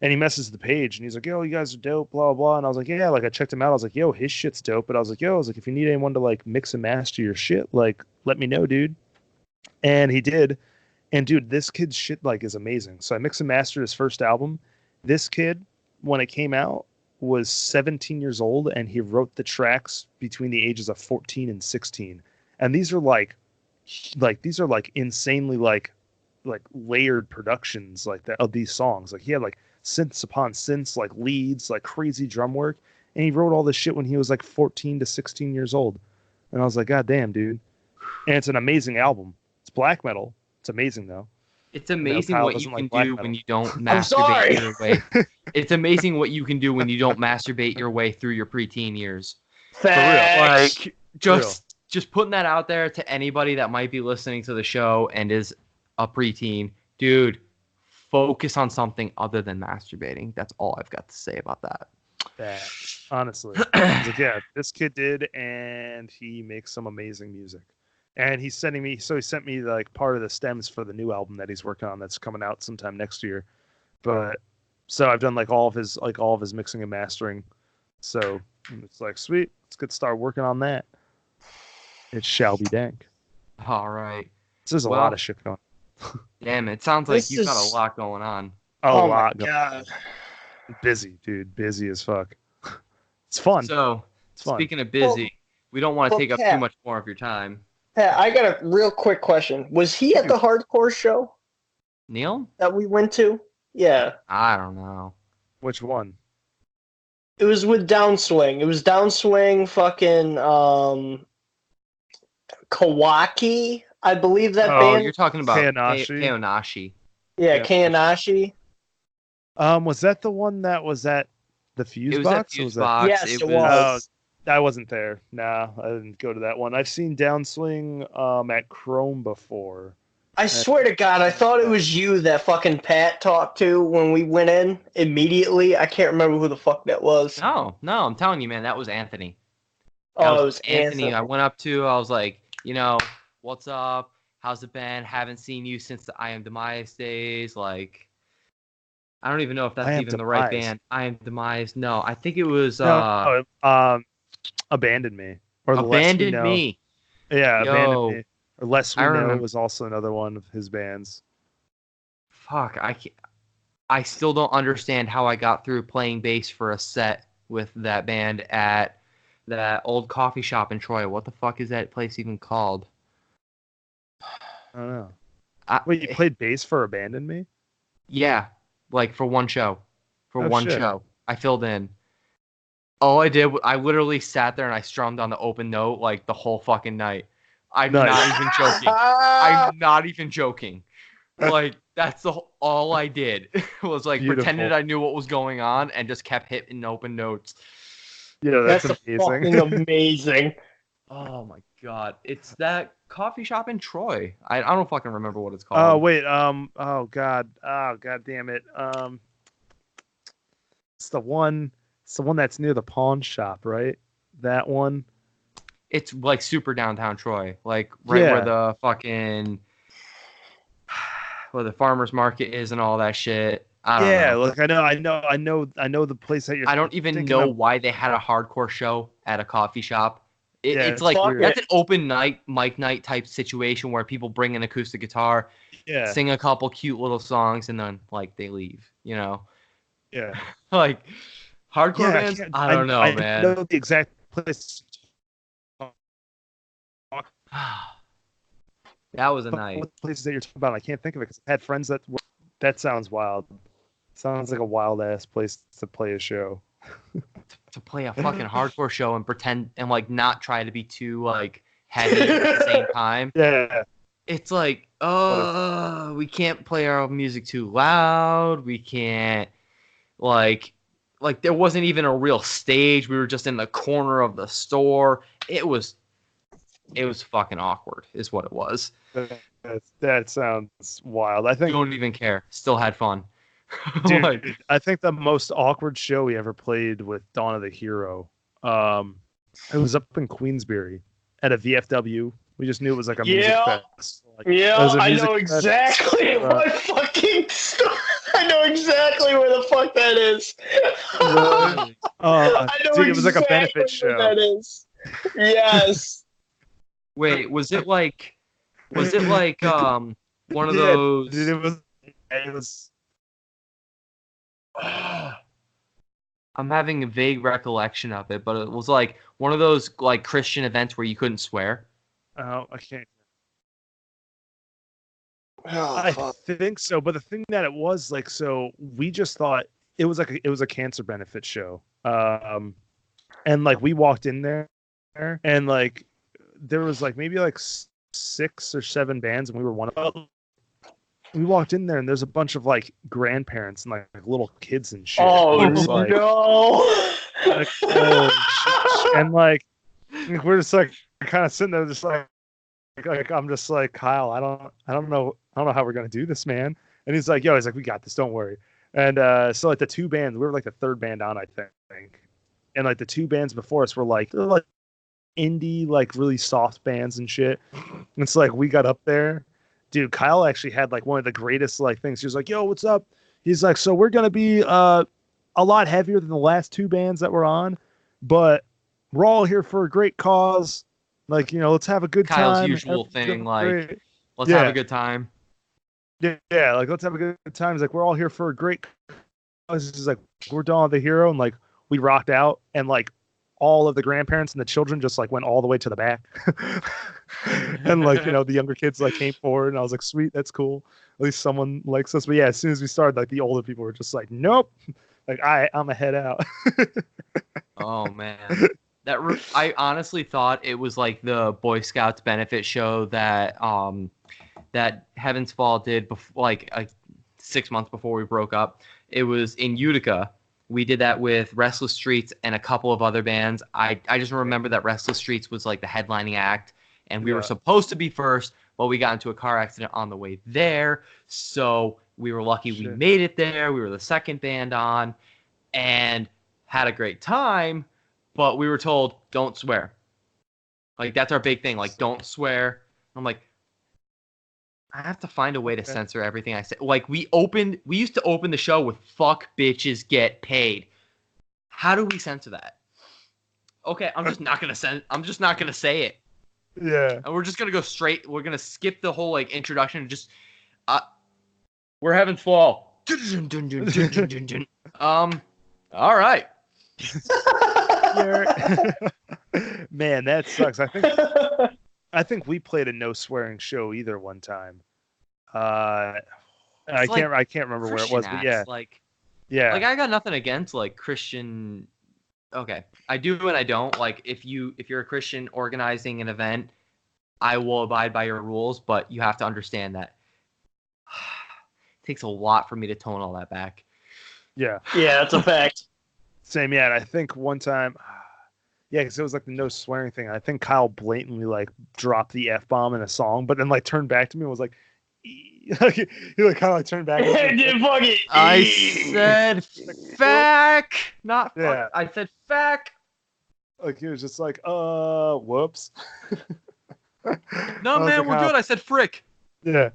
And he messages the page and he's like, "Yo, you guys are dope, blah, blah." And I was like, "Yeah," like I checked him out. I was like, "Yo, his shit's dope." But I was like, if you need anyone to like mix and master your shit, like let me know, dude. And he did. And dude, this kid's shit like is amazing. So I mixed and mastered his first album. This kid, when it came out, was 17 years old and he wrote the tracks between the ages of 14 and 16. And these are like insanely like layered productions like that of these songs. Like he had like synths upon synths, like leads, like crazy drum work, and he wrote all this shit when he was like 14 to 16 years old. And I was like, God damn, dude. And it's an amazing album. It's black metal. It's amazing though. It's amazing what you can do when you don't I'm sorry. masturbate your way. It's amazing what you can do when you don't masturbate your way through your preteen years. Facts. Like just putting that out there to anybody that might be listening to the show and is a preteen, dude, focus on something other than masturbating. That's all I've got to say about that. Honestly. Like, yeah, this kid did, and he makes some amazing music. And he sent me like part of the stems for the new album that he's working on that's coming out sometime next year. But so I've done like all of his mixing and mastering. So it's like, sweet, let's get started working on that. It shall be dank. All right. There's a lot of shit going on. Damn, it sounds like you've got a lot going on. Oh my God. Busy, dude. Busy as fuck. It's fun. So, speaking of busy, we don't want to take up too much more of your time. Pat, I got a real quick question. Was he at the hardcore show Neil? that we went to? Yeah. I don't know. Which one? It was with Downswing. It was Downswing, fucking Kawaki, I believe that band. Oh, you're talking about Kaonashi. Yeah, Kaonashi. Was that the one that was at the Fuse Box? At Fuse Box. Yes, it was. I wasn't there. Nah, I didn't go to that one. I've seen Downswing at Chrome before. I swear to God, I thought it was you that fucking Pat talked to when we went in immediately. I can't remember who the fuck that was. No, I'm telling you, man, that was Anthony. It was Anthony. I went up to, I was like, what's up? How's it been? Haven't seen you since the I Am Demise days. Like, I don't even know if that's even the right band. I Am Demise. No, I think it was Abandon Me. Or Abandon Me. Yeah, Abandon Me. Or Less We Know was also another one of his bands. Fuck, I still don't understand how I got through playing bass for a set with that band at that old coffee shop in Troy. What the fuck is that place even called? I don't know. Wait, you played bass for Abandon Me? Yeah, like for one show. Show. I filled in. All I did, I literally sat there and I strummed on the open note like the whole fucking night. I'm not even joking. I'm not even joking. Like, that's all I did was like pretended I knew what was going on and just kept hitting open notes. Yeah, that's amazing. Fucking amazing. Oh my God. It's that coffee shop in Troy. I don't fucking remember what it's called. Oh, wait. Oh, God. Oh, God damn it. It's the one that's near the pawn shop, right? That one. It's like super downtown Troy, like where the fucking where the farmers market is and all that shit. I don't know. Look, I know the place that you're. I don't even know why they had a hardcore show at a coffee shop. It's like weird. That's an open mic night type situation where people bring an acoustic guitar, sing a couple cute little songs, and then like they leave. Yeah. Like hardcore bands. I don't know, man. I know the exact place. That was a night. What places that you're talking about? I can't think of it because I had friends that sounds wild. Sounds like a wild ass place to play a show. To play a fucking hardcore show and pretend and like not try to be too like heavy at the same time. Yeah. It's like, we can't play our music too loud. We can't like there wasn't even a real stage. We were just in the corner of the store. It was fucking awkward, is what it was. That sounds wild. I think you don't even care. Still had fun. Dude, Like, I think the most awkward show we ever played with Dawn of the Hero, it was up in Queensbury at a VFW. We just knew it was like a music fest. Like, Yeah, it was a I music know fest. exactly what fucking I know exactly where the fuck that is. Really? I know Dude, it was like a exactly benefit show. where that is. Yes. wait, was it like one of Yeah, those? dude, it was I'm having a vague recollection of it, but it was like one of those like Christian events where you couldn't swear. oh, I can't. Oh, I fuck. think so, but the thing that it was like, so we just thought it was like it was a cancer benefit show, and like we walked in there, and like there was like maybe like 6 or 7 bands, and we were one of them. We walked in there, and there's a bunch of like grandparents and like little kids and shit. Oh, We're just like, no. like, oh, shit. And like we're just like kind of sitting there, just like I'm just like, Kyle, I don't know how we're gonna do this, man. And he's like, we got this, don't worry. And so like the 2 bands, we were like the 3rd band on, I think. And like the 2 bands before us were like they're like indie, like really soft bands and shit. And it's like we got up there. Dude, Kyle actually had like one of the greatest like things. He was like, "Yo, what's up?" He's like, "So we're gonna be a lot heavier than the last 2 bands that we're on, but we're all here for a great cause. Like, let's have a good Kyle's time." usual thing, like, great. let's have a good time. Yeah, like let's have a good time. He's like, we're all here for a great cause. He's like, we're Dawn of the Hero, and like we rocked out, and like all of the grandparents and the children just like went all the way to the back. And like, the younger kids like came forward, and I was like, sweet, that's cool. At least someone likes us. But yeah, as soon as we started, like the older people were just like, nope. Like I'm a head out. Oh man. I honestly thought it was like the Boy Scouts benefit show that that Heaven's Fall did before, like 6 months before we broke up. It was in Utica. We did that with Restless Streets and a couple of other bands. I just remember that Restless Streets was like the headlining act, and we were supposed to be first, but we got into a car accident on the way there. So we were lucky we made it there. We were the 2nd band on and had a great time, but we were told, don't swear. Like, that's our big thing. Like, don't swear. I'm like, I have to find a way to censor everything I say. Like, we used to open the show with "fuck bitches get paid." How do we censor that? Okay, I'm just not gonna say it. Yeah. And we're just gonna go straight. We're gonna skip the whole like introduction and just we're Heaven's Fall. All right. Man, that sucks. I think we played a no swearing show either one time. I can't remember where it was, but yeah. Like I got nothing against like Christian. Okay, I do and I don't. Like if you're a Christian organizing an event, I will abide by your rules, but you have to understand that it takes a lot for me to tone all that back. Yeah. Yeah, that's a fact. Same, yeah. And I think one time, because it was like the no swearing thing. I think Kyle blatantly like dropped the F-bomb in a song, but then like turned back to me and was like, he like kind of like turned back. I said "fack," not fuck. Yeah. I said "fack." Like he was just like, whoops. No, man, we're good. I said "frick." Yeah.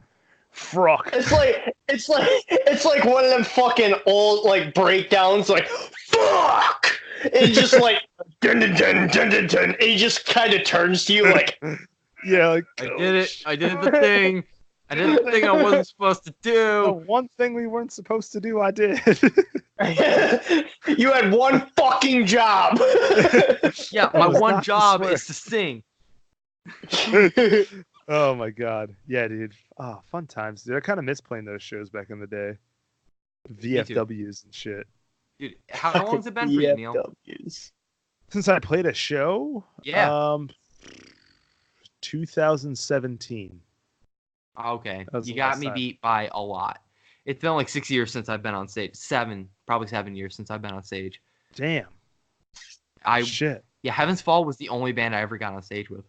Frock. It's like one of them fucking old like breakdowns, like fuck. It's just like dun dun dun dun dun dun. And he just kind of turns to you like, yeah, like I did it. I did the thing. I did the thing I wasn't supposed to do. The one thing we weren't supposed to do, I did. You had one fucking job. Yeah, my one job is to sing. Oh my god. Yeah, dude. Oh, fun times, dude. I kind of miss playing those shows back in the day. VFWs and shit. Dude, how long's it been for you, Neil? Since I played a show? Yeah. 2017. Okay. You got me beat by a lot. It's been like 6 years since I've been on stage. Probably 7 years since I've been on stage. Damn. Shit. Yeah, Heaven's Fall was the only band I ever got on stage with.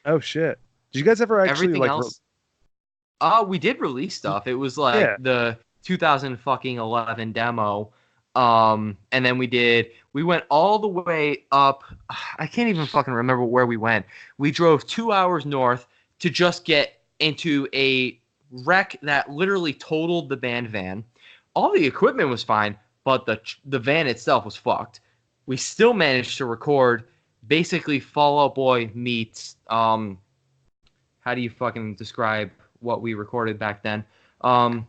Oh shit. Did you guys ever actually everything else? We did release stuff. It was like the 2011 demo. And then we went all the way up. I can't even fucking remember where we went. We drove 2 hours north to just get into a wreck that literally totaled the band van. All the equipment was fine, but the van itself was fucked. We still managed to record basically Fall Out Boy meets, how do you fucking describe what we recorded back then? Fall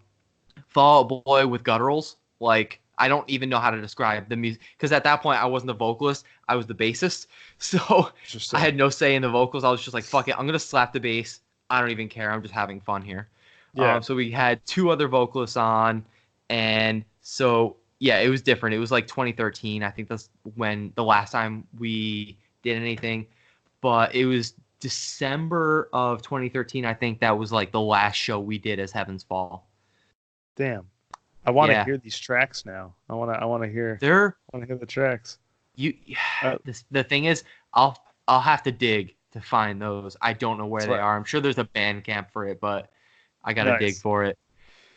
Out Boy with gutturals. Like, I don't even know how to describe the music, because at that point I wasn't the vocalist, I was the bassist. So I had no say in the vocals. I was just like, fuck it, I'm gonna slap the bass. I don't even care. I'm just having fun here. Yeah. So we had 2 other vocalists on, and so yeah, it was different. It was like 2013. I think that's when the last time we did anything. But it was December of 2013. I think that was like the last show we did as Heaven's Fall. Damn. I want to hear these tracks now. I want to hear the tracks. The thing is, I'll have to dig to find those. I don't know where they are. I'm sure there's a Bandcamp for it, but I gotta dig for it.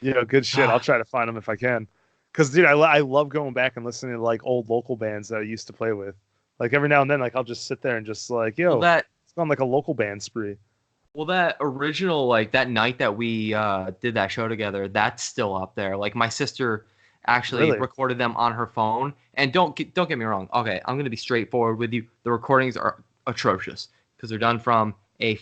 Yeah, good shit. I'll try to find them if I can. Because, dude, I love going back and listening to like old local bands that I used to play with. Like every now and then, like I'll just sit there and just like, it's on like a local band spree. Well, that original, like that night that we did that show together, that's still up there. Like my sister actually recorded them on her phone. And don't get me wrong. Okay, I'm gonna be straightforward with you. The recordings are atrocious because they're done from a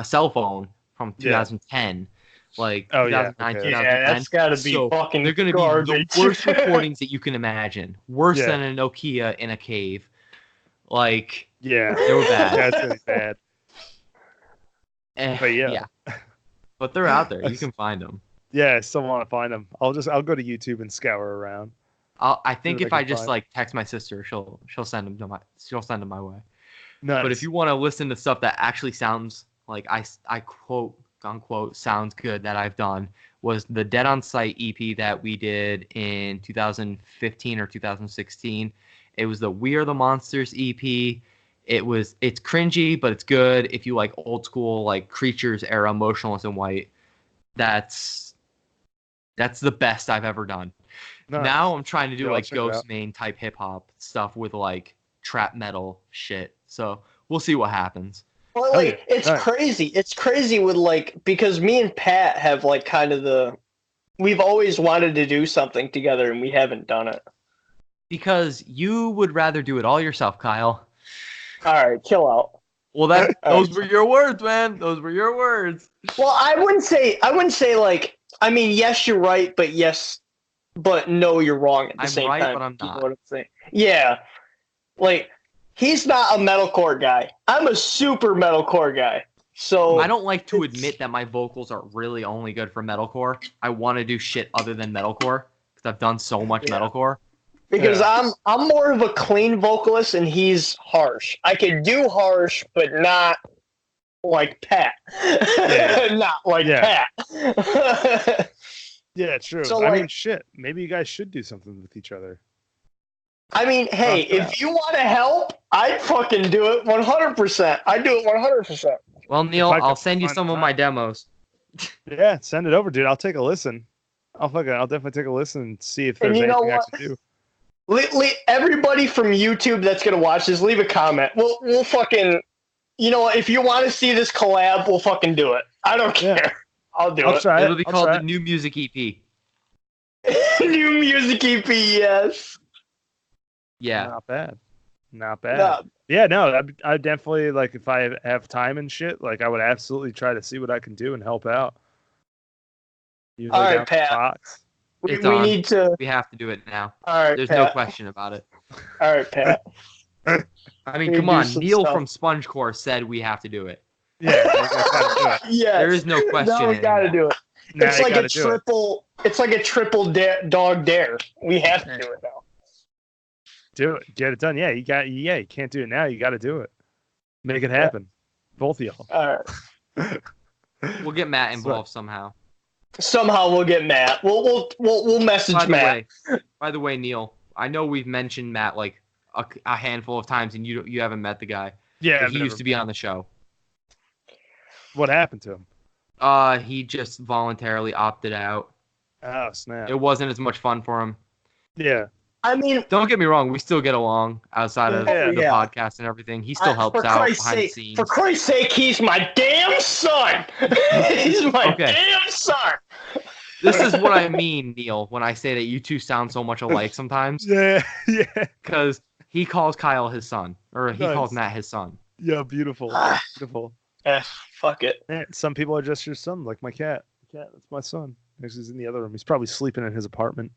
cell phone from 2010. Like 2009, 2010. Yeah, that's gotta be fucking they're gonna garbage. be the worst recordings that you can imagine. Worse than a Nokia in a cave. Like, they were bad. That's really bad. But but they're out there. You can find them. Yeah, I still want to find them. I'll go to YouTube and scour around. I think if I just like text my sister, she'll send them my way. Nice. But if you want to listen to stuff that actually sounds like I quote unquote sounds good that I've done, was the Dead on Sight EP that we did in 2015 or 2016. It was the We Are the Monsters EP. It's cringy, but it's good if you like old school, like Creatures era Motionless in White. That's the best I've ever done. Nice. Now I'm trying to do like Ghostmain type hip hop stuff with like trap metal shit. So we'll see what happens. Well, like it's crazy. It's crazy with like, because me and Pat have like kind of we've always wanted to do something together and we haven't done it. Because you would rather do it all yourself, Kyle. All right, chill out. Well, those were your words, man. Those were your words. Well, I wouldn't say like, I mean, yes, you're right, but no, you're wrong at the same time. I'm right, but I'm not. You know what I'm saying? Yeah. Like, he's not a metalcore guy. I'm a super metalcore guy. So I don't like to admit that my vocals are really only good for metalcore. I want to do shit other than metalcore because I've done so much metalcore. Because I'm more of a clean vocalist and he's harsh. I can do harsh, but not like Pat. Not like Pat. Yeah, true. So, I mean, shit. Maybe you guys should do something with each other. I mean, hey, if you want to help, I'd fucking do it 100%. I'd do it 100%. Well, Neil, I'll send you some of my demos. Yeah, send it over, dude. I'll take a listen. I'll definitely take a listen and see if there's anything I can do. Everybody from YouTube that's gonna watch this, leave a comment. We'll fucking, if you want to see this collab, we'll fucking do it. I don't care. I'll do it. Try it. It'll be called the NuMusick EP. NuMusick EP, yes. Yeah. Not bad. No. Yeah, no, I definitely, like, if I have time and shit, like, I would absolutely try to see what I can do and help out. All right, Pat. We need to. We have to do it now. All right, There's no question about it. All right, Pat. I mean, come on. Neil from SpongeCore said we have to do it. Yeah, yeah. There is no question. No, we gotta do it. It's like a triple. It's like a triple dog dare. We have to do it now. Do it. Get it done. Yeah, you can't do it now. You got to do it. Make it happen. Both of y'all. All right. We'll get Matt involved somehow. Somehow we'll get Matt. We'll message Matt. By the way, Neil, I know we've mentioned Matt like a handful of times, and you haven't met the guy. Yeah, he used to be on the show. What happened to him? He just voluntarily opted out. Oh, snap. It wasn't as much fun for him. Yeah. I mean, Don't get me wrong, we still get along outside of Yeah. the podcast and everything. He still helps out behind the scenes. For Christ's sake, he's my damn son. He's my damn son. This is what I mean, Neil, when I say that you two sound so much alike sometimes. Yeah. Because he calls Kyle his son, or he calls Matt his son. Yeah, beautiful. Beautiful. Fuck it. Man, some people are just your son, like my cat. That's my son. He's in the other room. He's probably sleeping in his apartment.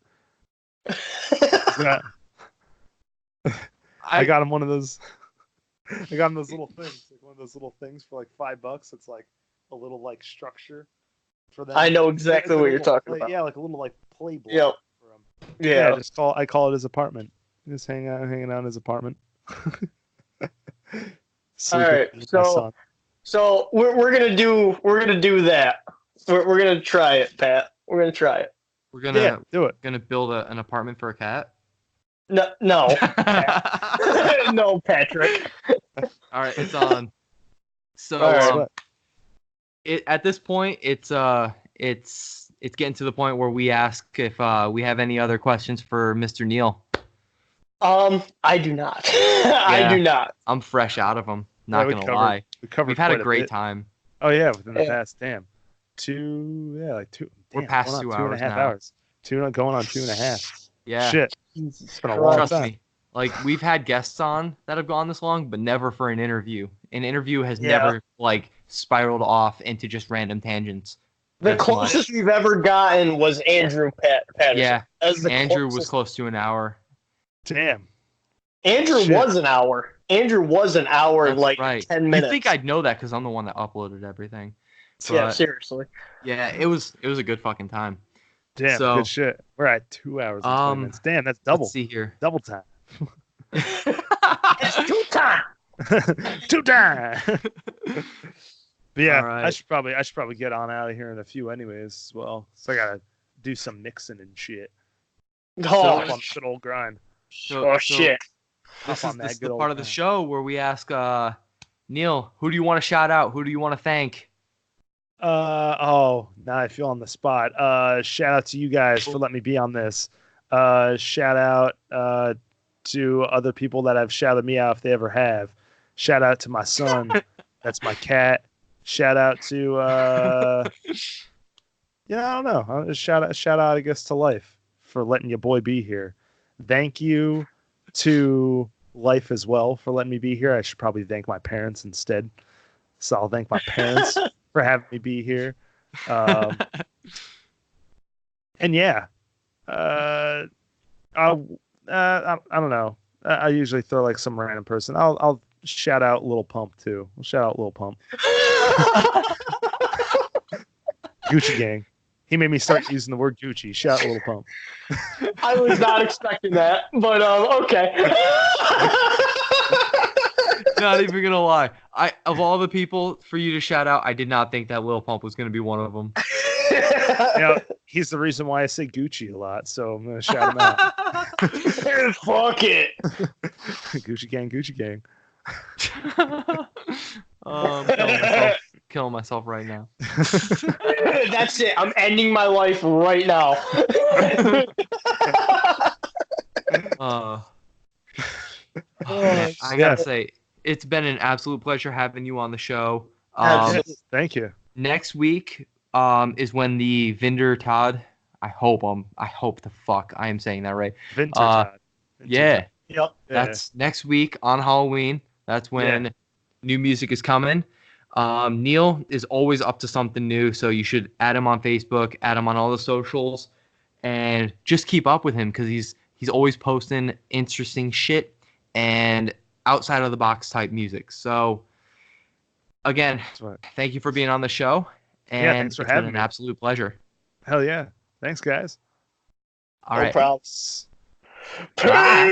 Yeah. I got him one of those. I got him those little things, like one of those little things for like $5. It's like a little like structure for them. I know exactly what you're talking about. Yeah, like a little like play block. Yep. For him. Yeah. I call it his apartment. Just hanging out in his apartment. All right, so we're gonna do that. We're gonna try it, Pat. We're gonna try it. We're gonna do it. Gonna build an apartment for a cat. No, no, Patrick. All right, it's on. So at this point, it's getting to the point where we ask if we have any other questions for Mr. Neil. I do not. I do not. I'm fresh out of them. Not gonna lie. We've had a great time. Oh yeah, within the past two. We're past 2 hours now. Going on 2.5. Yeah. Shit. It's been a long Trust time. me. Like we've had guests on that have gone this long, but never for an interview. An interview has never like spiraled off into just random tangents. The closest we've ever gotten was Andrew Patterson. Yeah. Andrew was close to an hour. Damn. Andrew was an hour. Andrew was an hour and like 10 minutes. You think I'd know that because I'm the one that uploaded everything. But, yeah, seriously. Yeah, it was a good fucking time. Damn, good shit. We're at 2 hours and 20 minutes. Damn, that's double. Let's see here. Double time. It's 2 time. 2 time. But yeah, right. I should probably get on out of here in a few anyways as well. So I gotta do some mixing and shit. Oh, on the good old grind. Shit. This is the part of the show where we ask Neil, who do you want to shout out? Who do you want to thank? Now I feel on the spot. Shout out to you guys for letting me be on this. Shout out to other people that have shouted me out if they ever have. Shout out to my son. That's my cat. Shout out to I don't know. Shout out I guess to Life for letting your boy be here. Thank you to Life as well for letting me be here. I should probably thank my parents instead. So I'll thank my parents for having me be here. And yeah, I don't know. I usually throw like some random person. I'll shout out Lil Pump too. I'll shout out Lil Pump. Gucci Gang. He made me start using the word Gucci. Shout out Lil Pump. I was not expecting that, but okay. Not even gonna lie. Of all the people for you to shout out, I did not think that Lil Pump was gonna be one of them. He's the reason why I say Gucci a lot, so I'm gonna shout him out. Fuck it. Gucci Gang, Gucci Gang. Killing myself right now. That's it. I'm ending my life right now. Man, I gotta say, it's been an absolute pleasure having you on the show. Thank you. Next week is when the Vintertodt. I hope the fuck I am saying that right. Vintertodt. Yeah. Yep. That's next week on Halloween. That's when NuMusick is coming. Neil is always up to something new, so you should add him on Facebook, add him on all the socials, and just keep up with him because he's always posting interesting shit and outside of the box type music. So again, thank you for being on the show, and thanks for having me. An absolute pleasure. Hell yeah. Thanks, guys. All right. No problems. Peace.